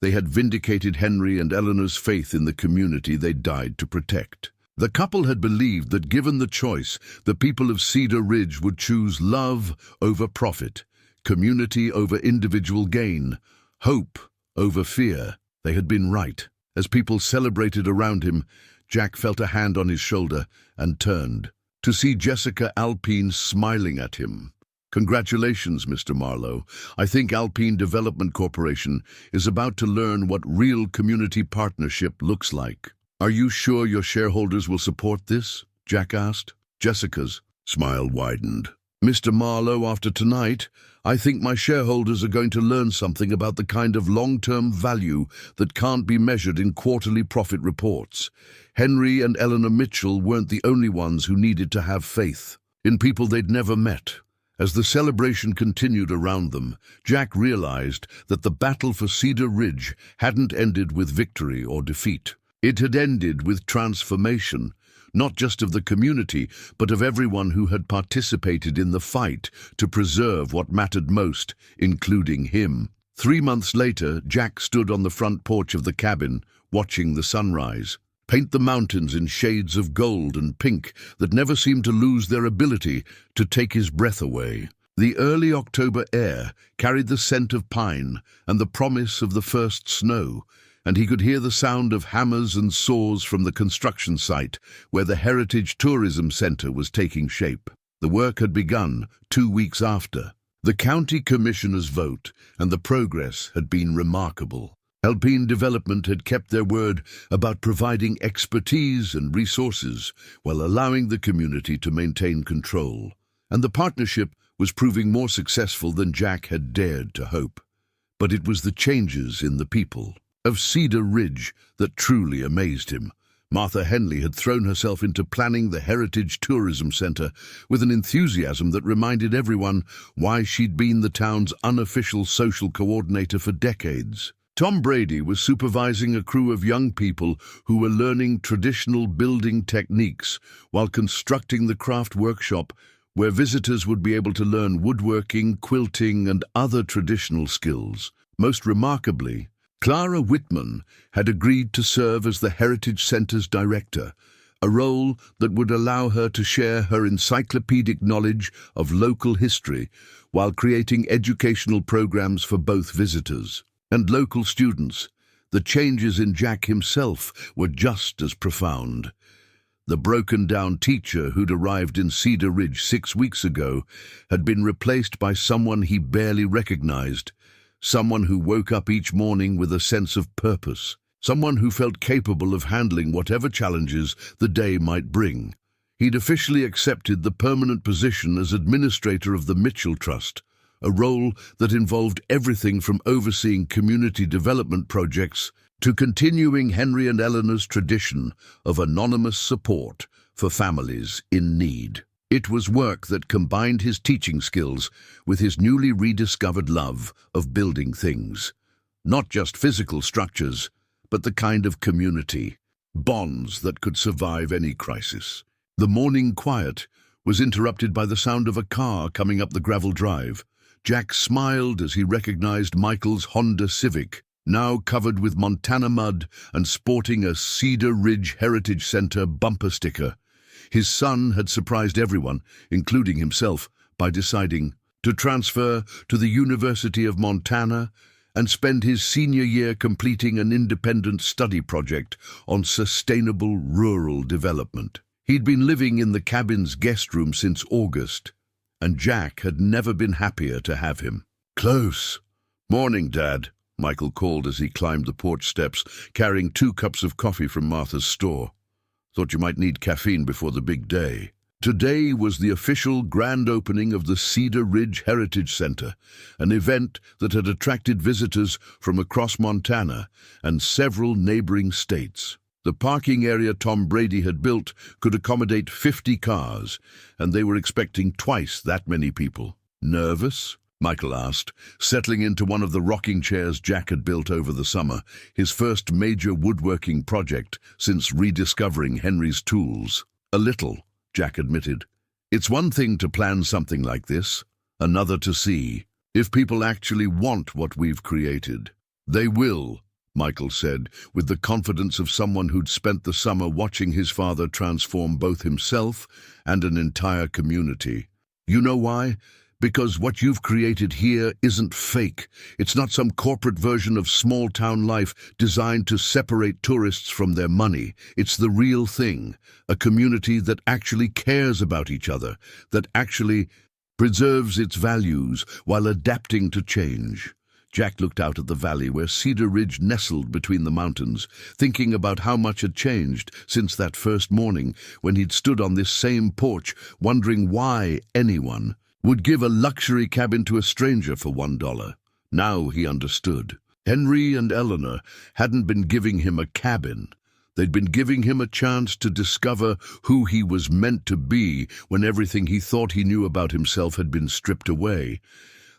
they had vindicated Henry and Eleanor's faith in the community they died to protect. The couple had believed that given the choice, the people of Cedar Ridge would choose love over profit, community over individual gain, hope over fear. They had been right. As people celebrated around him, Jack felt a hand on his shoulder and turned to see Jessica Alpine smiling at him. Congratulations, Mr. Marlowe. I think Alpine Development Corporation is about to learn what real community partnership looks like. Are you sure your shareholders will support this? Jack asked. Jessica's smile widened. Mr. Marlowe, after tonight, I think my shareholders are going to learn something about the kind of long-term value that can't be measured in quarterly profit reports. Henry and Eleanor Mitchell weren't the only ones who needed to have faith in people they'd never met. As the celebration continued around them, Jack realized that the battle for Cedar Ridge hadn't ended with victory or defeat. It had ended with transformation, not just of the community, but of everyone who had participated in the fight to preserve what mattered most, including him. 3 months later, Jack stood on the front porch of the cabin, watching the sunrise. Paint the mountains in shades of gold and pink that never seemed to lose their ability to take his breath away. The early October air carried the scent of pine and the promise of the first snow, and he could hear the sound of hammers and saws from the construction site where the Heritage Tourism Center was taking shape. The work had begun 2 weeks after. The county commissioner's vote and the progress had been remarkable. Alpine Development had kept their word about providing expertise and resources while allowing the community to maintain control, and the partnership was proving more successful than Jack had dared to hope. But it was the changes in the people of Cedar Ridge that truly amazed him. Martha Henley had thrown herself into planning the Heritage Tourism Centre with an enthusiasm that reminded everyone why she'd been the town's unofficial social coordinator for decades. Tom Brady was supervising a crew of young people who were learning traditional building techniques while constructing the craft workshop where visitors would be able to learn woodworking, quilting, and other traditional skills. Most remarkably, Clara Whitman had agreed to serve as the Heritage Centre's director, a role that would allow her to share her encyclopedic knowledge of local history while creating educational programs for both visitors and local students. The changes in Jack himself were just as profound. The broken-down teacher who'd arrived in Cedar Ridge 6 weeks ago had been replaced by someone he barely recognized, someone who woke up each morning with a sense of purpose, someone who felt capable of handling whatever challenges the day might bring. He'd officially accepted the permanent position as administrator of the Mitchell Trust, a role that involved everything from overseeing community development projects to continuing Henry and Eleanor's tradition of anonymous support for families in need. It was work that combined his teaching skills with his newly rediscovered love of building things. Not just physical structures, but the kind of community, bonds that could survive any crisis. The morning quiet was interrupted by the sound of a car coming up the gravel drive. Jack smiled as he recognized Michael's Honda Civic, now covered with Montana mud and sporting a Cedar Ridge Heritage Center bumper sticker. His son had surprised everyone, including himself, by deciding to transfer to the University of Montana and spend his senior year completing an independent study project on sustainable rural development. He'd been living in the cabin's guest room since August, and Jack had never been happier to have him. "Close." "Morning, Dad," Michael called as he climbed the porch steps, carrying 2 cups of coffee from Martha's store. "Thought you might need caffeine before the big day." Today was the official grand opening of the Cedar Ridge Heritage Center, an event that had attracted visitors from across Montana and several neighboring states. The parking area Tom Brady had built could accommodate 50 cars, and they were expecting twice that many people. "Nervous?" Michael asked, settling into one of the rocking chairs Jack had built over the summer, his first major woodworking project since rediscovering Henry's tools. "A little," Jack admitted. "It's one thing to plan something like this, another to see if people actually want what we've created." "They will," Michael said, with the confidence of someone who'd spent the summer watching his father transform both himself and an entire community. "You know why? Because what you've created here isn't fake. It's not some corporate version of small-town life designed to separate tourists from their money. It's the real thing, a community that actually cares about each other, that actually preserves its values while adapting to change." Jack looked out at the valley where Cedar Ridge nestled between the mountains, thinking about how much had changed since that first morning when he'd stood on this same porch, wondering why anyone would give a luxury cabin to a stranger for $1. Now he understood. Henry and Eleanor hadn't been giving him a cabin. They'd been giving him a chance to discover who he was meant to be when everything he thought he knew about himself had been stripped away.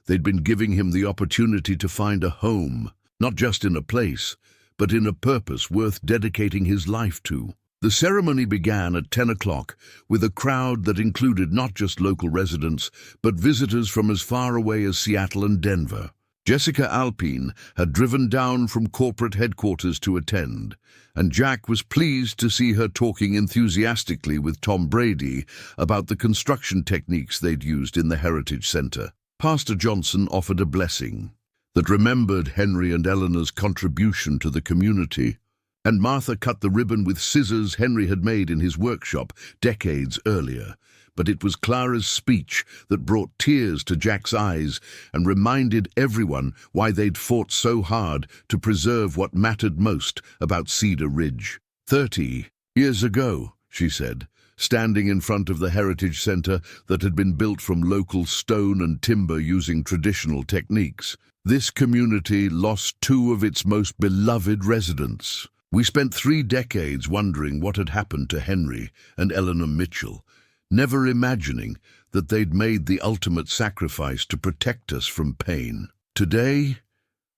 They'd been giving him the opportunity to find a home, not just in a place, but in a purpose worth dedicating his life to. The ceremony began at 10 o'clock with a crowd that included not just local residents, but visitors from as far away as Seattle and Denver. Jessica Alpine had driven down from corporate headquarters to attend, and Jack was pleased to see her talking enthusiastically with Tom Brady about the construction techniques they'd used in the Heritage Center. Pastor Johnson offered a blessing that remembered Henry and Eleanor's contribution to the community, and Martha cut the ribbon with scissors Henry had made in his workshop decades earlier. But it was Clara's speech that brought tears to Jack's eyes and reminded everyone why they'd fought so hard to preserve what mattered most about Cedar Ridge. 30 years ago, she said, standing in front of the Heritage Center that had been built from local stone and timber using traditional techniques, this community lost 2 of its most beloved residents. We spent 3 decades wondering what had happened to Henry and Eleanor Mitchell, never imagining that they'd made the ultimate sacrifice to protect us from pain. Today,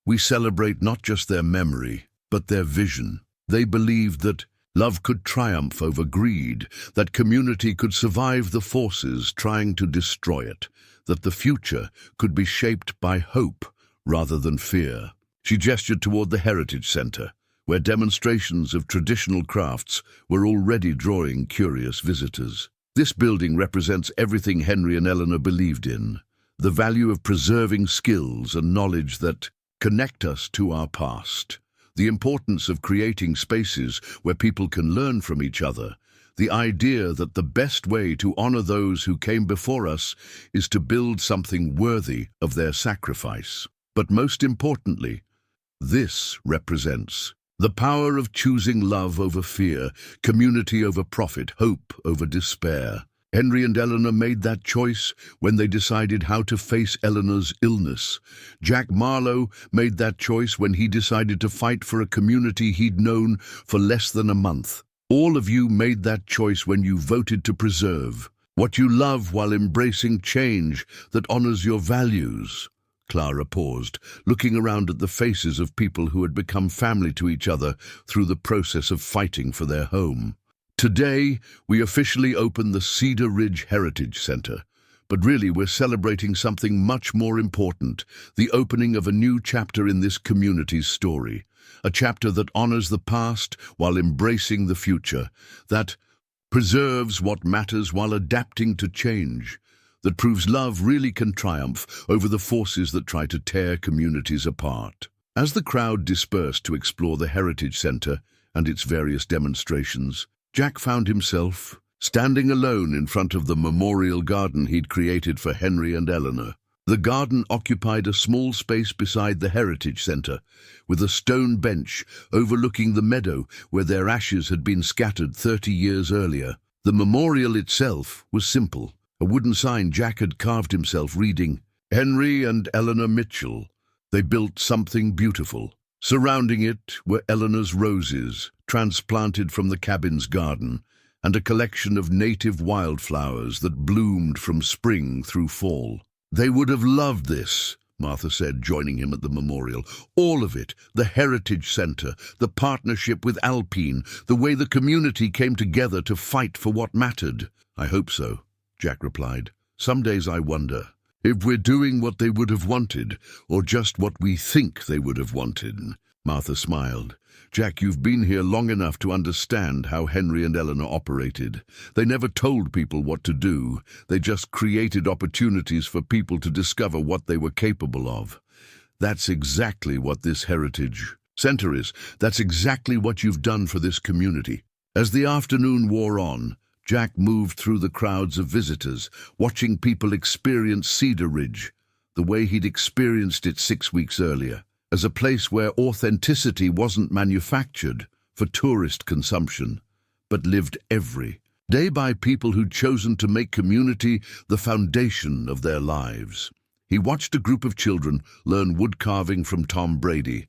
we celebrate not just their memory, but their vision. They believed that love could triumph over greed, that community could survive the forces trying to destroy it, that the future could be shaped by hope rather than fear. She gestured toward the Heritage Center, where demonstrations of traditional crafts were already drawing curious visitors. This building represents everything Henry and Eleanor believed in, the value of preserving skills and knowledge that connect us to our past, the importance of creating spaces where people can learn from each other, the idea that the best way to honor those who came before us is to build something worthy of their sacrifice. But most importantly, this represents the power of choosing love over fear, community over profit, hope over despair. Henry and Eleanor made that choice when they decided how to face Eleanor's illness. Jack Marlowe made that choice when he decided to fight for a community he'd known for less than a month. All of you made that choice when you voted to preserve what you love while embracing change that honors your values. Clara paused, looking around at the faces of people who had become family to each other through the process of fighting for their home. Today, we officially open the Cedar Ridge Heritage Center, but really we're celebrating something much more important, the opening of a new chapter in this community's story, a chapter that honors the past while embracing the future, that preserves what matters while adapting to change, that proves love really can triumph over the forces that try to tear communities apart. As the crowd dispersed to explore the Heritage Center and its various demonstrations, Jack found himself standing alone in front of the memorial garden he'd created for Henry and Eleanor. The garden occupied a small space beside the Heritage Center, with a stone bench overlooking the meadow where their ashes had been scattered 30 years earlier. The memorial itself was simple. A wooden sign Jack had carved himself reading, "Henry and Eleanor Mitchell. They built something beautiful." Surrounding it were Eleanor's roses, transplanted from the cabin's garden, and a collection of native wildflowers that bloomed from spring through fall. "They would have loved this," Martha said, joining him at the memorial. "All of it, the Heritage Center, the partnership with Alpine, the way the community came together to fight for what mattered." "I hope so," Jack replied. "Some days I wonder if we're doing what they would have wanted, or just what we think they would have wanted." Martha smiled. "Jack, you've been here long enough to understand how Henry and Eleanor operated. They never told people what to do. They just created opportunities for people to discover what they were capable of. That's exactly what this Heritage Center is. That's exactly what you've done for this community." As the afternoon wore on, Jack moved through the crowds of visitors, watching people experience Cedar Ridge the way he'd experienced it 6 weeks earlier, as a place where authenticity wasn't manufactured for tourist consumption, but lived every day by people who'd chosen to make community the foundation of their lives. He watched a group of children learn wood carving from Tom Brady,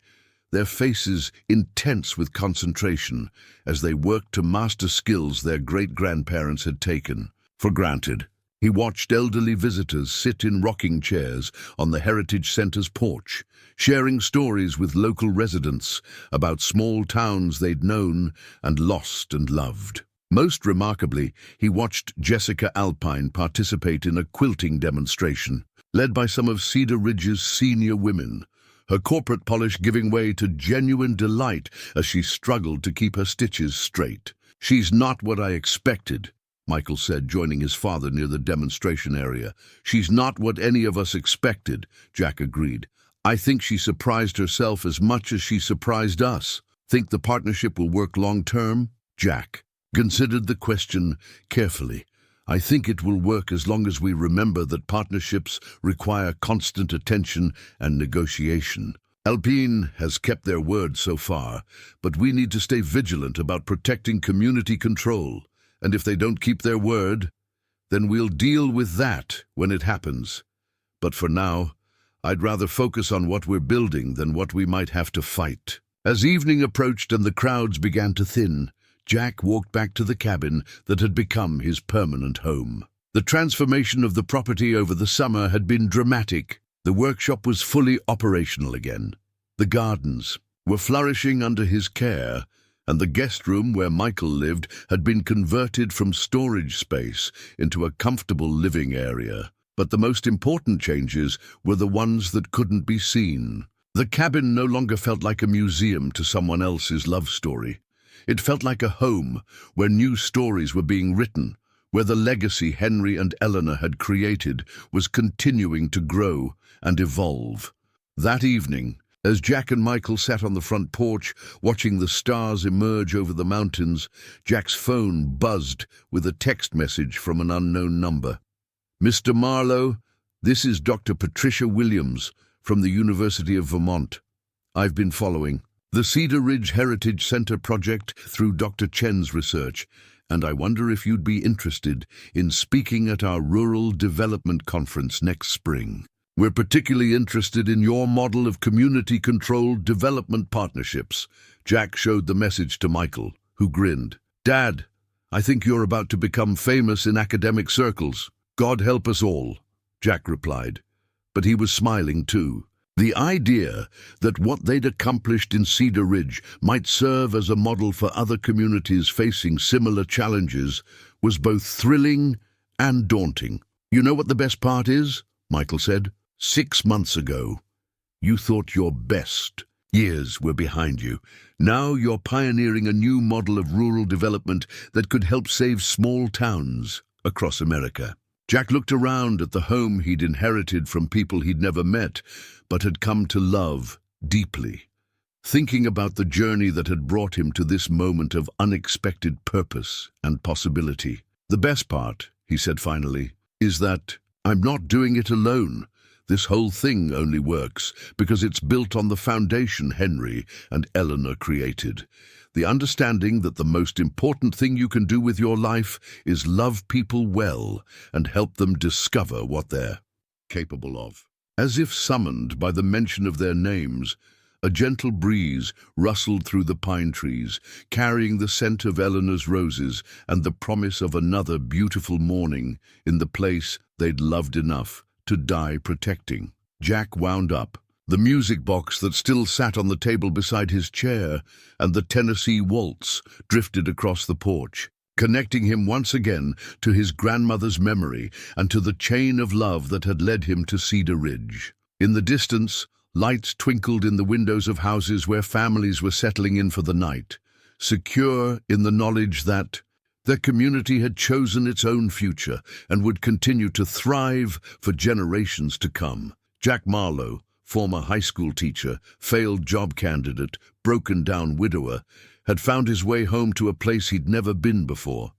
their faces intense with concentration as they worked to master skills their great-grandparents had taken for granted. He watched elderly visitors sit in rocking chairs on the Heritage Center's porch, sharing stories with local residents about small towns they'd known and lost and loved. Most remarkably, he watched Jessica Alpine participate in a quilting demonstration, led by some of Cedar Ridge's senior women, her corporate polish giving way to genuine delight as she struggled to keep her stitches straight. "She's not what I expected," Michael said, joining his father near the demonstration area. "She's not what any of us expected," Jack agreed. "I think she surprised herself as much as she surprised us." "Think the partnership will work long-term?" Jack considered the question carefully. "I think it will work as long as we remember that partnerships require constant attention and negotiation. Alpine has kept their word so far, but we need to stay vigilant about protecting community control. And if they don't keep their word, then we'll deal with that when it happens. But for now, I'd rather focus on what we're building than what we might have to fight." As evening approached and the crowds began to thin, Jack walked back to the cabin that had become his permanent home. The transformation of the property over the summer had been dramatic. The workshop was fully operational again. The gardens were flourishing under his care, and the guest room where Michael lived had been converted from storage space into a comfortable living area. But the most important changes were the ones that couldn't be seen. The cabin no longer felt like a museum to someone else's love story. It felt like a home where new stories were being written, where the legacy Henry and Eleanor had created was continuing to grow and evolve. That evening, as Jack and Michael sat on the front porch, watching the stars emerge over the mountains, Jack's phone buzzed with a text message from an unknown number. "Mr. Marlowe, this is Dr. Patricia Williams from the University of Vermont. I've been following the Cedar Ridge Heritage Center project through Dr. Chen's research, and I wonder if you'd be interested in speaking at our Rural Development Conference next spring. We're particularly interested in your model of community-controlled development partnerships." Jack showed the message to Michael, who grinned. "Dad, I think you're about to become famous in academic circles." "God help us all," Jack replied. But he was smiling too. The idea that what they'd accomplished in Cedar Ridge might serve as a model for other communities facing similar challenges was both thrilling and daunting. "You know what the best part is?" Michael said. "6 months ago, you thought your best years were behind you. Now you're pioneering a new model of rural development that could help save small towns across America." Jack looked around at the home he'd inherited from people he'd never met, but had come to love deeply, thinking about the journey that had brought him to this moment of unexpected purpose and possibility. "The best part," he said finally, "is that I'm not doing it alone. This whole thing only works because it's built on the foundation Henry and Eleanor created. The understanding that the most important thing you can do with your life is love people well and help them discover what they're capable of." As if summoned by the mention of their names, a gentle breeze rustled through the pine trees, carrying the scent of Eleanor's roses and the promise of another beautiful morning in the place they'd loved enough to die protecting. Jack wound up. The music box that still sat on the table beside his chair and the Tennessee waltz drifted across the porch, connecting him once again to his grandmother's memory and to the chain of love that had led him to Cedar Ridge. In the distance, lights twinkled in the windows of houses where families were settling in for the night, secure in the knowledge that their community had chosen its own future and would continue to thrive for generations to come. Jack Marlowe, former high school teacher, failed job candidate, broken-down widower, had found his way home to a place he'd never been before,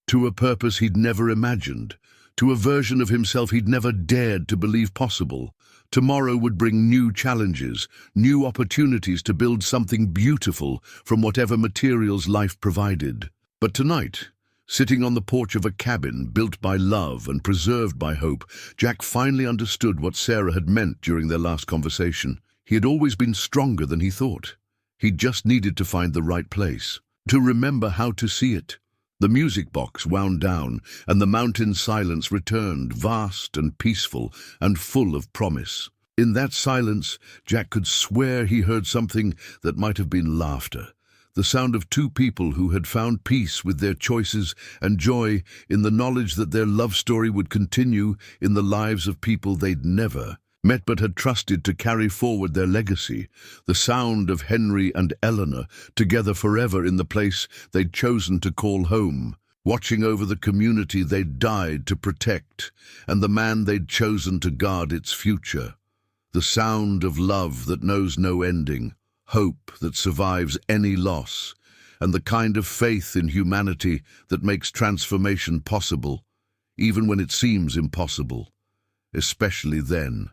to a purpose he'd never imagined, to a version of himself he'd never dared to believe possible. Tomorrow would bring new challenges, new opportunities to build something beautiful from whatever materials life provided. But tonight, sitting on the porch of a cabin built by love and preserved by hope, Jack finally understood what Sarah had meant during their last conversation. He had always been stronger than he thought. He just needed to find the right place, to remember how to see it. The music box wound down, and the mountain silence returned, vast and peaceful and full of promise. In that silence, Jack could swear he heard something that might have been laughter, the sound of two people who had found peace with their choices and joy in the knowledge that their love story would continue in the lives of people they'd never met but had trusted to carry forward their legacy, the sound of Henry and Eleanor together forever in the place they'd chosen to call home, watching over the community they'd died to protect, and the man they'd chosen to guard its future. The sound of love that knows no ending, hope that survives any loss, and the kind of faith in humanity that makes transformation possible, even when it seems impossible, especially then.